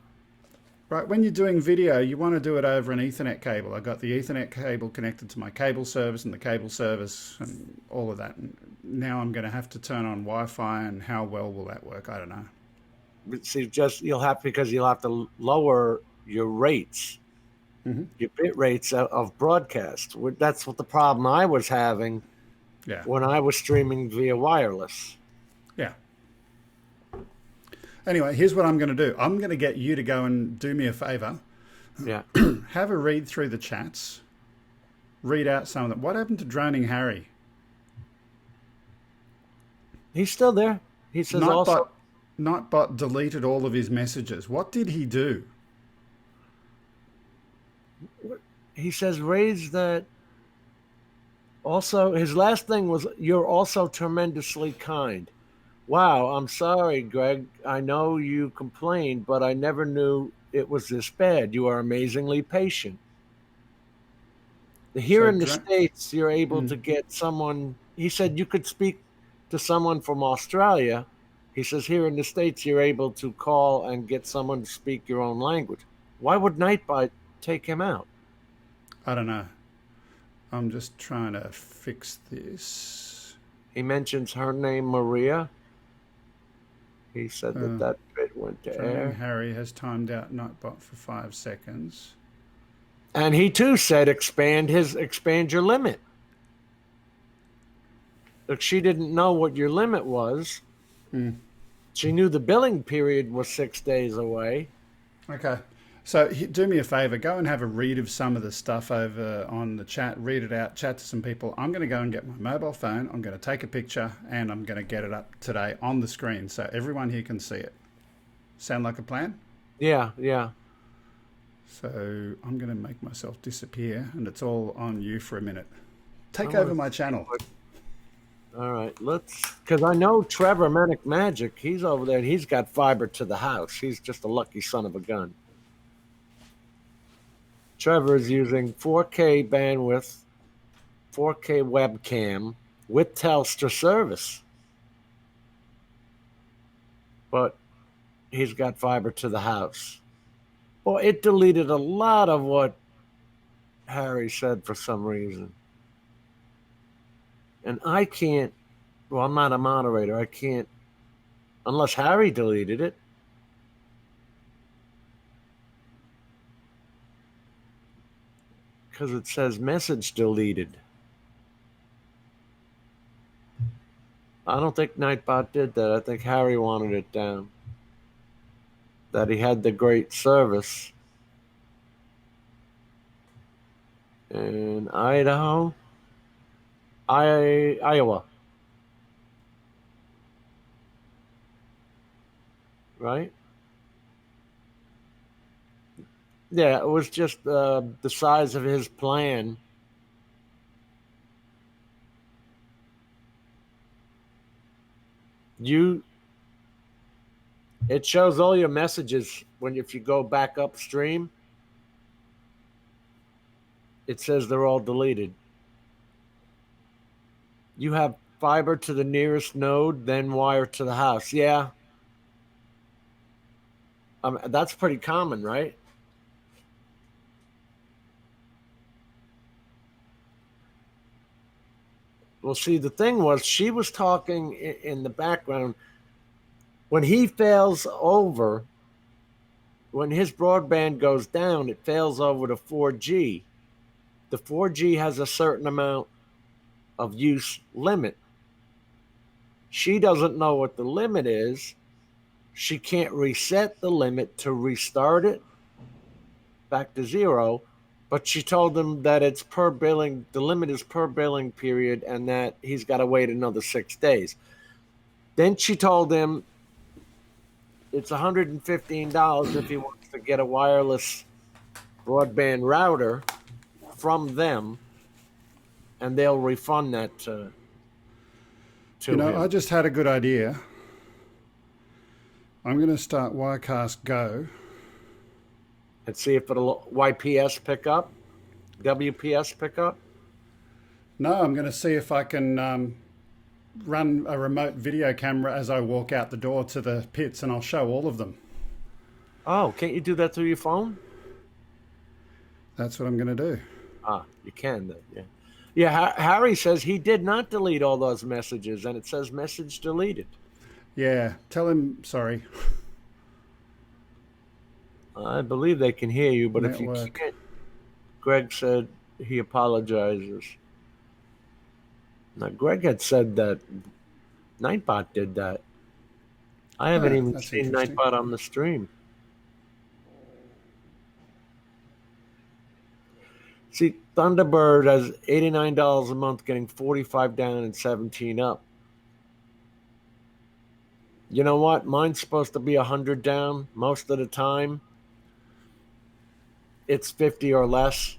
When you're doing video, you want to do it over an Ethernet cable. I got the Ethernet cable connected to my cable service and the cable service and all of that. And now I'm going to have to turn on Wi-Fi, and how well will that work? I don't know. But see, you'll have to lower your rates. Your bit rates of broadcast. That's what the problem I was having when I was streaming via wireless. Yeah. Anyway, here's what I'm going to do. I'm going to get you to go and do me a favor. Yeah. Have a read through the chats. Read out some of them. What happened to Droning Harry? He's still there. He says Nightbot deleted all of his messages. What did he do? He says raise that. Also, his last thing was, you're also tremendously kind. Wow, I'm sorry, Greg. I know you complained, but I never knew it was this bad. You are amazingly patient. Here in the States, you're able to get someone. He said you could speak to someone from Australia. He says here in the States, you're able to call and get someone to speak your own language. Why would Nightbot take him out? I don't know. I'm just trying to fix this. He mentions her name, Maria. He said that bit went to air. Harry has timed out Nightbot for 5 seconds. And he too said expand your limit. Look, she didn't know what your limit was. She knew the billing period was 6 days away. Okay. So do me a favor, go and have a read of some of the stuff over on the chat, read it out, chat to some people. I'm going to go and get my mobile phone, I'm going to take a picture, and I'm going to get it up today on the screen so everyone here can see it. Sound like a plan? Yeah. So I'm going to make myself disappear, and it's all on you for a minute. Take over my channel. All right, because I know Trevor Manic Magic, he's over there, and he's got fiber to the house. He's just a lucky son of a gun. Trevor is using 4K bandwidth 4K webcam with Telstra service. But he's got fiber to the house. Well, it deleted a lot of what Harry said for some reason. And I can't, well, I'm not a moderator. I can't, unless Harry deleted it. Because it says message deleted. I don't think Nightbot did that. I think Harry wanted it down. That he had the great service in Idaho, Iowa, right? Yeah, it was just the size of his plan. It shows all your messages if you go back upstream. It says they're all deleted. You have fiber to the nearest node, then wire to the house. Yeah. That's pretty common, right? Well, see, the thing was, she was talking in the background. When he fails over, when his broadband goes down, it fails over to 4G. The 4G has a certain amount of use limit. She doesn't know what the limit is. She can't reset the limit to restart it back to zero, but she told him that it's per billing, the limit is per billing period, and that he's got to wait another 6 days. Then she told him it's $115 if he wants to get a wireless broadband router from them, and they'll refund that to him. I just had a good idea. I'm going to start Wirecast Go. And see if it'll YPS pick up, WPS pick up. No, I'm going to see if I can run a remote video camera as I walk out the door to the pits, and I'll show all of them. Oh, can't you do that through your phone? That's what I'm going to do. You can then, yeah. Yeah, Harry says he did not delete all those messages, and it says message deleted. Yeah, tell him sorry. I believe they can hear you, but Network. If you can't, Greg said he apologizes. Now, Greg had said that Nightbot did that. I haven't even seen Nightbot on the stream. See, Thunderbird has $89 a month, getting 45 down and 17 up. You know what? Mine's supposed to be 100 down most of the time. It's 50 or less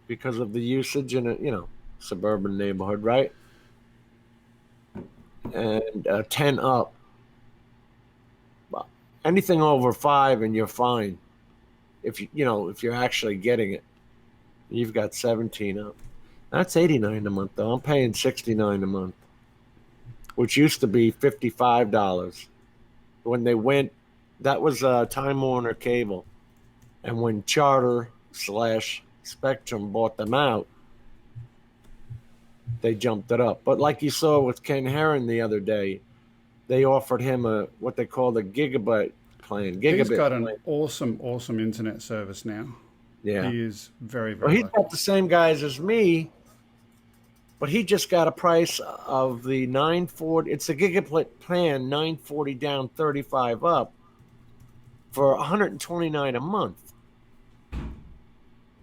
because of the usage in a suburban neighborhood, right? And 10 up. Well, anything over 5 and you're fine. If you're actually getting it, you've got 17 up. That's $89 a month though. I'm paying $69 a month, which used to be $55. When they went, that was Time Warner Cable. And when Charter/Spectrum bought them out, they jumped it up. But like you saw with Ken Herron the other day, they offered him what they call the gigabit plan. He's got an awesome internet service now. Yeah. He is very, very Well, he's lucky. got the same guys as me, but he just got a price of the 940. It's a gigabit plan, 940 down, 35 up, for $129 a month,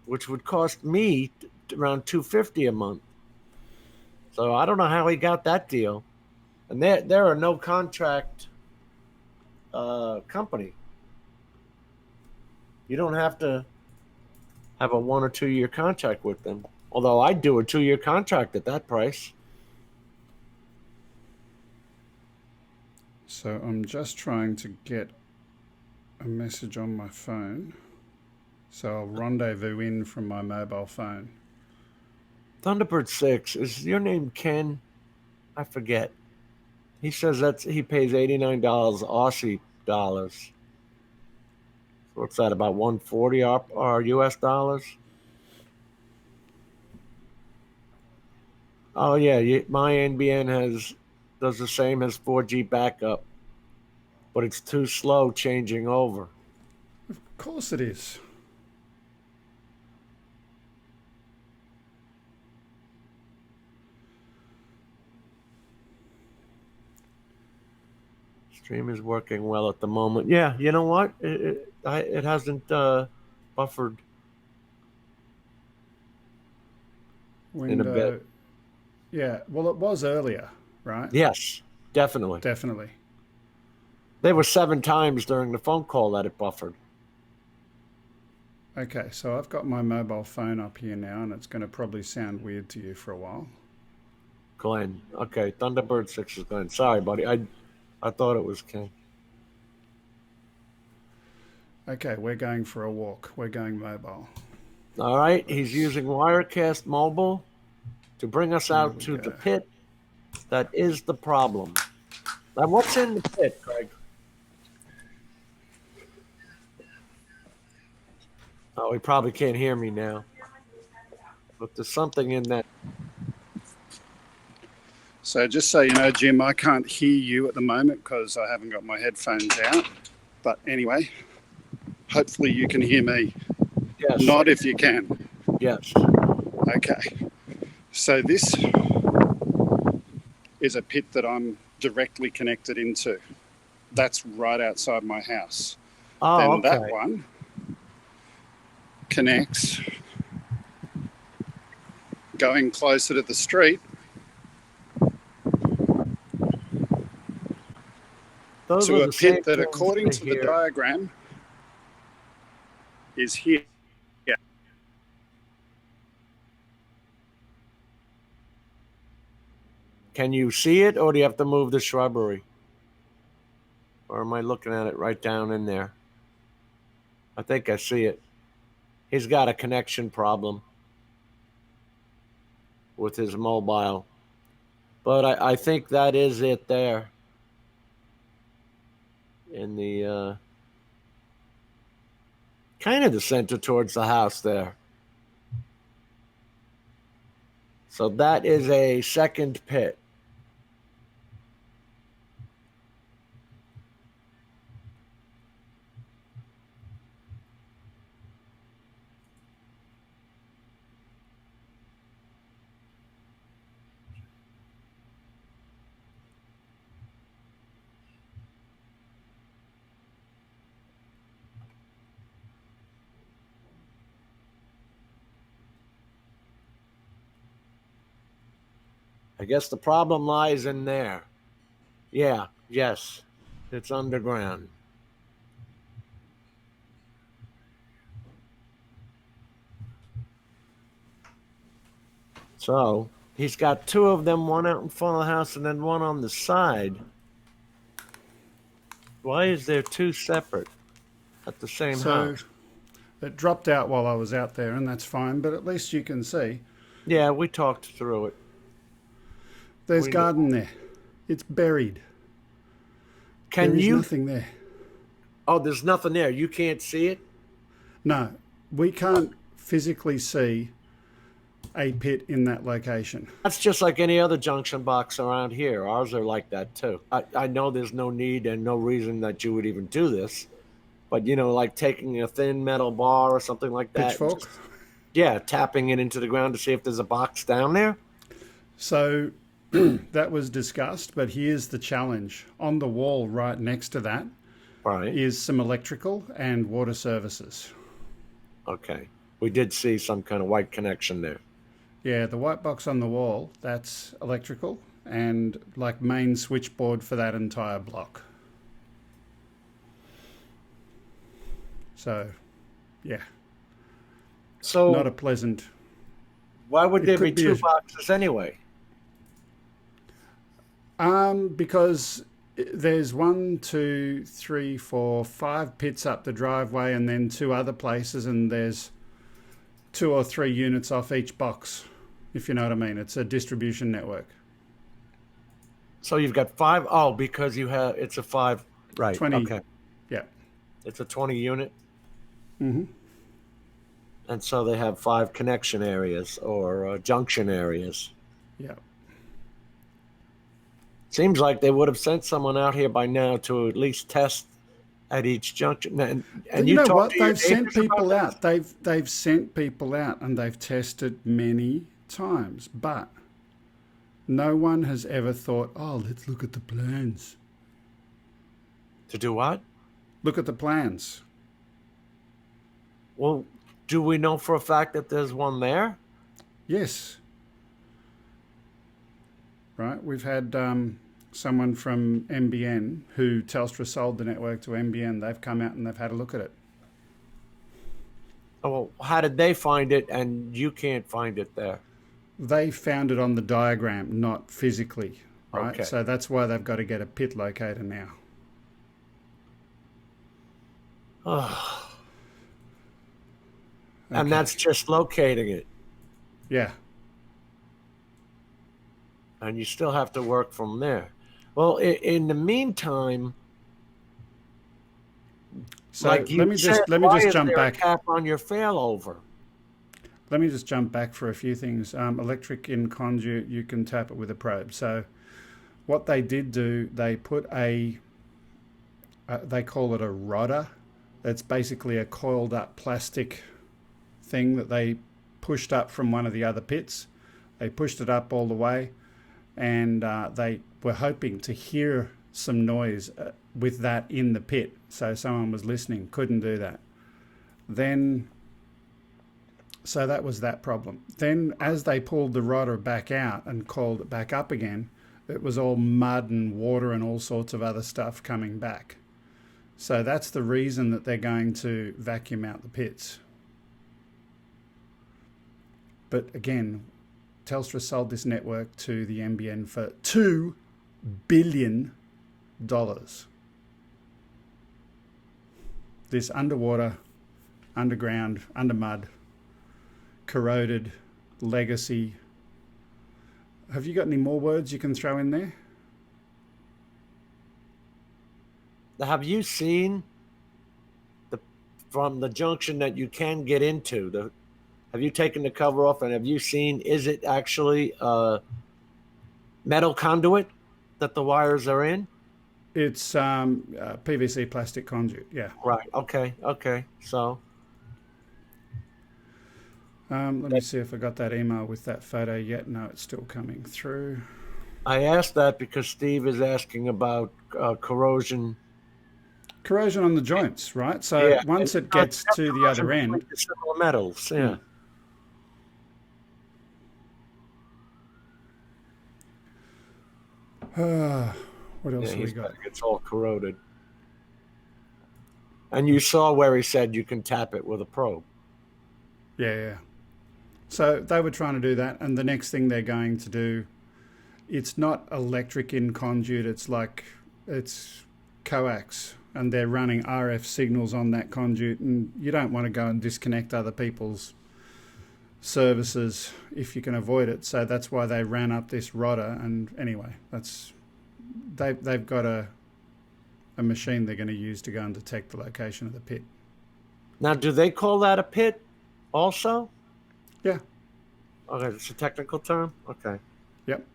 which would cost me around $250 a month. So I don't know how he got that deal. And they're a no contract company. You don't have to have a 1 or 2 year contract with them. Although I'd do a 2-year contract at that price. So I'm just trying to get a message on my phone. So I'll rendezvous in from my mobile phone. Thunderbird 6, is your name Ken? I forget. He says he pays $89 Aussie dollars. So what's that, about 140 our US dollars? Oh yeah, my NBN does the same as 4G backup, but it's too slow changing over. Of course it is. Stream is working well at the moment. Yeah, you know what? It hasn't buffered in a bit. Yeah, well, it was earlier, right? Yes, definitely. Definitely. There were 7 times during the phone call that it buffered. Okay, so I've got my mobile phone up here now, and it's going to probably sound weird to you for a while. Glenn. Okay, Thunderbird 6 is Glenn. Sorry, buddy. I thought it was Ken. Okay, we're going for a walk. We're going mobile. All right, he's using Wirecast Mobile to bring us out to the pit. That is the problem. Now, what's in the pit, Craig? Oh, he probably can't hear me now. But there's something in that. So just so you know, Jim, I can't hear you at the moment because I haven't got my headphones out. But anyway, hopefully you can hear me. Yes. Not if you can. Yes. Okay. So this is a pit that I'm directly connected into. That's right outside my house. Oh, then okay. That one connects going closer to the street. Those to are a the pit that, same according to the diagram, is here. Yeah. Can you see it, or do you have to move the shrubbery? Or am I looking at it right down in there? I think I see it. He's got a connection problem with his mobile. But I think that is it there. In the kind of the center towards the house there. So that is a second pit. I guess the problem lies in there. Yeah, yes. It's underground. So he's got 2 of them, one out in front of the house and then one on the side. Why is there 2 separate at the same house? It dropped out while I was out there, and that's fine, but at least you can see. Yeah, we talked through it. There's garden there. It's buried. There's nothing there. Oh, there's nothing there. You can't see it? No, we can't physically see a pit in that location. That's just like any other junction box around here. Ours are like that too. I know there's no need and no reason that you would even do this, but like taking a thin metal bar or something like that. Pitchfork? Tapping it into the ground to see if there's a box down there. So that was discussed, but here's the challenge. On the wall right next to that is some electrical and water services. Okay. We did see some kind of white connection there. Yeah, the white box on the wall, that's electrical and like main switchboard for that entire block. So, yeah. So not a pleasant. Why would there be 2 boxes anyway? Because there's 1, 2, 3, 4, 5 pits up the driveway and then 2 other places, and there's 2 or 3 units off each box. if you know what I mean. It's a distribution network. So you've got 5. Oh, because it's a 5. Right. 20. Okay. Yeah. It's a 20 unit. Mm-hmm. And so they have 5 connection areas or junction areas. Yeah. Seems like they would have sent someone out here by now to at least test at each junction. And you know what? to your They've sent neighbors about people out. this? They've sent people out and they've tested many times, but no one has ever thought, oh, let's look at the plans. To do what? Look at the plans. Well, do we know for a fact that there's one there? Yes. Right. We've had someone from NBN who Telstra sold the network to NBN. They've come out and they've had a look at it. Oh, well, how did they find it and you can't find it there? They found it on the diagram, not physically. Right. Okay. So that's why they've got to get a pit locator now. And that's just locating it. Yeah. And you still have to work from there. Well, in the meantime, So like let me just jump back. Cap on your failover. Let me just jump back for a few things. Electric in conduit, you can tap it with a probe. So what they did do, they put they call it a rodder. It's basically a coiled up plastic thing that they pushed up from one of the other pits. They pushed it up all the way, and they were hoping to hear some noise with that in the pit. So someone was listening, couldn't do that. So that was that problem. Then as they pulled the rodder back out and coiled it back up again, it was all mud and water and all sorts of other stuff coming back. So that's the reason that they're going to vacuum out the pits. But again, Telstra sold this network to the NBN for $2 billion. This underwater, underground, under mud, corroded, legacy. Have you got any more words you can throw in there? Have you seen from the junction that you can get into? Have you taken the cover off and have you seen, is it actually metal conduit that the wires are in? It's PVC plastic conduit, yeah. Right, okay. So let me see if I got that email with that photo yet. No, it's still coming through. I asked that because Steve is asking about corrosion. Corrosion on the joints, right? So Yeah, once it gets to the other end, similar metals, yeah. What else have we got? It's all corroded. And you saw where he said you can tap it with a probe. Yeah. So they were trying to do that, and the next thing they're going to do, it's not electric in conduit, it's coax, and they're running RF signals on that conduit, and you don't want to go and disconnect other people's services if you can avoid it. So that's why they ran up this rodder, and anyway, they've got a machine they're going to use to go and detect the location of the pit. Now, do they call that a pit also? Yeah. Okay, it's a technical term? Okay. Yep.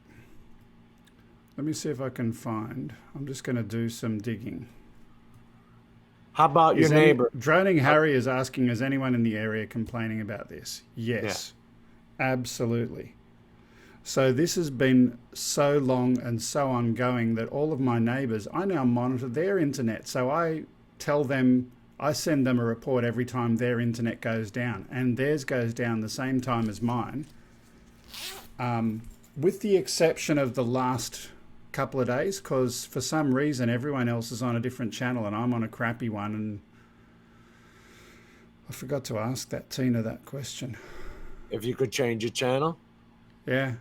Let me see if I can find. I'm just going to do some digging. How about your neighbor? Droning Harry is asking, is anyone in the area complaining about this? Yes, absolutely. So this has been so long and so ongoing that all of my neighbours, I now monitor their internet. So I tell them, I send them a report every time their internet goes down, and theirs goes down the same time as mine. With the exception of the last couple of days, because for some reason everyone else is on a different channel and I'm on a crappy one, and I forgot to ask Tina that question. If you could change your channel? Yeah.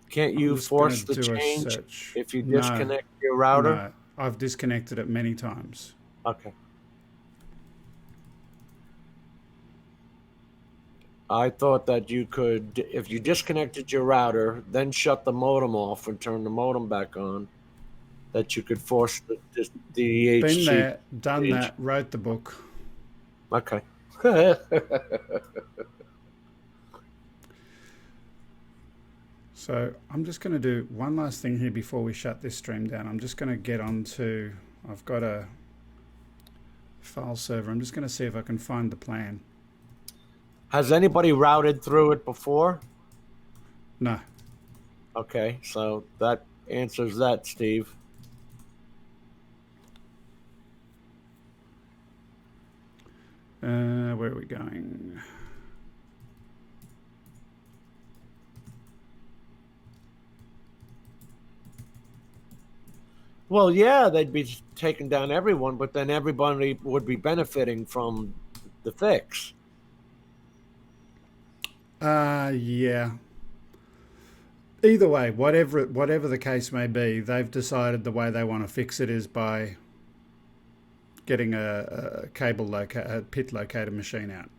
Can't you force the change if you disconnect your router? No, I've disconnected it many times. Okay. I thought that you could, if you disconnected your router, then shut the modem off and turn the modem back on, that you could force the Been DHC. there, done that, wrote the book. Okay. So I'm just going to do one last thing here before we shut this stream down. I'm just going to get onto, I've got a file server. I'm just going to see if I can find the plan. Has anybody routed through it before? No. Okay, so that answers that, Steve. Where are we going? Well, yeah, they'd be taking down everyone, but then everybody would be benefiting from the fix. Yeah. Either way, whatever the case may be, they've decided the way they want to fix it is by getting a pit locator machine out.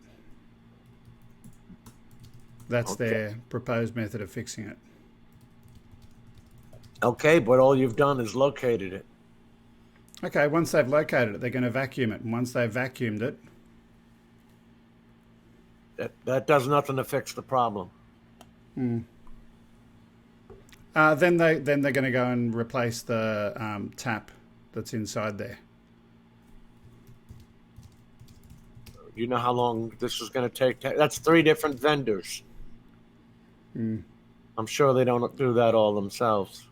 That's their proposed method of fixing it. Okay, but all you've done is located it. Okay, once they've located it, they're going to vacuum it. And once they've vacuumed it... That does nothing to fix the problem. Then they're going to go and replace the tap that's inside there. You know how long this is going to take? That's 3 different vendors. I'm sure they don't do that all themselves.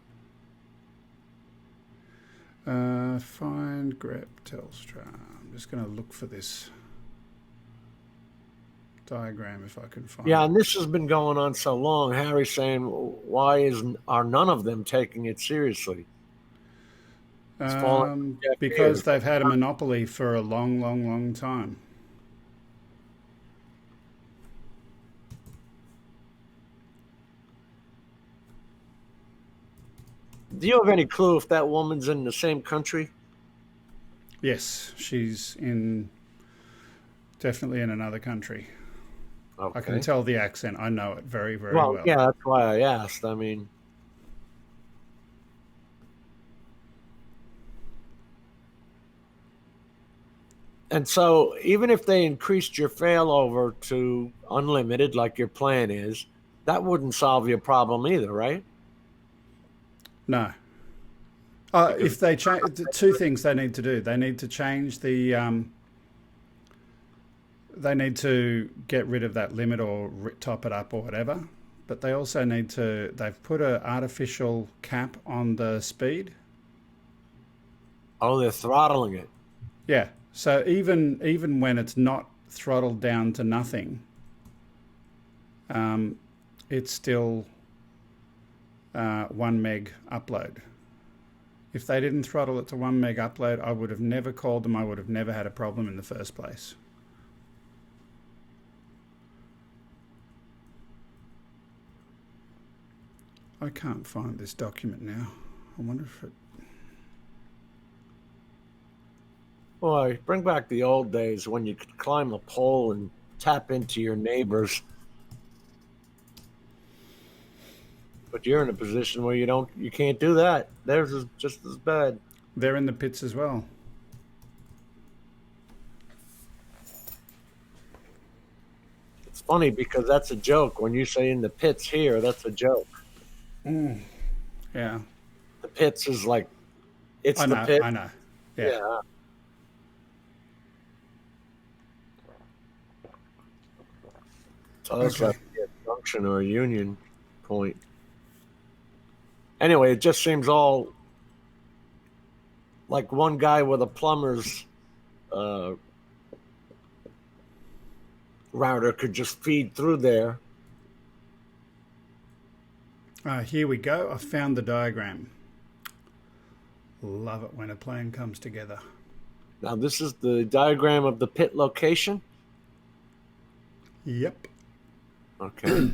Find grep Telstra. I'm just going to look for this diagram if I can find it. Yeah, and this has been going on so long. Harry's saying, why are none of them taking it seriously? Because they've had a monopoly for a long time. Do you have any clue if that woman's in the same country? Yes, she's definitely in another country. Okay. I can tell the accent. I know it very well. Yeah, that's why I asked. I mean, and so even if they increased your failover to unlimited, like your plan is, that wouldn't solve your problem either, right? No. If they change, 2 things they need to do. They need to change the. They need to get rid of that limit or top it up or whatever. But they also need to. They've put an artificial cap on the speed. Oh, they're throttling it. Yeah. So even when it's not throttled down to nothing, it's still 1 meg upload. If they didn't throttle it to 1 meg upload, I would have never called them. I would have never had a problem in the first place. I can't find this document now. I wonder if it... Boy, bring back the old days when you could climb a pole and tap into your neighbors. But you're in a position where you can't do that. Theirs is just as bad. They're in the pits as well. It's funny because that's a joke. When you say in the pits here, that's a joke. Yeah. The pits is like, it's the pit. I know. Yeah. So that's like a junction or a union point. Anyway, it just seems all like one guy with a plumber's router could just feed through there. Here we go. I found the diagram. Love it when a plan comes together. Now, this is the diagram of the pit location? Yep. Okay.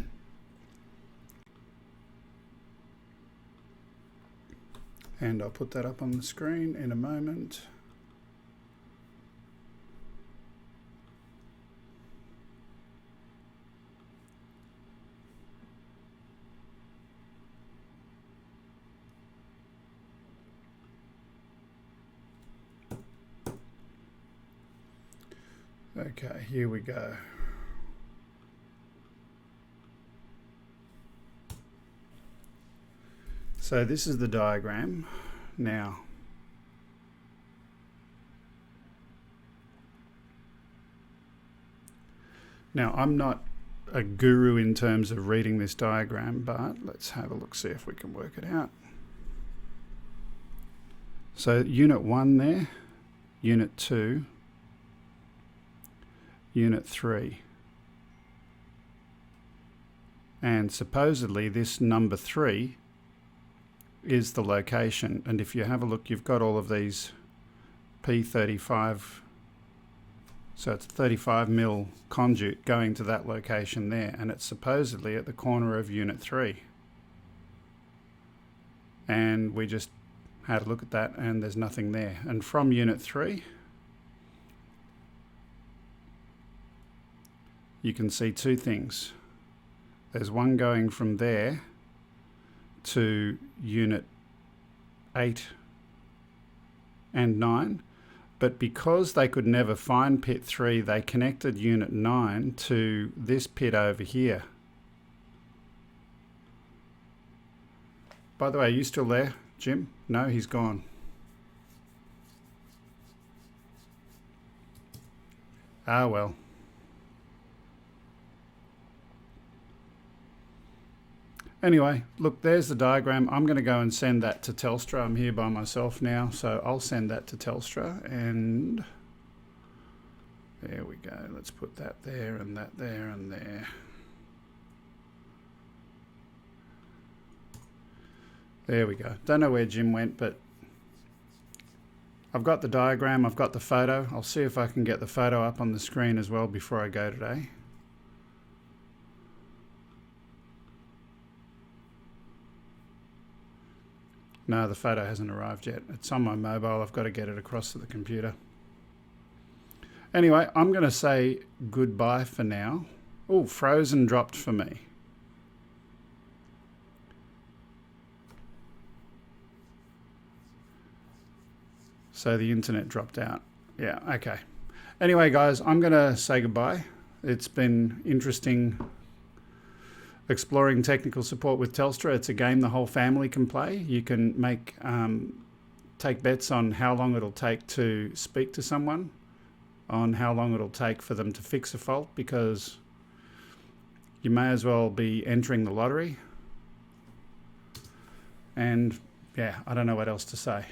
And I'll put that up on the screen in a moment. Okay, here we go. So this is the diagram now. Now, I'm not a guru in terms of reading this diagram, but let's have a look, see if we can work it out. So unit 1 there, unit 2, unit 3. And supposedly this number 3 is the location. And if you have a look, you've got all of these P35, so it's 35 mil conduit going to that location there, and it's supposedly at the corner of unit 3. And we just had a look at that and there's nothing there. And from unit 3, you can see two things. There's one going from there to unit 8 and 9. But because they could never find pit 3, they connected unit 9 to this pit over here. By the way, are you still there, Jim? No, he's gone. Ah, well. Anyway, look, there's the diagram. I'm going to go and send that to Telstra. I'm here by myself now, so I'll send that to Telstra, and there we go. Let's put that there and that there and there. There we go. Don't know where Jim went, but I've got the diagram, I've got the photo. I'll see if I can get the photo up on the screen as well before I go today. No, the photo hasn't arrived yet. It's on my mobile. I've got to get it across to the computer. Anyway, I'm going to say goodbye for now. Oh, Frozen dropped for me. So the internet dropped out. Yeah, okay. Anyway, guys, I'm going to say goodbye. It's been interesting exploring technical support with Telstra. It's a game the whole family can play. You can make take bets on how long it'll take to speak to someone, on how long it'll take for them to fix a fault, because you may as well be entering the lottery. And yeah, I don't know what else to say.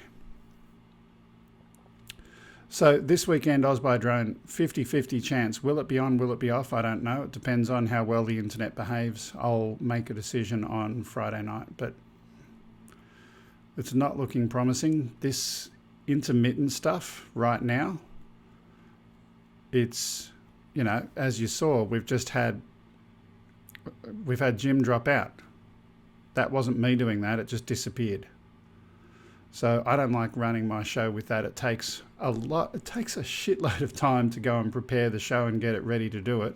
So this weekend, Oz by Drone, 50-50 chance. Will it be on? Will it be off? I don't know. It depends on how well the internet behaves. I'll make a decision on Friday night, but it's not looking promising. This intermittent stuff right now, it's, you know, as you saw, we've had Jim drop out. That wasn't me doing that. It just disappeared. So I don't like running my show with that. It takes a lot. It takes a shitload of time to go and prepare the show and get it ready to do it.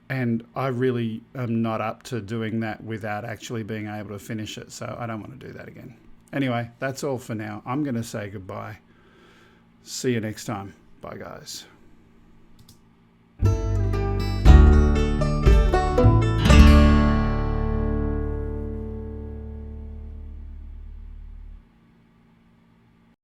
And I really am not up to doing that without actually being able to finish it. So I don't want to do that again. Anyway, that's all for now. I'm going to say goodbye. See you next time. Bye, guys.